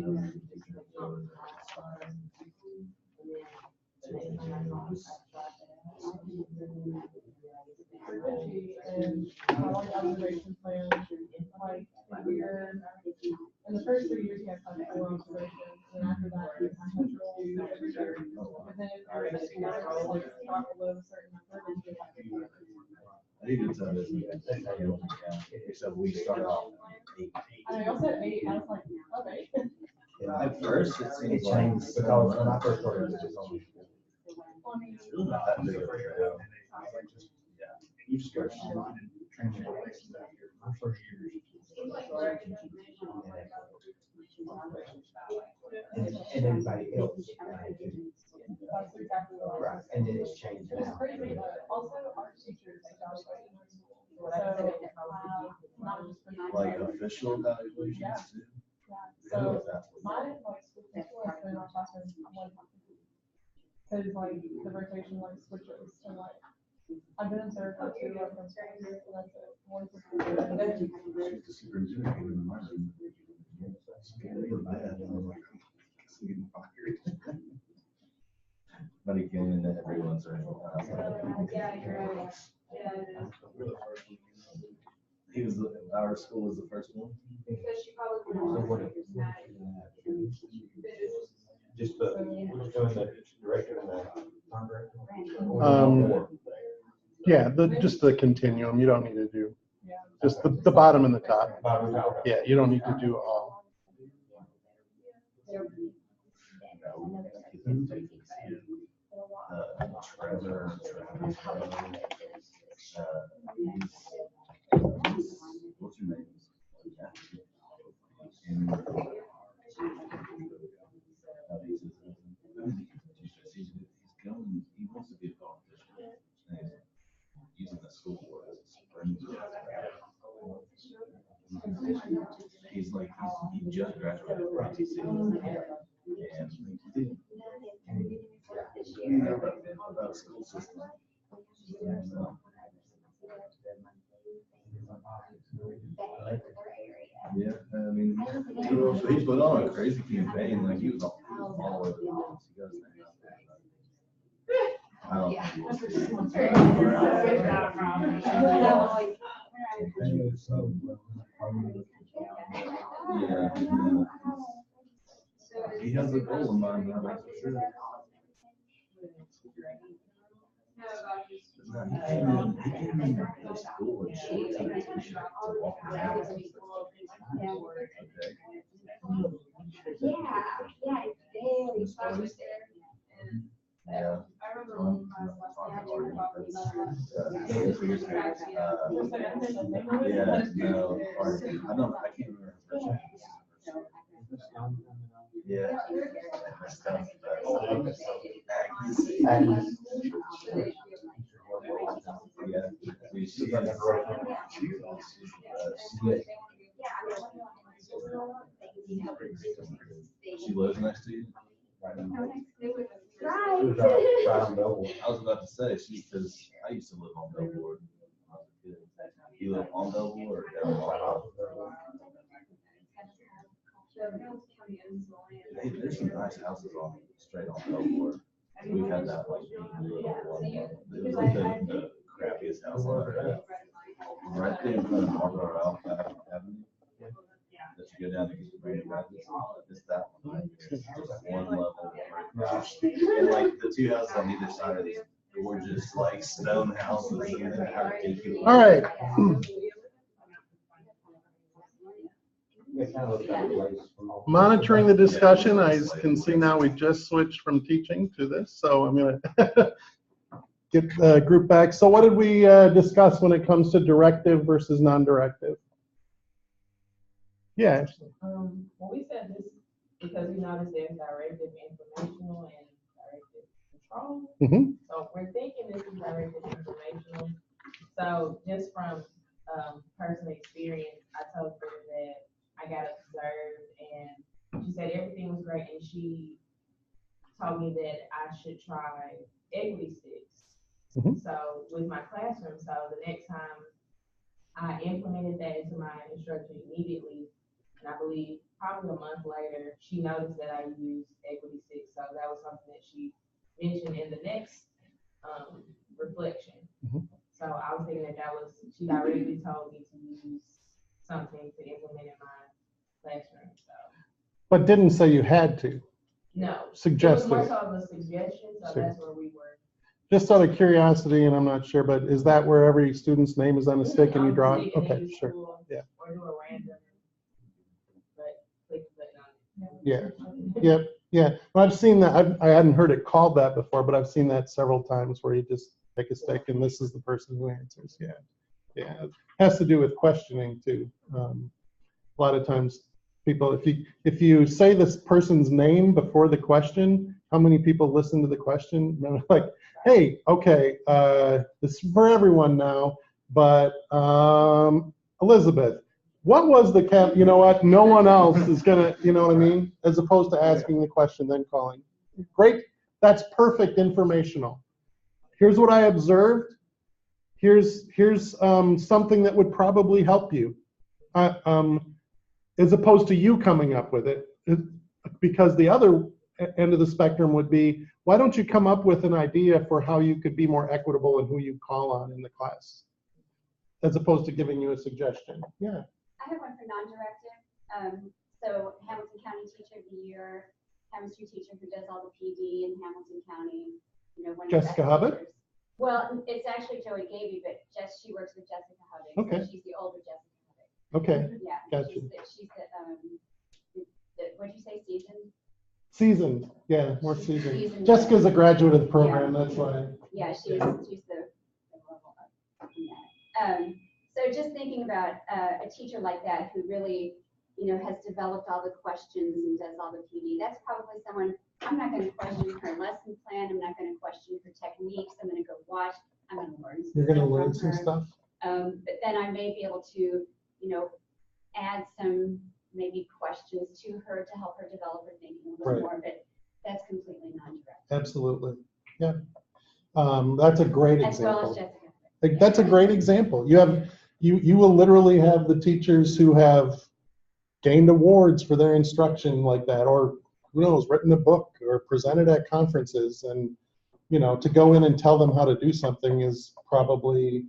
Observation plan, like, we're, in the first 3 years, you have like 4 observations, and after that, you have control. And then if you're like, drop below a certain number, then you have to. I think it's except we start off. I also said 8, I was like, okay. At first, it It seems like. changed because when I first started, it was only. It's really not that big of a area. You start training my first year. And everybody else. That's exactly what I Right, was. and then it's changed It's now. crazy, but also our teachers evaluate. So, not just for Like official evaluations too. So, my, like, school principal has been in our classroom, like, cause like, the rotation, like, switches, and like, I've been observed for 2 reference graders, and that's it. One for 2. The superintendent came in my room. Scared me to death. I was like, "Guess I'm getting fired." But he came into everyone's room. I was like, Yeah, you're right. Yeah, it is. He was, our school was the first one. Because she probably So wouldn't what? want to Just the, we're just doing the director and the non-director? Yeah, just the continuum, you don't need to do, Yeah. just the bottom and the top. Bottom and top. Yeah, you don't need to do all. Trevor. What's your name? He's going, he wants to be a politician. And he's using the school board as a spring. He's like, he just graduated from ITC. And you know about school system. Yeah, I mean, he put on a crazy campaign, like he was all over the place. He goes there. I don't think he was. Yeah. He has a goal in mind, now, that's for sure. He came in the school and shorts and a t-shirt to walk around. Okay. Yeah, it's very fun. Yeah. I remember one class last night, we were talking Yeah, no, or, I don't, I can't remember her first name. Yeah. Yeah. She's like, she lives next to you? Right. I was about to say, because I used to live on Billboard. You live on Billboard or down on? Hey, there's some nice houses on, straight on Billboard. We had that like, it was like the crappiest house on earth. Right there in front of Marlboro Avenue. That you go down to get your brand new houses. It's that one. Just one level. And like the 2 houses on either side of these gorgeous like stone houses and then how ridiculous. All right. It kind of looks like a place from all- Monitoring the discussion, I can see now we just switched from teaching to this, so I'm gonna get the group back. So what did we discuss when it comes to directive versus non-directive? Yeah, Ashley. Well, we said this because we noticed there's directive informational and directive control. Mhm. So we're thinking this is directive informational. So just from personal experience, I told her that I got observed and she said everything was great and she told me that I should try equity sticks. Mhm. So with my classroom, so the next time I implemented that into my instruction immediately, and I believe probably a month later, she noticed that I used equity sticks. So that was something that she mentioned in the next reflection. Mhm. So I was thinking that she directly told me to use something to implement in my classroom, so. But didn't say you had to. No. Suggested. It was more so of a suggestion, so Sure. that's where we were. Just out of curiosity, and I'm not sure, but is that where every student's name is on a stick and you On the draw it? stick and then Okay, you sure. pull Yeah. Or do a random, but click the button on it. Yeah. Yep, yeah. Well, I've seen that. I hadn't heard it called that before, but I've seen that several times where you just take a stick and this is the person who answers. Yeah. Yeah. It has to do with questioning too. A lot of times people, if you say this person's name before the question, how many people listen to the question? And they're like, hey, okay, this is for everyone now, but Elizabeth, what was the cap? You know what? No one else is gonna, you know what I mean? As opposed to asking the question, then calling. Great, that's perfect informational. Here's what I observed. Here's something that would probably help you. As opposed to you coming up with it, because the other end of the spectrum would be, why don't you come up with an idea for how you could be more equitable in who you call on in the class, as opposed to giving you a suggestion. Yeah. I have one for non-directive. So Hamilton County Teacher of the Year, chemistry teacher who does all the PD in Hamilton County, you know, one of the best Jessica Hubbard? teachers. Well, it's actually Joey Gaby, but she works with Jessica Hubbard. Okay. So she's the older Jessica Hubbard. Okay. Yeah. Gotcha. She's the what'd you say, seasoned? Seasoned. Yeah, more seasoned. Seasoned. Jessica's a graduate of the program, that's why. Yeah, she's the level up in that. So just thinking about a teacher like that who really, you know, has developed all the questions and does all the PD, that's probably someone, I'm not gonna question her lesson plan, I'm not gonna question her techniques, I'm gonna go watch, I'm gonna learn some You're gonna stuff learn from some her. stuff. But then I may be able to, you know, add some maybe questions to her to help her develop her thinking a little Right. more, but that's completely non-direct. Absolutely. Yeah. That's a great As well example. as Jessica. Like, that's a great example. You will literally have the teachers who have gained awards for their instruction like that, or who knows, written a book or presented at conferences, and you know, to go in and tell them how to do something is probably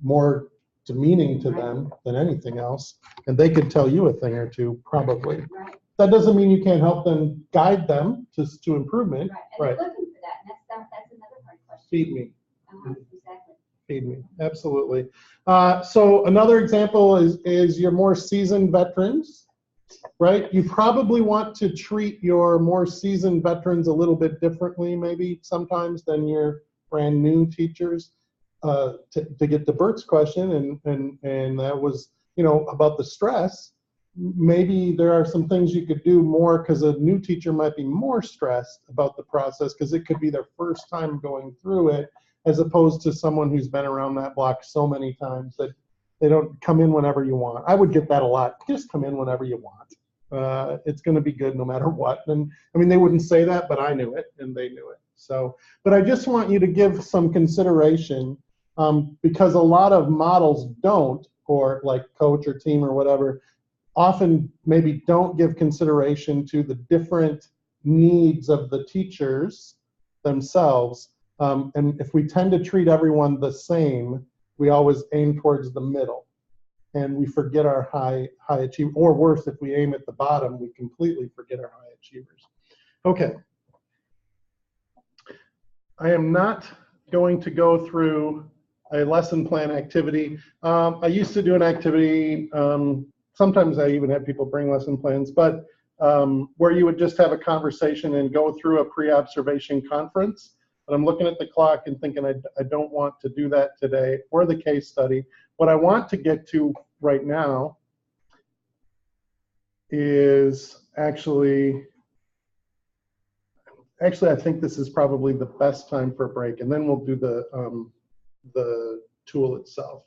more demeaning to them than anything else, and they could tell you a thing or two probably. Right. That doesn't mean you can't help them, guide them to improvement. Right. And Right. they're looking for that, and that's another hard question. Feed me. Exactly. Feed me, absolutely. So another example is your more seasoned veterans, right? You probably want to treat your more seasoned veterans a little bit differently, maybe sometimes, than your brand new teachers. To get to Bert's question, and that was, you know, about the stress. Maybe there are some things you could do more, because a new teacher might be more stressed about the process because it could be their first time going through it, as opposed to someone who's been around that block so many times that they don't come in whenever you want. I would get that a lot. Just come in whenever you want. It's going to be good no matter what. And I mean, they wouldn't say that, but I knew it and they knew it. So, but I just want you to give some consideration, because a lot of models don't, or like coach or team or whatever, often maybe don't give consideration to the different needs of the teachers themselves. And if we tend to treat everyone the same, we always aim towards the middle, and we forget our high achievers, or worse, if we aim at the bottom, we completely forget our high achievers. Okay. I am not going to go through a lesson plan activity. I used to do an activity sometimes I even have people bring lesson plans, but where you would just have a conversation and go through a pre-observation conference. But I'm looking at the clock and thinking I don't want to do that today, or the case study. What I want to get to right now is actually, I think this is probably the best time for a break, and then we'll do the tool itself.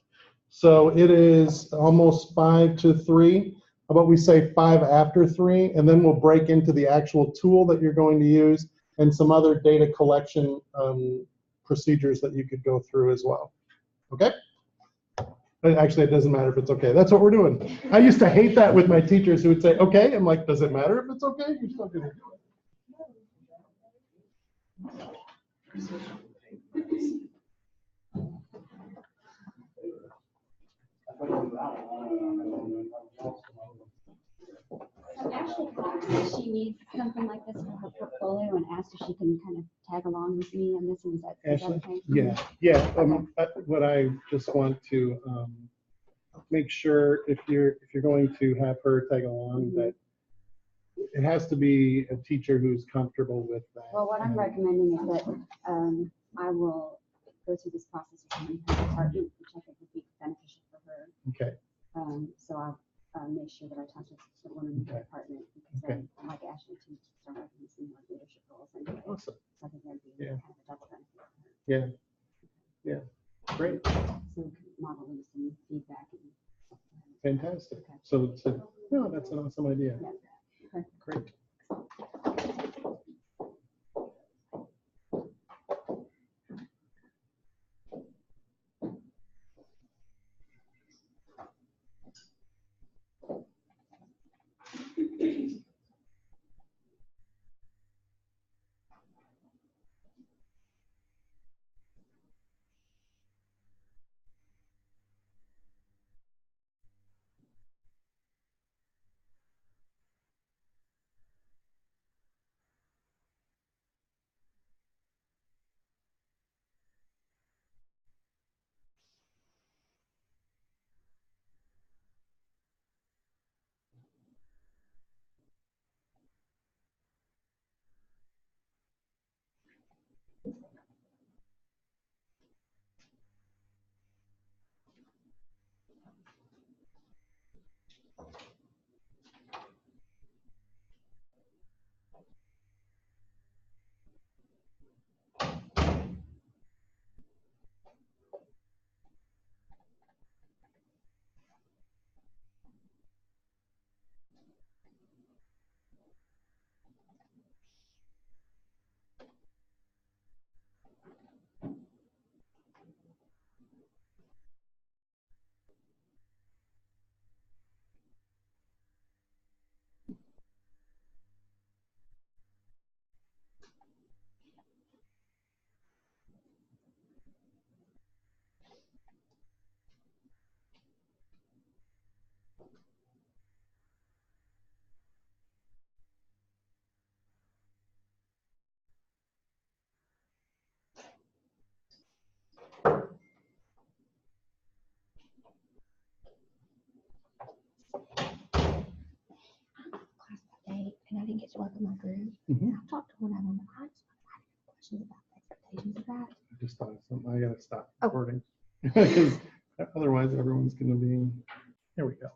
So it is almost 5 to 3. How about we say 5 after 3, and then we'll break into the actual tool that you're going to use and some other data collection procedures that you could go through as well. Okay? Actually, it doesn't matter if it's okay. That's what we're doing. I used to hate that with my teachers who would say, okay. I'm like, does it matter if it's okay? You're still going to do it. Ashley called me. She needs something like this for her portfolio and asked if she can kind of tag along with me on this. And is that Ashley? okay? Yeah. What I just want to make sure if you're going to have her tag along, that it has to be a teacher who's comfortable with that. Well, what I'm recommending is that I will go through this process with someone in her department, which I think would be beneficial for her. Okay. So I'll make sure that I talk to the woman in the department, because I like Ashley to start working some more leadership roles. Anyway. Awesome. So I think that'd be kind of a double benefit for her. Yeah. Great. So we can model in some feedback. Fantastic. Okay. So no, that's an awesome idea. Yeah. Okay. Great. And I didn't get to work with my group. Mm-hmm. I've talked to one of them. I just had questions about the expectations of that. I just thought of something. I gotta stop recording because otherwise everyone's gonna be. There we go.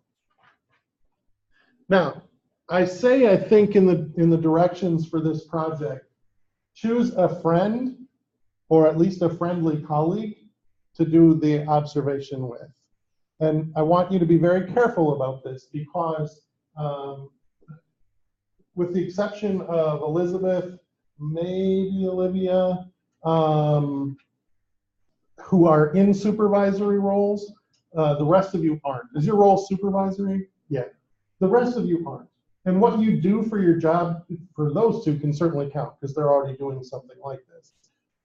Now, I think in the directions for this project, choose a friend or at least a friendly colleague to do the observation with. And I want you to be very careful about this because with the exception of Elizabeth, maybe Olivia, who are in supervisory roles, the rest of you aren't. Is your role supervisory? Yeah. The rest of you aren't. And what you do for your job, for those two, can certainly count because they're already doing something like this.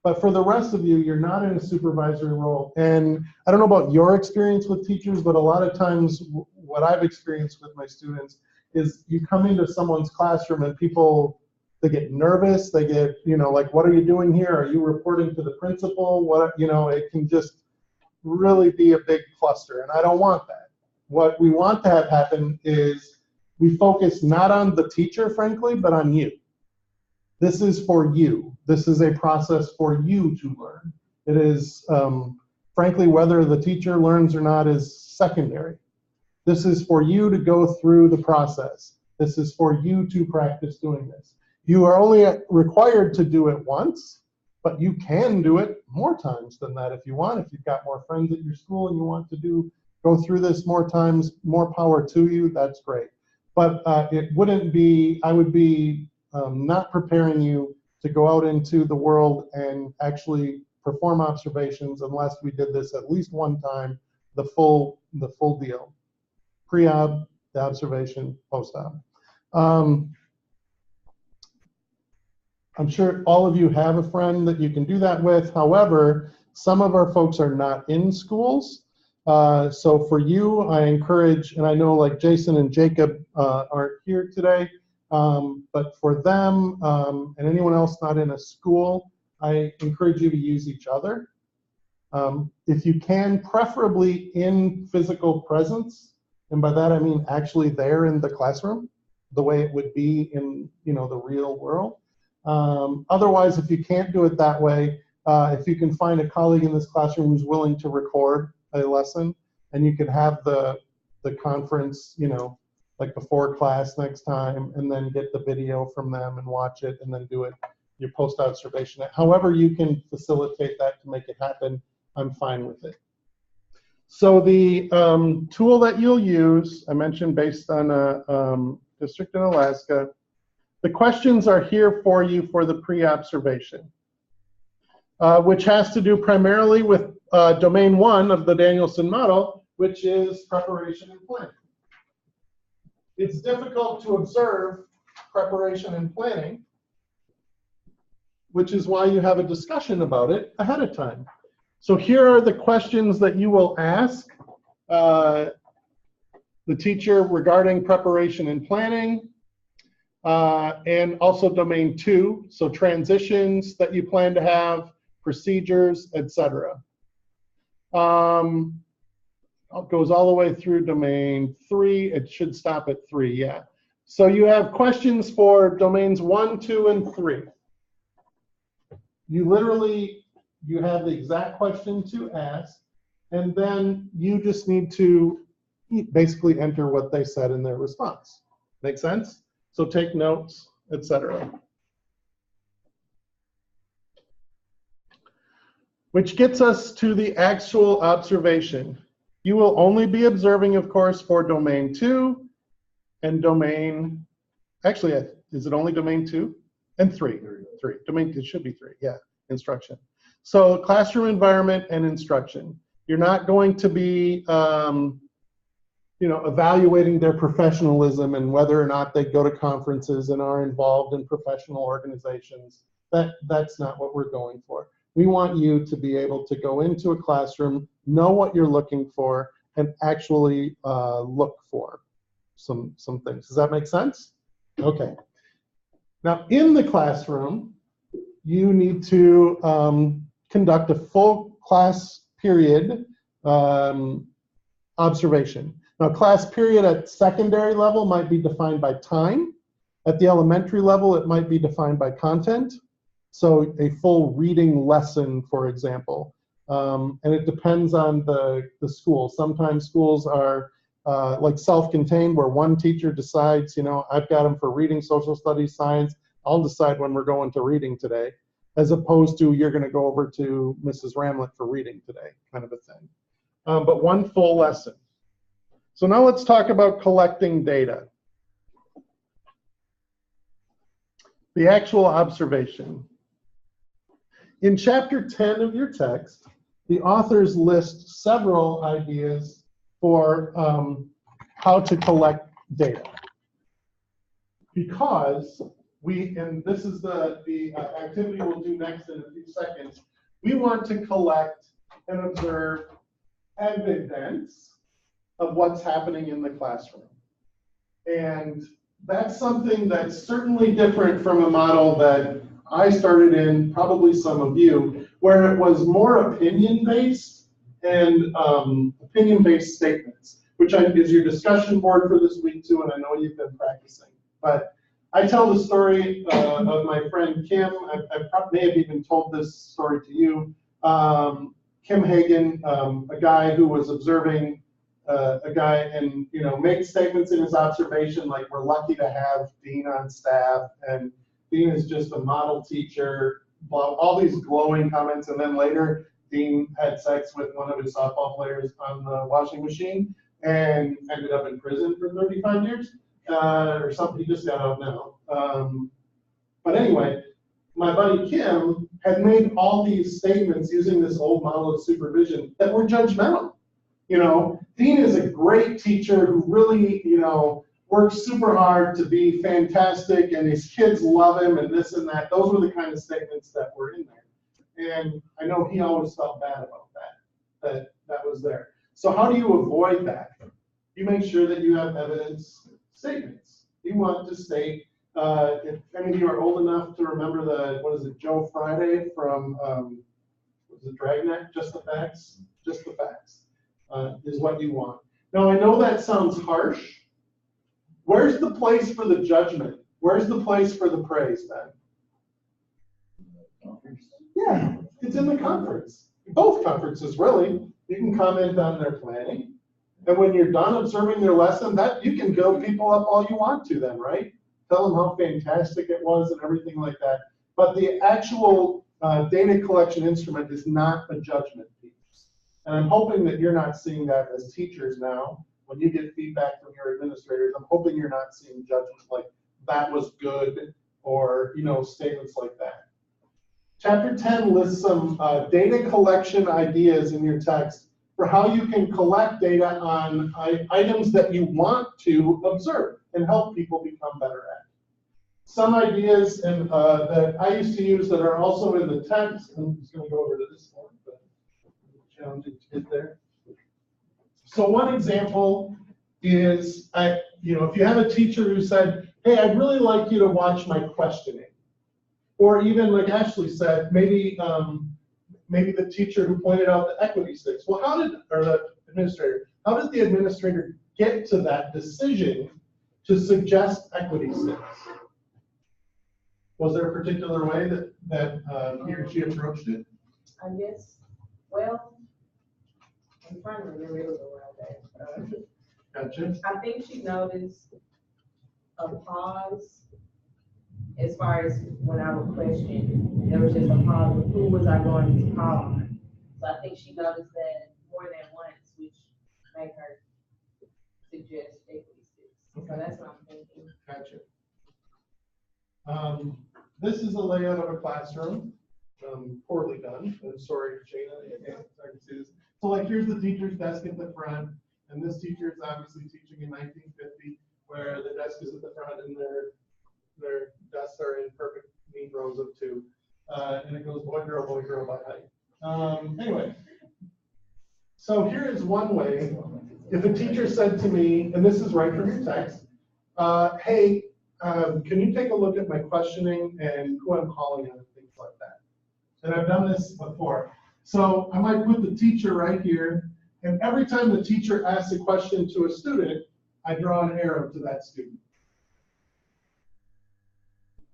But for the rest of you, you're not in a supervisory role. And I don't know about your experience with teachers, but a lot of times what I've experienced with my students is you come into someone's classroom and people, they get nervous. They get, like, what are you doing here? Are you reporting to the principal? What, it can just really be a big cluster. And I don't want that. what we want to have happen is we focus not on the teacher, frankly, but on you. This is for you. This is a process for you to learn. It is, frankly, whether the teacher learns or not is secondary. This is for you to go through the process. This is for you to practice doing this. You are only required to do it once, but you can do it more times than that if you want. If you've got more friends at your school and you want to go through this more times, more power to you, that's great. But it wouldn't be, I would be not preparing you to go out into the world and actually perform observations unless we did this at least one time, the full deal. Pre-ob, the observation, post-ob. I'm sure all of you have a friend that you can do that with. However, some of our folks are not in schools. So for you, I encourage, and I know like Jason and Jacob aren't here today, but for them and anyone else not in a school, I encourage you to use each other. If you can, preferably in physical presence, and by that I mean actually there in the classroom, the way it would be in the real world. Otherwise, if you can't do it that way, if you can find a colleague in this classroom who's willing to record a lesson, and you can have the conference, like before class next time, and then get the video from them and watch it, and then do it your post observation. However you can facilitate that to make it happen, I'm fine with it. So the tool that you'll use, I mentioned based on a district in Alaska. The questions are here for you for the pre-observation, which has to do primarily with domain 1 of the Danielson model, which is preparation and planning. It's difficult to observe preparation and planning, which is why you have a discussion about it ahead of time. So here are the questions that you will ask the teacher regarding preparation and planning. And also domain 2, so transitions that you plan to have, procedures, etc. It goes all the way through domain 3. It should stop at 3, yeah. So you have questions for domains 1, 2, and 3. You have the exact question to ask, and then you just need to basically enter what they said in their response. Make sense? So take notes, etc. Which gets us to the actual observation. You will only be observing, of course, for domain 2 and domain, actually, is it only domain 2? And 3. 3. Domain, it should be 3, yeah, instruction. So classroom environment and instruction. You're not going to be evaluating their professionalism and whether or not they go to conferences and are involved in professional organizations. That's not what we're going for. We want you to be able to go into a classroom, know what you're looking for, and actually look for some things. Does that make sense? Okay. Now, in the classroom, you need to conduct a full class period observation. Now, class period at secondary level might be defined by time. At the elementary level, it might be defined by content. So a full reading lesson, for example. And it depends on the school. Sometimes schools are like self-contained, where one teacher decides, I've got them for reading, social studies, science. I'll decide when we're going to reading today, as opposed to you're going to go over to Mrs. Ramlett for reading today, kind of a thing. But one full lesson. So now let's talk about collecting data. The actual observation. In chapter 10 of your text, the authors list several ideas for how to collect data. Because and this is the activity we'll do next in a few seconds, we want to collect and observe evidence of what's happening in the classroom. And that's something that's certainly different from a model that I started in, probably some of you, where it was more opinion-based and opinion-based statements. which is your discussion board for this week too, and I know you've been practicing. But I tell the story of my friend Kim. I may have even told this story to you. Kim Hagan, a guy who was observing a guy and, made statements in his observation like, we're lucky to have Dean on staff, and Dean is just a model teacher, all these glowing comments. And then later, Dean had sex with one of his softball players on the washing machine and ended up in prison for 35 years or something. He just got out now. But anyway, my buddy Kim had made all these statements using this old model of supervision that were judgmental. Dean is a great teacher who really, works super hard to be fantastic, and his kids love him and this and that. Those were the kind of statements that were in there. And I know he always felt bad about that was there. So how do you avoid that? You make sure that you have evidence statements. You want to state, if any of you are old enough to remember Joe Friday from, Dragnet, Just the Facts? Just the Facts is what you want. Now, I know that sounds harsh. Where's the place for the judgment? Where's the place for the praise then? Yeah, it's in the conference. Both conferences, really. You can comment on their planning. And when you're done observing their lesson, that you can build people up all you want to then, right? Tell them how fantastic it was and everything like that. But the actual data collection instrument is not a judgment piece. And I'm hoping that you're not seeing that as teachers now. When you get feedback from your administrators, I'm hoping you're not seeing judgment like that was good or, statements like that. Chapter 10 lists some data collection ideas in your text for how you can collect data on items that you want to observe and help people become better at. Some ideas that I used to use that are also in the text, I'm just going to go over to this one, but challenging to get there. So one example is, if you have a teacher who said, hey, I'd really like you to watch my questioning. Or even like Ashley said, maybe the teacher who pointed out the equity sticks. Well, or the administrator, how did the administrator get to that decision to suggest equity sticks? Was there a particular way that he or she approached it? I guess, I'm trying to remember, it was a while back. Gotcha. I think she noticed a pause as far as when I would question. There was just a pause of who was I going to call on. So I think she noticed that more than once, which made her suggest equity sticks. So that's what I'm thinking. Gotcha. This is a layout of a classroom. Poorly done. I'm sorry, Shana. I can't see this. So like here's the teacher's desk at the front, and this teacher is obviously teaching in 1950, where the desk is at the front and their desks are in perfect neat rows of two. And it goes boy, girl by height. Anyway, so here is one way. If a teacher said to me, and this is right from your text, hey, can you take a look at my questioning and who I'm calling on and things like that. And I've done this before. So I might put the teacher right here, and every time the teacher asks a question to a student, I draw an arrow to that student.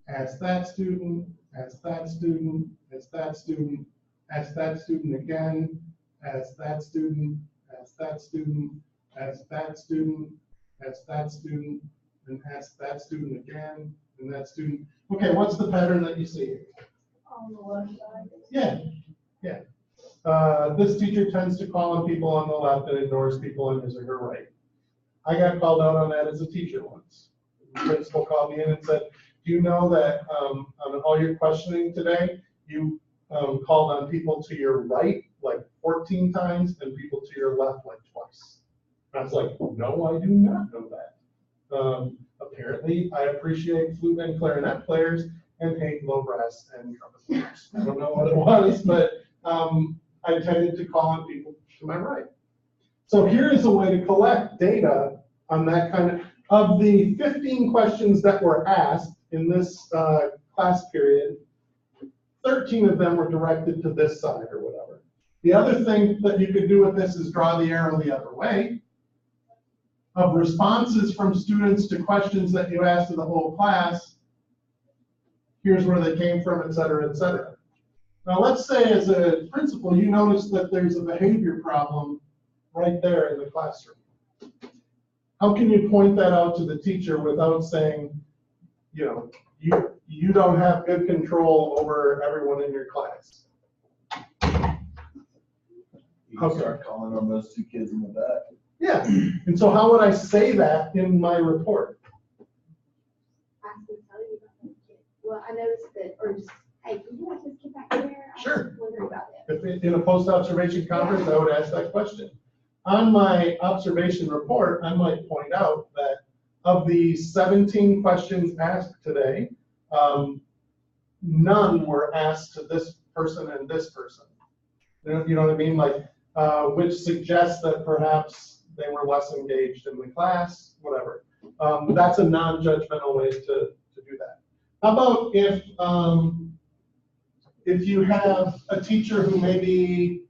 Ask that student, ask that student, ask that student, ask that student again, ask that student, ask that student, ask that student, ask that student, and ask that student again, and that student. Okay, what's the pattern that you see here? On the left side. Yeah. This teacher tends to call on people on the left and ignores people on his or her right. I got called out on that as a teacher once. The principal called me in and said, do you know that on all your questioning today, you called on people to your right like 14 times and people to your left like twice? And I was like, no, I do not know that. Apparently, I appreciate flute and clarinet players and hate low brass and trumpet players. I don't know what it was, but I tended to call on people to my right. So here is a way to collect data on that kind of the 15 questions that were asked in this class period, 13 of them were directed to this side or whatever. The other thing that you could do with this is draw the arrow the other way. of responses from students to questions that you asked of the whole class. Here's where they came from, et cetera, et cetera. Now, let's say as a principal, you notice that there's a behavior problem right there in the classroom. How can you point that out to the teacher without saying, you know, you don't have good control over everyone in your class? You can start calling on those 2 kids in the back. Yeah, and so how would I say that in my report? I can tell you about that kid. Well, I noticed that, or just, hey, can you like this kid back there? I was Sure. wondering about that. If in a post-observation conference, I would ask that question. On my observation report, I might point out that of the 17 questions asked today, none were asked to this person and this person. You know what I mean? Like, which suggests that perhaps they were less engaged in the class, whatever. That's a non-judgmental way to do that. How about if you have a teacher who maybe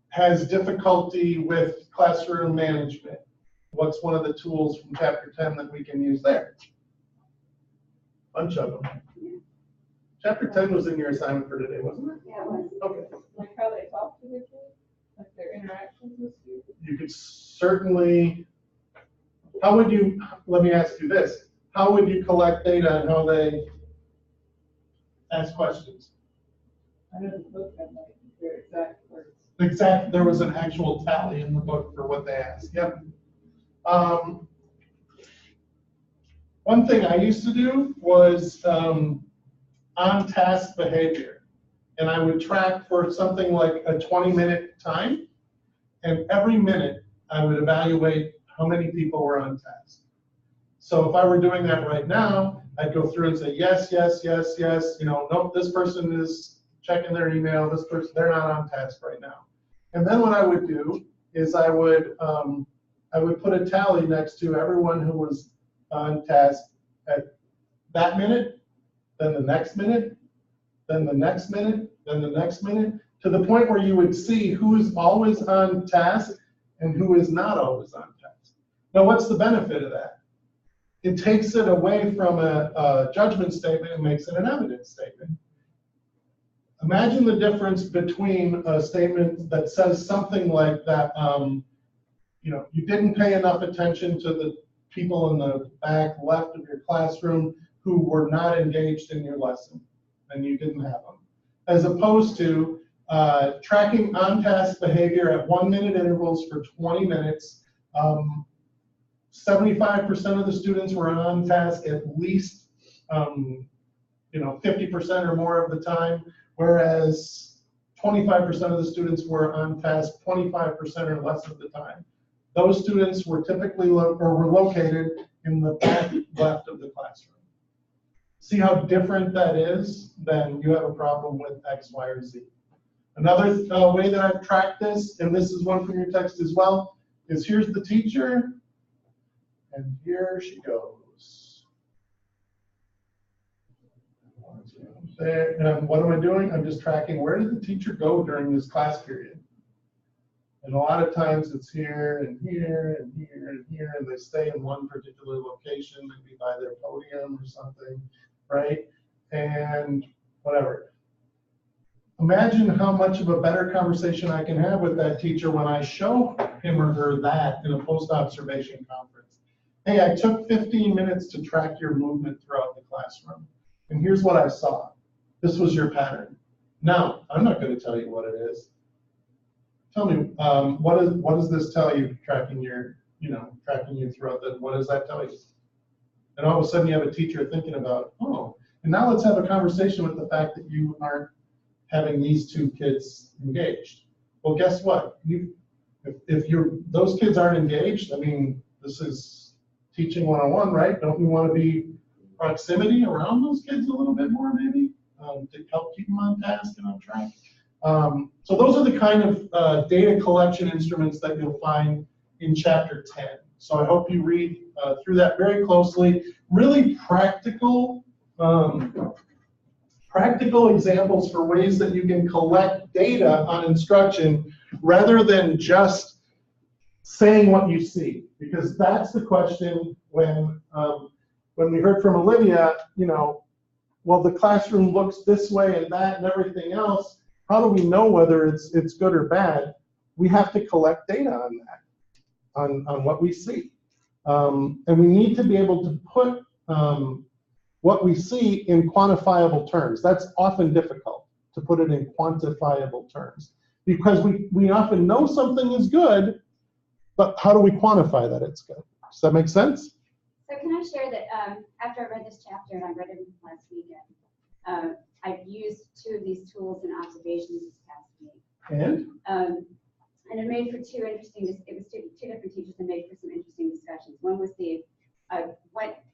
has difficulty with classroom management? What's one of the tools from chapter 10 that we can use there? Bunch of them. Chapter 10 was in your assignment for today, wasn't it? Yeah, it was. Okay. Like how they talk to their kids, like their interactions with students. You could certainly, how would you, let me ask you this, how would you collect data on how they ask questions? I know the book had like their exact words. Exactly, there was an actual tally in the book for what they asked, yep. One thing I used to do was on-task behavior. And I would track for something like a 20-minute time. And every minute, I would evaluate how many people were on task. So if I were doing that right now, I'd go through and say, yes, yes, yes, yes. You know, nope, this person is checking their email. This person, they're not on task right now. And then what I would do is I would put a tally next to everyone who was on task at that minute, then the next minute, then the next minute, then the next minute, to the point where you would see who is always on task and who is not always on task. Now, what's the benefit of that? It takes it away from a judgment statement and makes it an evidence statement. Imagine the difference between a statement that says something like that, you know, you didn't pay enough attention to the people in the back left of your classroom who were not engaged in your lesson, and you didn't have them. As opposed to tracking on-task behavior at 1-minute intervals for 20 minutes. 75% of the students were on task at least, you know, 50% or more of the time, whereas 25% of the students were on task 25% or less of the time. Those students were typically were located in the back left of the classroom. See how different that is? Then you have a problem with X, Y, or Z. Another way that I've tracked this, and this is one from your text as well, is here's the teacher, and here she goes. There, and what am I doing? I'm just tracking where did the teacher go during this class period. And a lot of times it's here and here and here and here, and they stay in one particular location, maybe by their podium or something, right? And whatever. Imagine how much of a better conversation I can have with that teacher when I show him or her that in a post-observation conference. Hey, I took 15 minutes to track your movement throughout the classroom, and here's what I saw. This was your pattern. Now, I'm not going to tell you what it is. Tell me, what does this tell you, tracking your, tracking you throughout the, what does that tell you? And all of a sudden you have a teacher thinking about, oh, and now let's have a conversation with the fact that you aren't having these 2 kids engaged. Well, guess what? If those kids aren't engaged, I mean, this is teaching 101, right? Don't we want to be proximity around those kids a little bit more, maybe, to help keep them on task and on track? So those are the kind of data collection instruments that you'll find in chapter 10. So I hope you read through that very closely. Really practical examples for ways that you can collect data on instruction rather than just saying what you see, because that's the question when we heard from Olivia, you know, well, the classroom looks this way and that and everything else. How do we know whether it's good or bad? We have to collect data on that, on what we see. And we need to be able to put what we see in quantifiable terms. That's often difficult to put it in quantifiable terms because we often know something is good, but how do we quantify that it's good? Does that make sense? So can I share that after I read this chapter, and I read it last weekend, I've used 2 of these tools and observations this past week. And it made for 2 interesting, it was 2 different teachers and made for some interesting discussions. One was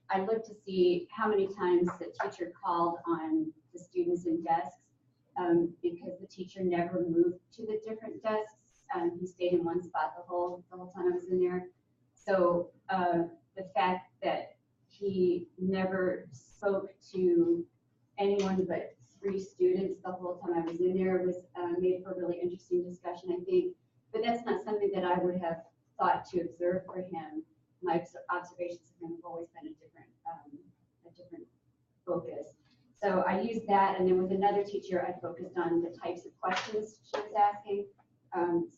I looked to see how many times the teacher called on the students in desks because the teacher never moved to the different desks. He stayed in one spot the whole time I was in there. So the fact that he never spoke to anyone but 3 students the whole time I was in there was made for a really interesting discussion, I think. But that's not something that I would have thought to observe for him. My observations of him have always been a different focus. So I used that, and then with another teacher, I focused on the types of questions she was asking.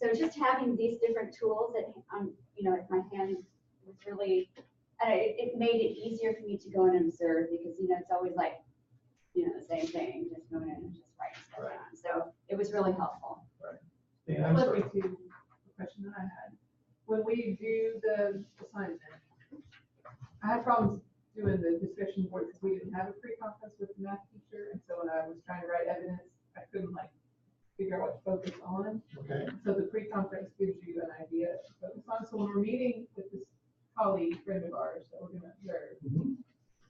So just having these different tools at my hand was really, it made it easier for me to go in and observe because it's always like the same thing, just going in and just writing stuff down. So it was really helpful. Right. That led me to the question that I had. When we do the assignment, I had problems doing the discussion board because we didn't have a pre-conference with the math teacher, and so when I was trying to write evidence, I couldn't figure out what to focus on. Okay. So the pre-conference gives you an idea to focus on. So when we're meeting with this friend of ours that we're going to observe,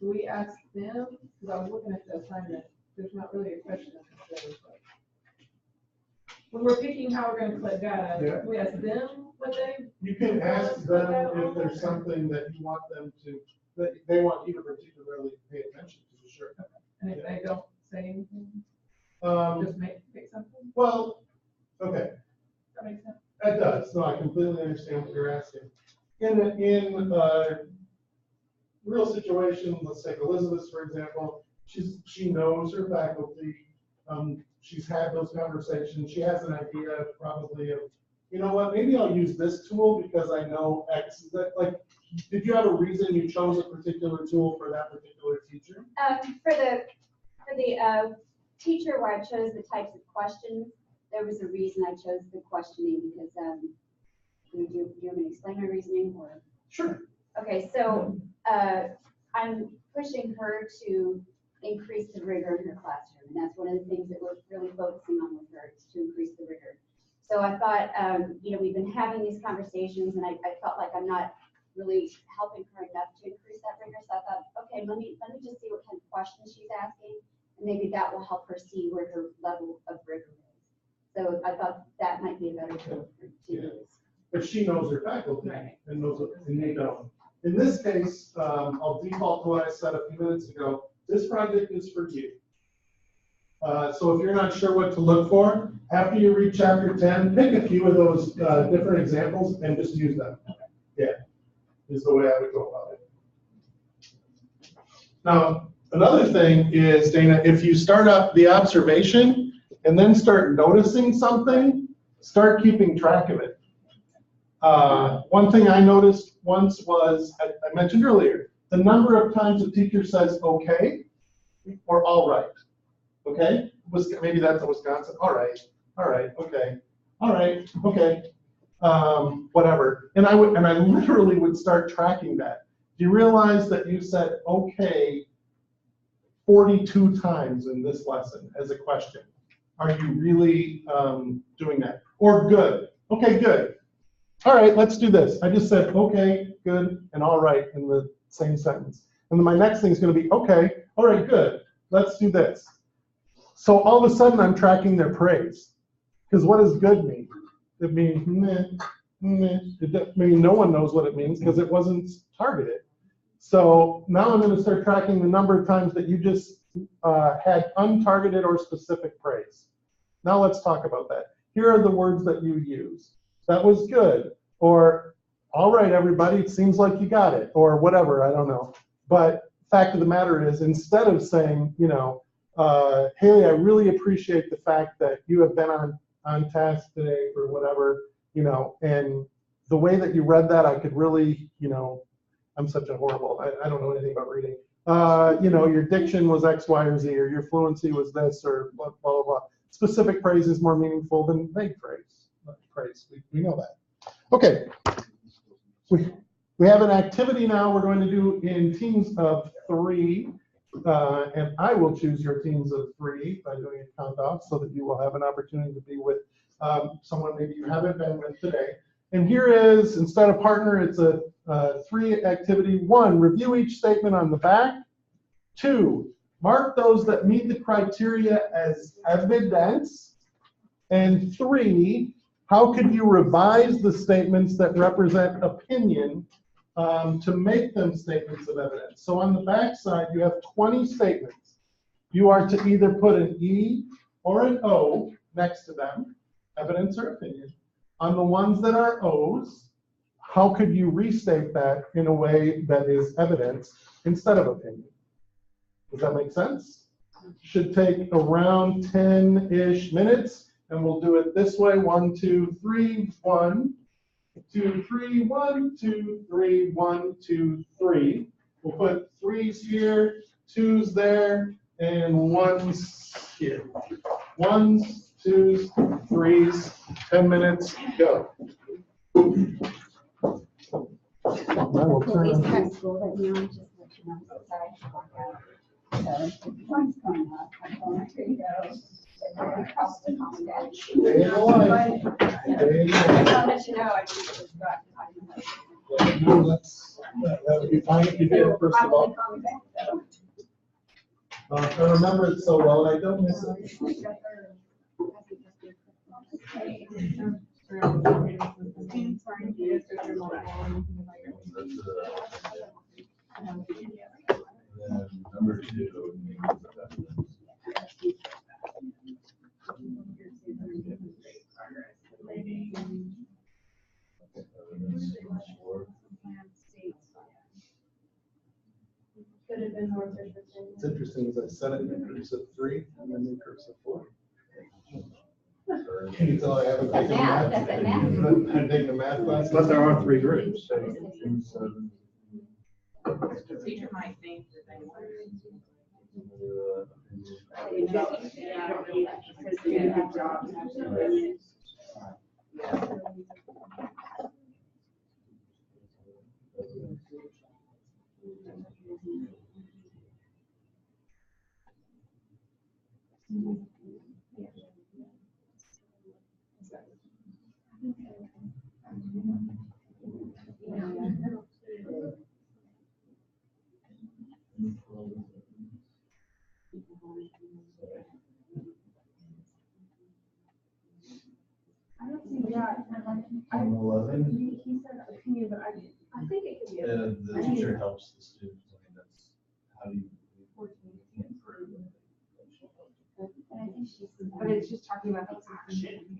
do we ask them? Because I was looking at the assignment, there's not really a question necessarily. When we're picking how we're going to collect data, we ask them what they. You can ask them if there's something that you want them to, that they want you to particularly pay attention to, sure. And if they don't say anything, just pick something? Well, okay. That makes sense. That does. No, I completely understand what you're asking. In real situations, let's take Elizabeth, for example, she knows her faculty. She's had those conversations. She has an idea probably of, you know what, maybe I'll use this tool because I know X. Did you have a reason you chose a particular tool for that particular teacher? For the teacher where I chose the types of questions, there was a reason I chose the questioning because, do you want me to explain my reasoning or? Sure. Okay, so I'm pushing her to increase the rigor in her classroom. And that's one of the things that we're really focusing on with her is to increase the rigor. So I thought, we've been having these conversations and I felt like I'm not really helping her enough to increase that rigor. So I thought, okay, let me just see what kind of questions she's asking. And maybe that will help her see where her level of rigor is. So I thought that might be a better tool for her to use. But she knows her faculty Right. and knows what, and you don't. In this case, I'll default to what I said a few minutes ago. This project is for you. So if you're not sure what to look for, after you read chapter 10, pick a few of those different examples and just use them. Yeah, is the way I would go about it. Now, another thing is, Dana, if you start up the observation and then start noticing something, start keeping track of it. One thing I noticed once was, I mentioned earlier, the number of times a teacher says okay or all right. Okay? Maybe that's in Wisconsin. All right, okay. All right, okay. Whatever. And I literally would start tracking that. Do you realize that you said okay 42 times in this lesson as a question? Are you really doing that? Or good. Okay, good. All right, let's do this. I just said okay, good, and all right in the same sentence. And then my next thing is going to be okay, all right, good. Let's do this. So all of a sudden I'm tracking their praise. Because what does good mean? It means meh, meh. No one knows what it means because it wasn't targeted. So now I'm going to start tracking the number of times that you just had untargeted or specific praise. Now let's talk about that. Here are the words that you use. That was good, or all right, everybody, it seems like you got it, or whatever, I don't know. But fact of the matter is, instead of saying, Haley, I really appreciate the fact that you have been on task today for whatever, and the way that you read that, I could really, I'm such a horrible, I don't know anything about reading. Your diction was X, Y, or Z, or your fluency was this, or blah, blah, blah, blah. Specific praise is more meaningful than vague praise. We know that. Okay. We have an activity now we're going to do in teams of 3. And I will choose your teams of 3 by doing a count off so that you will have an opportunity to be with someone maybe you haven't been with today. And here is, instead of partner, it's a 3 activity. 1, review each statement on the back. 2, mark those that meet the criteria as evidence. And 3, how could you revise the statements that represent opinion to make them statements of evidence? So on the back side, you have 20 statements. You are to either put an E or an O next to them, evidence or opinion. On the ones that are O's, how could you restate that in a way that is evidence instead of opinion? Does that make sense? Should take around 10-ish minutes, and we'll do it this way. 1, 2, 3, 1, 2, 3, 1, 2, 3, 1, 2, 3. We'll put 3s here, 2s there, and 1s here. 1s, 2s, 3s, 10 minutes, go. I will turn on. At school right now, just let you know, sorry to walk out. So, one's coming up, I'm going to go. Across the common dash. Day in the life. Day in the life. I'll let you know, I just got No, that would be fine if you did, first of all. I remember it so well, and I don't miss it. Number 2. Could have been more efficient. It's interesting, as I said it in cursive 3 and then in cursive 4. Can you tell I haven't taken Math, math? that's a math. I'm taking a math class. But there are 3 groups. The teacher might think that they were. Yeah, because they did a good job. I don't think that, On 11, he said opinion, but I think it could be. the teacher helps the students. I mean, that's how do you improve? But it's just talking about the action.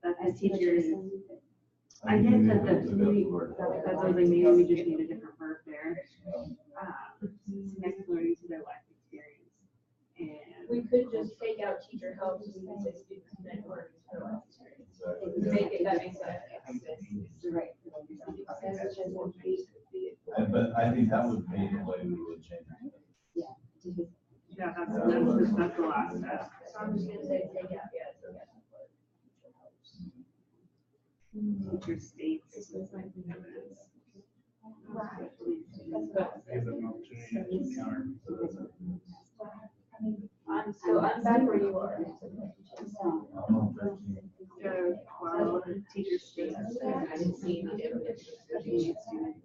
That the teachers, I get that that's something maybe we just need a different verb there. Next learning to their life experience. And We could just take out teacher helps and we say students connect learning to their life experience. Make it, that makes sense. Right. But I think that would be the way we would change it. yeah, that's the last step. So I'm just gonna say take out, yeah. Teacher states. Give them an opportunity to counter. I'm back where you are. I'm on 13. So, well, teacher states, I didn't see any difference between students.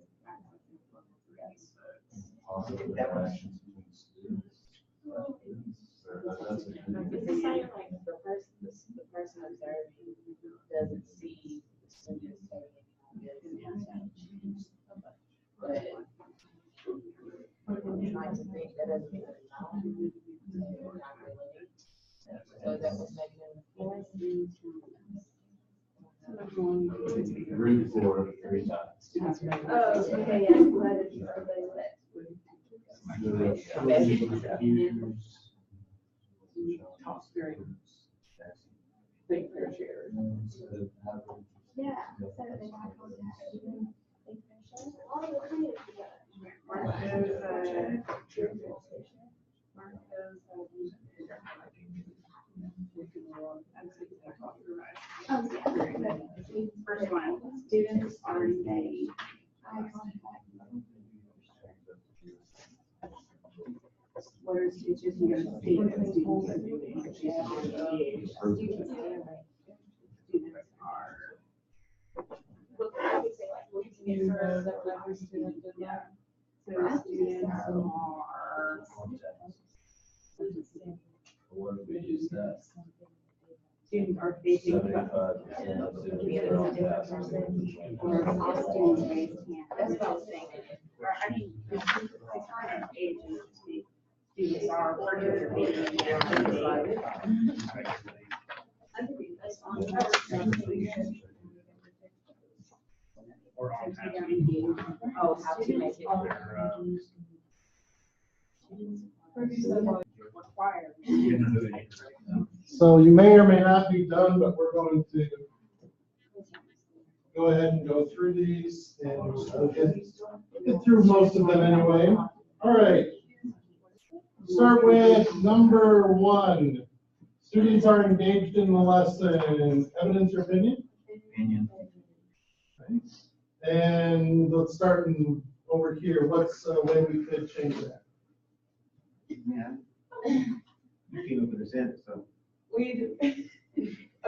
Positive interactions between students. That's a good. It's like the person observing doesn't see the students trying to think that doesn't mean they're not. So that was making them. Read for 3 times. Oh, okay, yeah, I'm glad that you said that. Think fair share. Yeah. So they have all that information. All the creative Oh, yeah. First one, students are engaged. What are teachers going to see that students are doing? Students are. Yeah. So students are. What if we use that? Students are facing. 75% of students are on Or all students raised hand. That's what I was saying. Or, I mean, it's hard on ages to see. Students are participating in the activity. Or on time. Oh, how to make it. Required. So you may or may not be done, but we're going to go ahead and go through these and we'll get through most of them anyway. All right. Start with number 1. Students are engaged in the lesson. Evidence or opinion? Opinion. And let's start over here. What's a way we could change that? Yeah. You came up with a sentence, so.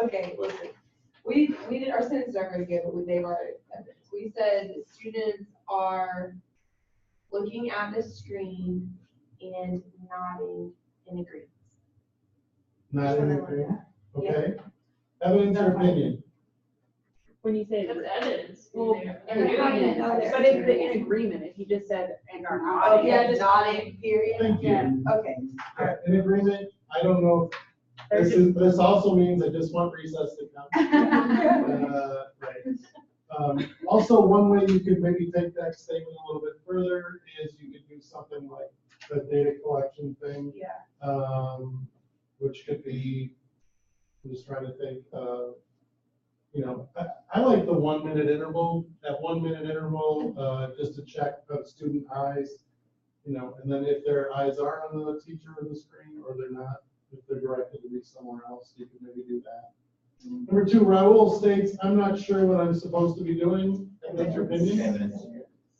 Okay, listen, we did, our sentences aren't very good, but they've already, we said that students are looking at the screen and nodding in agreement. Not in Something like agreement? that. Okay. Evidence or opinion? When you say. That's evidence. Well, And they're not gonna know there. But if the in agreement, if you just said and are not. Oh, yeah, just nodding, period. Thank you. Yeah, okay. In agreement, I don't know. This also means I just want recess to come. Right. Also, one way you could maybe take that statement a little bit further is you could do something like the data collection thing. Yeah. Which could be, I'm just trying to think, I like the 1 minute interval, that 1 minute interval, just to check student eyes, and then if their eyes are on the teacher or the screen or they're not, if they're directed to be somewhere else, you can maybe do that. Number 2, Raul states, I'm not sure what I'm supposed to be doing. That's your opinion? Evidence.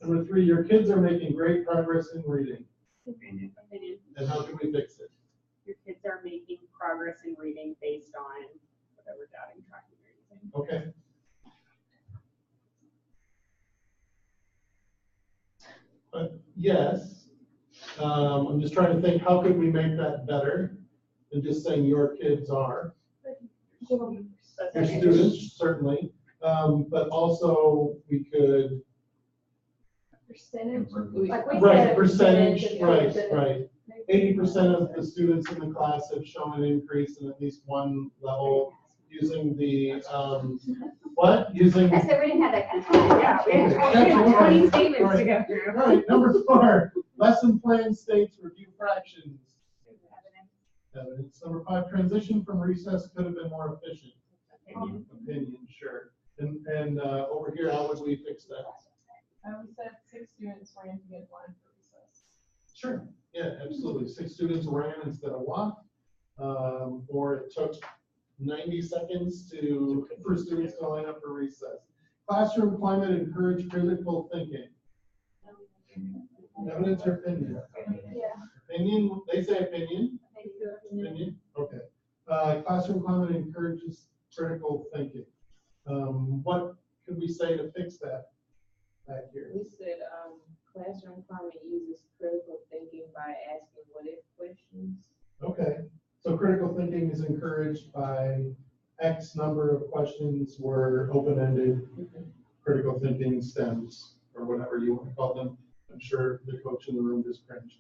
Number 3, your kids are making great progress in reading. Opinion. And how can we fix it? Your kids are making progress in reading based on whatever data you're tracking you're using. Okay. But yes, I'm just trying to think, how could we make that better than just saying your kids are? Your students, certainly, but also we could. Percentage. Like we Right, said, percentage, right, percentage. right. 80% of the students in the class have shown an increase in at least one level using the, what? Using. I said we didn't have that kind of time. Yeah, we Okay, had that's 20 right. statements to Right. go through. All right, number 4, lesson plan states review fractions. Evidence. Number 5, transition from recess could have been more efficient. Opinion, sure. And over here, how would we fix that? We said 6 students ran to get one for recess. Sure, yeah, absolutely. 6 students ran instead of walked, or it took 90 seconds for students to line up for recess. Classroom climate encourage critical thinking. Evidence or opinion? Yeah. Opinion, they say opinion. Opinion, okay. Classroom climate encourages critical thinking. What could we say to fix that back here? We said, classroom climate uses critical thinking by asking what if questions. Okay, so critical thinking is encouraged by X number of questions were open-ended, critical thinking stems, or whatever you want to call them. I'm sure the coach in the room just cringed.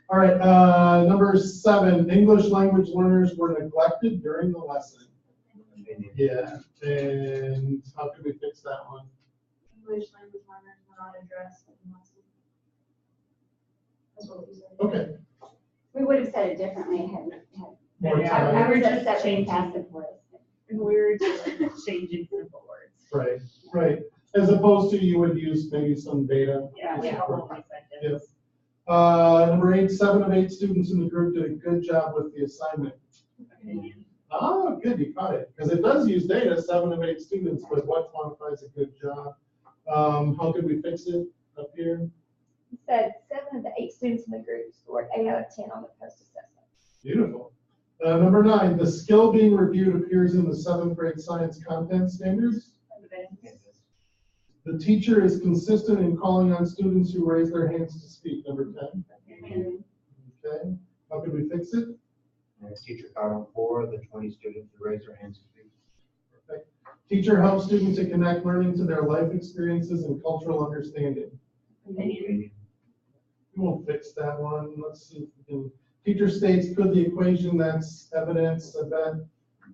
All right, number 7, English language learners were neglected during the lesson. Yeah, and how could we fix that one? English language learners were not addressed in lesson. That's what we said. Okay. We would have said it differently had. More Yeah, time. I we were would just have said changing. passive voice. We were just changing simple words. Right, right. As opposed to you would use maybe some data. Yeah, we have a whole new sentence. Number 8, 7 of 8 students in the group did a good job with the assignment. Oh, good, you caught it. Because it does use data, 7 of 8 students, but what quantifies a good job? How could we fix it up here? It said 7 of the 8 students in the group scored 8 out of 10 on the post-assessment. Beautiful. Number 9, the skill being reviewed appears in the 7th grade science content standards. The teacher is consistent in calling on students who raise their hands to speak. Number 10. Okay. How could we fix it? Teacher caught on 4 of the 20 students who raised their hands to speak. Perfect. Teacher helps students to connect learning to their life experiences and cultural understanding. We won't fix that one. Let's see if we can. Teacher states, could the equation that's evidence of that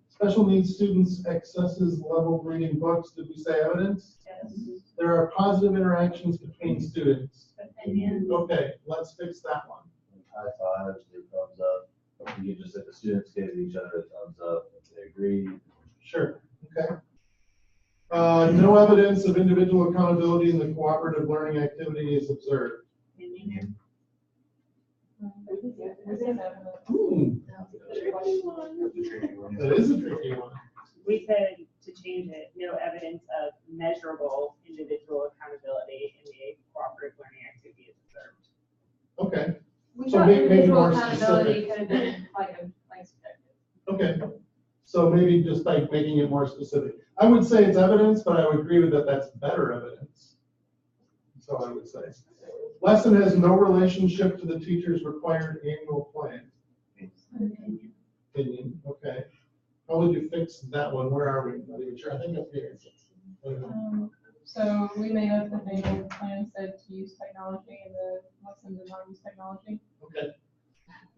special needs students accesses level reading books? Did we say evidence? Yes. There are positive interactions between students. Opinion. Okay, let's fix that one. High fives, they thumbs up. You just said the students gave each other a thumbs up if they agree. Sure, okay. No evidence of individual accountability in the cooperative learning activity is observed. Opinion. That is a tricky one. We said to change it, no evidence of measurable individual accountability in the cooperative learning activity is observed. Okay, We So thought maybe individual more accountability specific. could have been like subjective. okay. So maybe just by making it more specific. I would say it's evidence, but I would agree with that that's better evidence. So I would say. Lesson has no relationship to the teacher's required annual plan. Opinion, okay. How would you fix that one? Where are we? Not even sure. I think up here. So we made up the annual plan said to use technology and the lesson to not use technology. Okay.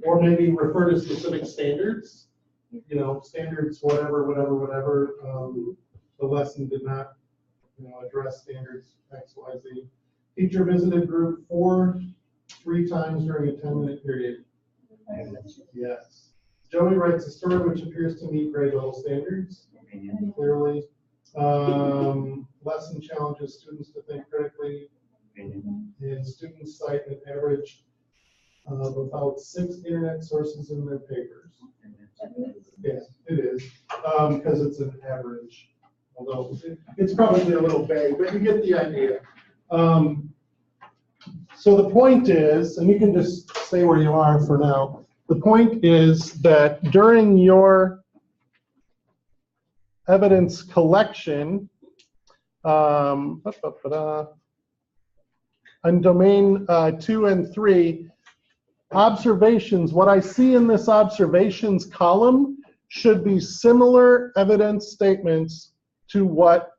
Or maybe refer to specific standards, you know, standards, whatever. The lesson did not, address standards X, Y, Z. Teacher visited group 3 times during a 10-minute period. Yes. Joey writes a story which appears to meet grade level standards, clearly. Lesson challenges students to think critically. And students cite an average of about 6 internet sources in their papers. Yes, it is, because it's an average, although it's probably a little vague, but you get the idea. So the point is, and you can just stay where you are for now, the point is that during your evidence collection, on domain 2 and 3, observations, what I see in this observations column should be similar evidence statements to what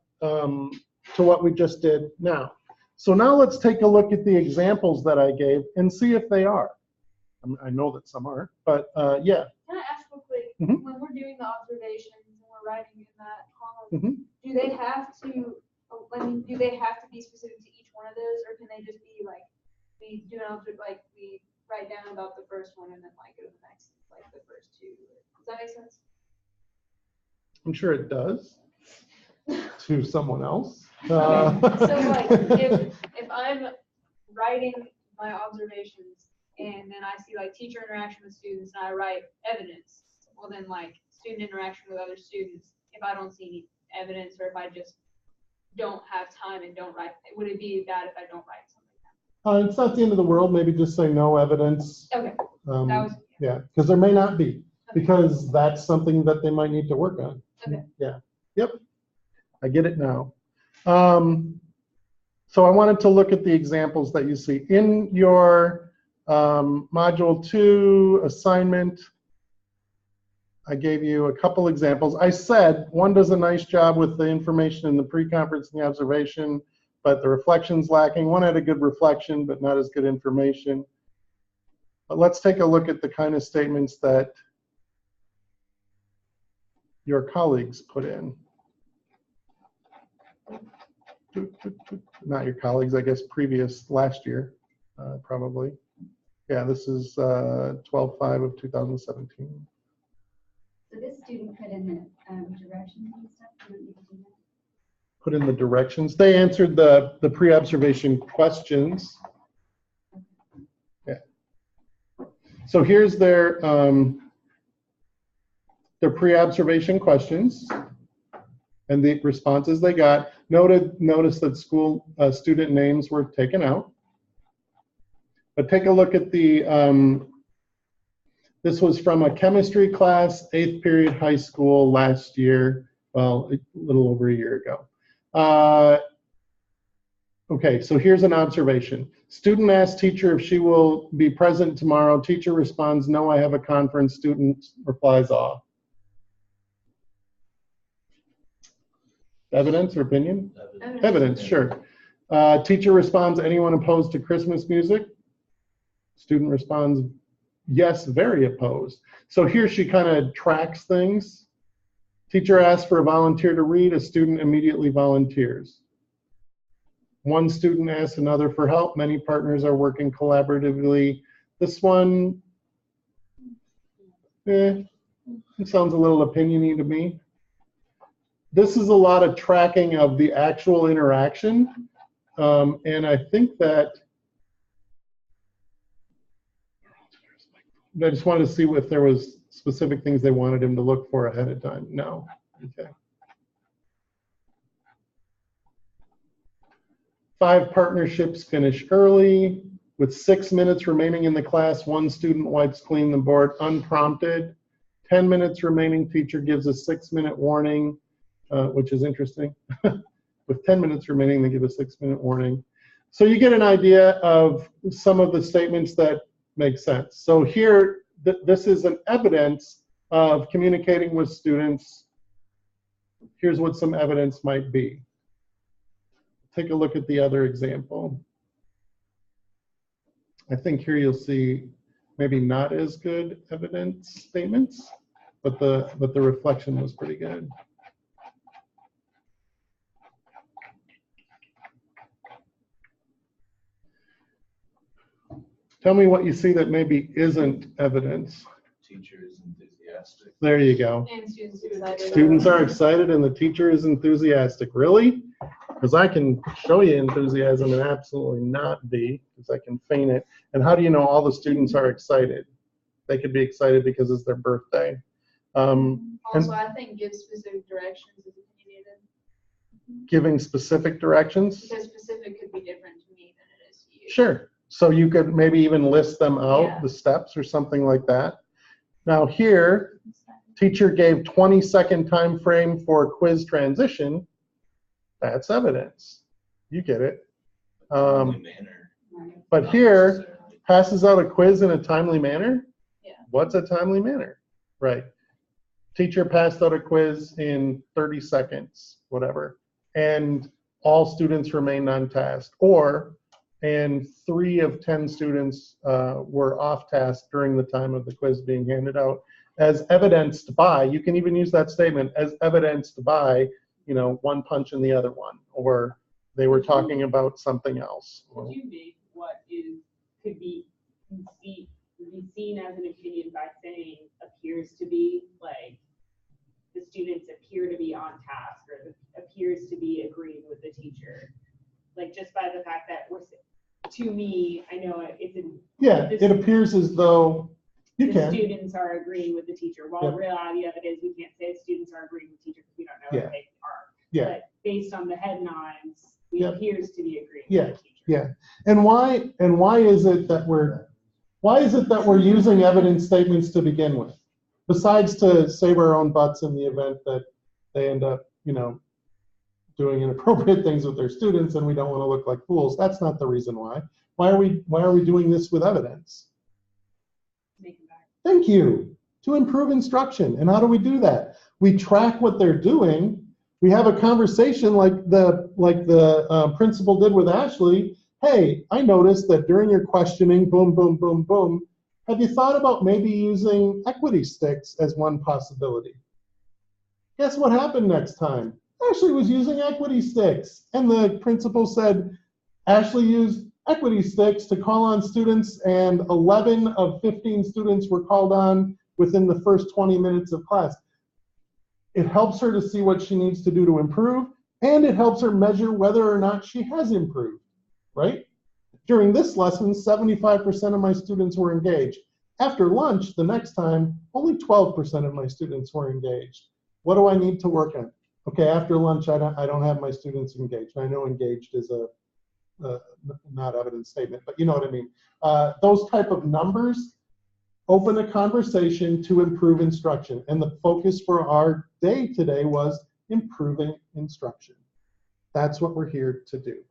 we just did now. So now let's take a look at the examples that I gave and see if they are. I know that some are, but yeah. Can I ask real quick, Mhm. when we're doing the observations and we're writing in that column, Mhm. do they have to, do they have to be specific to each one of those, or can they just be like, we do an we write down about the first one and then go to the next, like the first 2? Does that make sense? I'm sure it does to someone else. Okay, so if I'm writing my observations and then I see teacher interaction with students and I write evidence, well then student interaction with other students, if I don't see any evidence or if I just don't have time and don't write, would it be bad if I don't write something? It's not the end of the world. Maybe just say no evidence. Okay, that was, Yeah, because there may not be, because that's something that they might need to work on. Okay. Yeah. Yep. I get it now. So I wanted to look at the examples that you see in your module 2 assignment. I gave you a couple examples. I said one does a nice job with the information in the pre-conference and the observation, but the reflection's lacking. One had a good reflection, but not as good information. But let's take a look at the kind of statements that your colleagues put in. Not your colleagues, I guess previous last year, probably. Yeah, this is 12/5 of 2017. So this student put in the directions and stuff, you don't need to do that? Put in the directions. They answered the pre-observation questions. Yeah. So here's their pre-observation questions and the responses they got. Notice that school student names were taken out. But take a look at the, this was from a chemistry class, 8th period high school last year, well, a little over a year ago. Okay, so here's an observation. Student asks teacher if she will be present tomorrow. Teacher responds, no, I have a conference. Student replies, aw. Evidence or opinion? Evidence, sure. Teacher responds, anyone opposed to Christmas music? Student responds, yes, very opposed. So here she kind of tracks things. Teacher asks for a volunteer to read. A student immediately volunteers. One student asks another for help. Many partners are working collaboratively. This one, it sounds a little opinion-y to me. This is a lot of tracking of the actual interaction. And I think that I just wanted to see if there was specific things they wanted him to look for ahead of time. No. Okay. 5 partnerships finish early. With 6 minutes remaining in the class, 1 student wipes clean the board unprompted. 10 minutes remaining, teacher gives a 6-minute warning, which is interesting. With 10 minutes remaining, they give a 6-minute warning. So you get an idea of some of the statements that make sense. So here, this is an evidence of communicating with students. Here's what some evidence might be. Take a look at the other example. I think here you'll see maybe not as good evidence statements, but the reflection was pretty good. Tell me what you see that maybe isn't evidence. Teacher is enthusiastic. There you go. And students are excited. Students are excited and the teacher is enthusiastic. Really? Because I can show you enthusiasm and absolutely not be, because I can feign it. And how do you know all the students are excited? They could be excited because it's their birthday. Also, I think give specific directions is opinionated. Giving specific directions? Because specific could be different to me than it is to you. Sure. So you could maybe even list them out, Yeah. the steps or something like that. Now here, teacher gave 20-second time frame for quiz transition. That's evidence. You get it. But here, passes out a quiz in a timely manner? Yeah. What's a timely manner? Right. Teacher passed out a quiz in 30 seconds, whatever, and all students remained on task. And 3 of 10 students were off task during the time of the quiz being handed out, as evidenced by, you can even use that statement, as evidenced by, you know, one punch in the other one, or they were talking about something else. Would you make what could be seen as an opinion by saying appears to be, like the students appear to be on task or appears to be agreeing with the teacher, like just by the fact that to me, I know it's in. Yeah, it appears as though you can. The students are agreeing with the teacher. Well, Yeah. the reality of it is we can't say students are agreeing with the teacher because we don't know Yeah. if they are. Yeah. But based on the head nods, it Yeah. appears to be agreeing Yeah. with the teacher. Yeah. And why is it that we're using evidence statements to begin with? Besides to save our own butts in the event that they end up, you know, doing inappropriate things with their students and we don't want to look like fools. That's not the reason why. Why are we doing this with evidence? Thank you. To improve instruction. And how do we do that? We track what they're doing. We have a conversation like the principal did with Ashley. Hey, I noticed that during your questioning, boom, boom, boom, boom, have you thought about maybe using equity sticks as one possibility? Guess what happened next time? Ashley was using equity sticks. And the principal said, Ashley used equity sticks to call on students, and 11 of 15 students were called on within the first 20 minutes of class. It helps her to see what she needs to do to improve, and it helps her measure whether or not she has improved, right? During this lesson, 75% of my students were engaged. After lunch, the next time, only 12% of my students were engaged. What do I need to work on? Okay, after lunch, I don't have my students engaged. I know engaged is a not evidence statement, but you know what I mean. Those type of numbers open a conversation to improve instruction. And the focus for our day today was improving instruction. That's what we're here to do.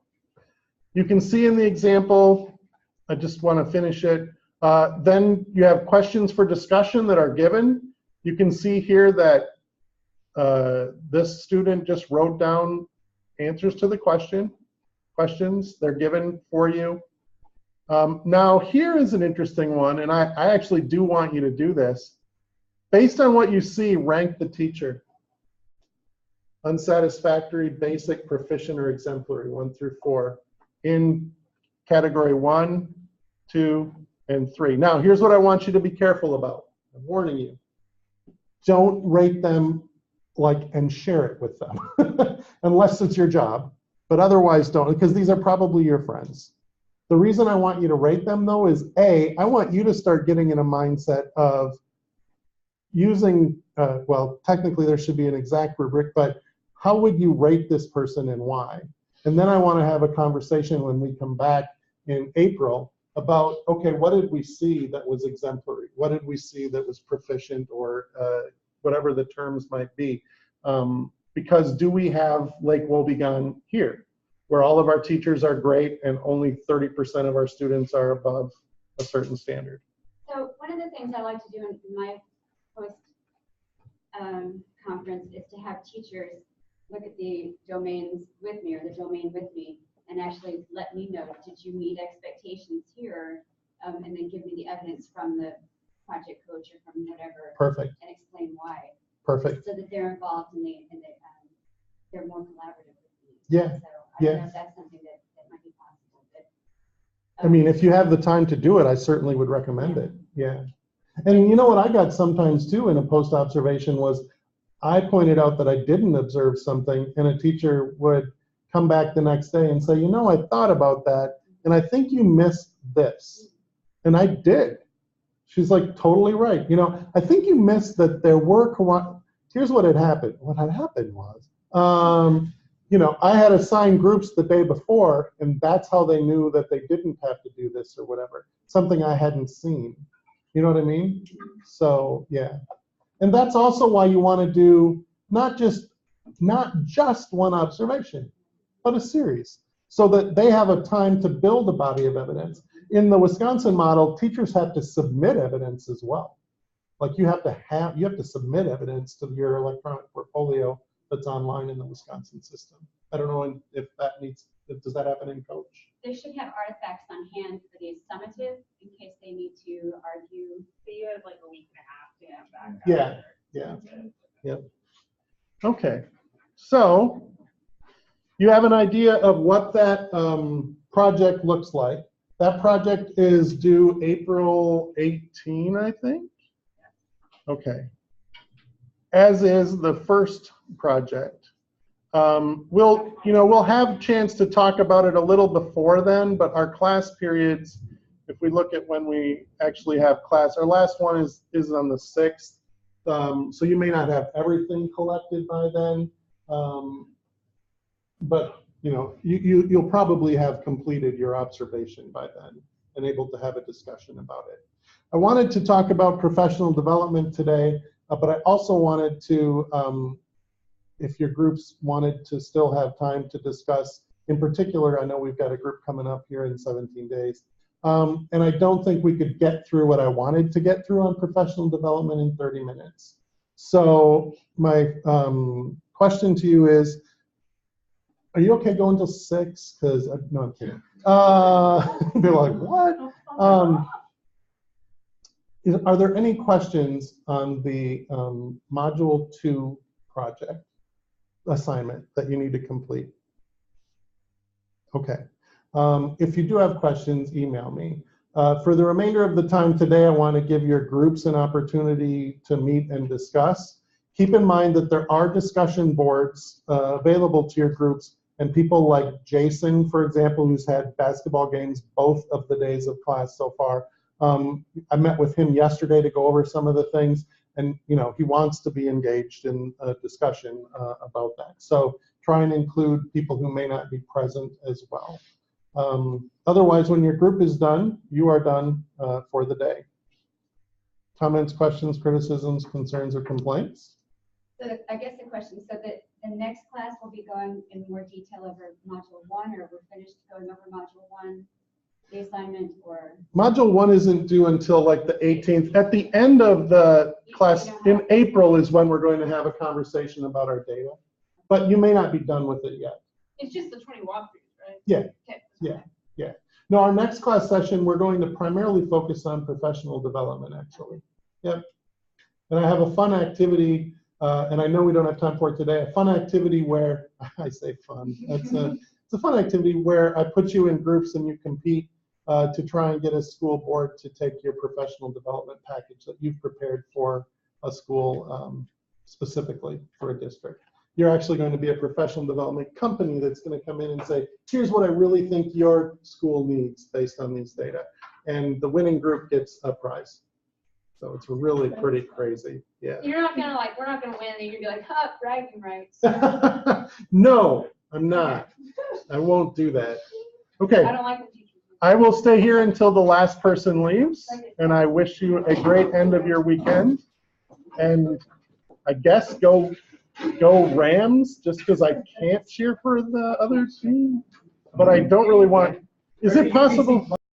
You can see in the example, I just want to finish it. Then you have questions for discussion that are given. You can see here that this student just wrote down answers to the questions. They're given for you. Now here is an interesting one, and I actually do want you to do this. Based on what you see, rank the teacher. Unsatisfactory, basic, proficient, or exemplary, 1 through 4, in category 1, 2, and 3. Now here's what I want you to be careful about. I'm warning you. Don't rate them and share it with them, unless it's your job, but otherwise don't, because these are probably your friends. The reason I want you to rate them, though, is I want you to start getting in a mindset of using, well, technically there should be an exact rubric, but how would you rate this person and why? And then I want to have a conversation when we come back in April about, okay, what did we see that was exemplary? What did we see that was proficient, or whatever the terms might be? Because do we have Lake Wobegon here, where all of our teachers are great and only 30% of our students are above a certain standard? So one of the things I like to do in my post conference is to have teachers look at the domains with me, or the domain with me, and actually let me know, did you meet expectations here? And then give me the evidence from the project coach or from whatever. Perfect. And explain why. Perfect. So that they're involved and they're more collaborative with me. Yeah. So I don't know if that's something that might be possible. But, I mean, if you have the time to do it, I certainly would recommend it. Yeah. And you know what I got sometimes too in a post-observation was I pointed out that I didn't observe something, and a teacher would come back the next day and say, you know, I thought about that, and I think you missed this. And I did. She's like, totally right. You know, I think you missed that there were, here's what had happened. What had happened was, you know, I had assigned groups the day before, and that's how they knew that they didn't have to do this or whatever. Something I hadn't seen. You know what I mean? So, yeah. And that's also why you want to do not just one observation, but a series, so that they have a time to build a body of evidence. In the Wisconsin model, teachers have to submit evidence as well. Like you have to submit evidence to your electronic portfolio that's online in the Wisconsin system. I don't know if does that happen in Coach? they should have artifacts on hand for the summative in case they need to argue. So you have like a week and a half to have back. Yeah, yeah, yep. Okay, so you have an idea of what that project looks like. That project is due April 18, I think. Okay. As is the first project. We'll have a chance to talk about it a little before then, but our class periods, if we look at when we actually have class, our last one is on the 6th. So you may not have everything collected by then, but you'll probably have completed your observation by then and able to have a discussion about it. I wanted to talk about professional development today, but I also wanted to, if your groups wanted to still have time to discuss, in particular, I know we've got a group coming up here in 17 days, and I don't think we could get through what I wanted to get through on professional development in 30 minutes. So my question to you is, are you okay going till 6? Because, no, I'm kidding. They're like, what? Are there any questions on the Module 2 project assignment that you need to complete. Okay. If you do have questions, email me. For the remainder of the time today, I want to give your groups an opportunity to meet and discuss. Keep in mind that there are discussion boards available to your groups, and people like Jason, for example, who's had basketball games both of the days of class so far. I met with him yesterday to go over some of the things, and he wants to be engaged in a discussion about that. So try and include people who may not be present as well. Otherwise, when your group is done, you are done for the day. Comments, questions, criticisms, concerns, or complaints? So I guess the question, so that the next class will be going in more detail over module 1, or we're finished going over module 1, the assignment, or? Module 1 isn't due until like the 18th. At the end of the class in April is when we're going to have a conversation about our data, but you may not be done with it yet. It's just the 20 walkthroughs, right? Yeah. Okay. Yeah. No, our next class session, we're going to primarily focus on professional development, actually. Yep. And I have a fun activity, and I know we don't have time for it today, a fun activity where, I say fun, it's a fun activity where I put you in groups and you compete to try and get a school board to take your professional development package that you've prepared for a school specifically for a district. You're actually going to be a professional development company that's going to come in and say, here's what I really think your school needs based on these data. And the winning group gets a prize. So it's really pretty crazy. Yeah. You're not gonna we're not gonna win, and you're gonna be like, huh, bragging rights. No, I'm not. I won't do that. Okay. I don't like the teachers. I will stay here until the last person leaves, and I wish you a great end of your weekend. And I guess go Rams, just because I can't cheer for the other team, but I don't really want. Is it possible?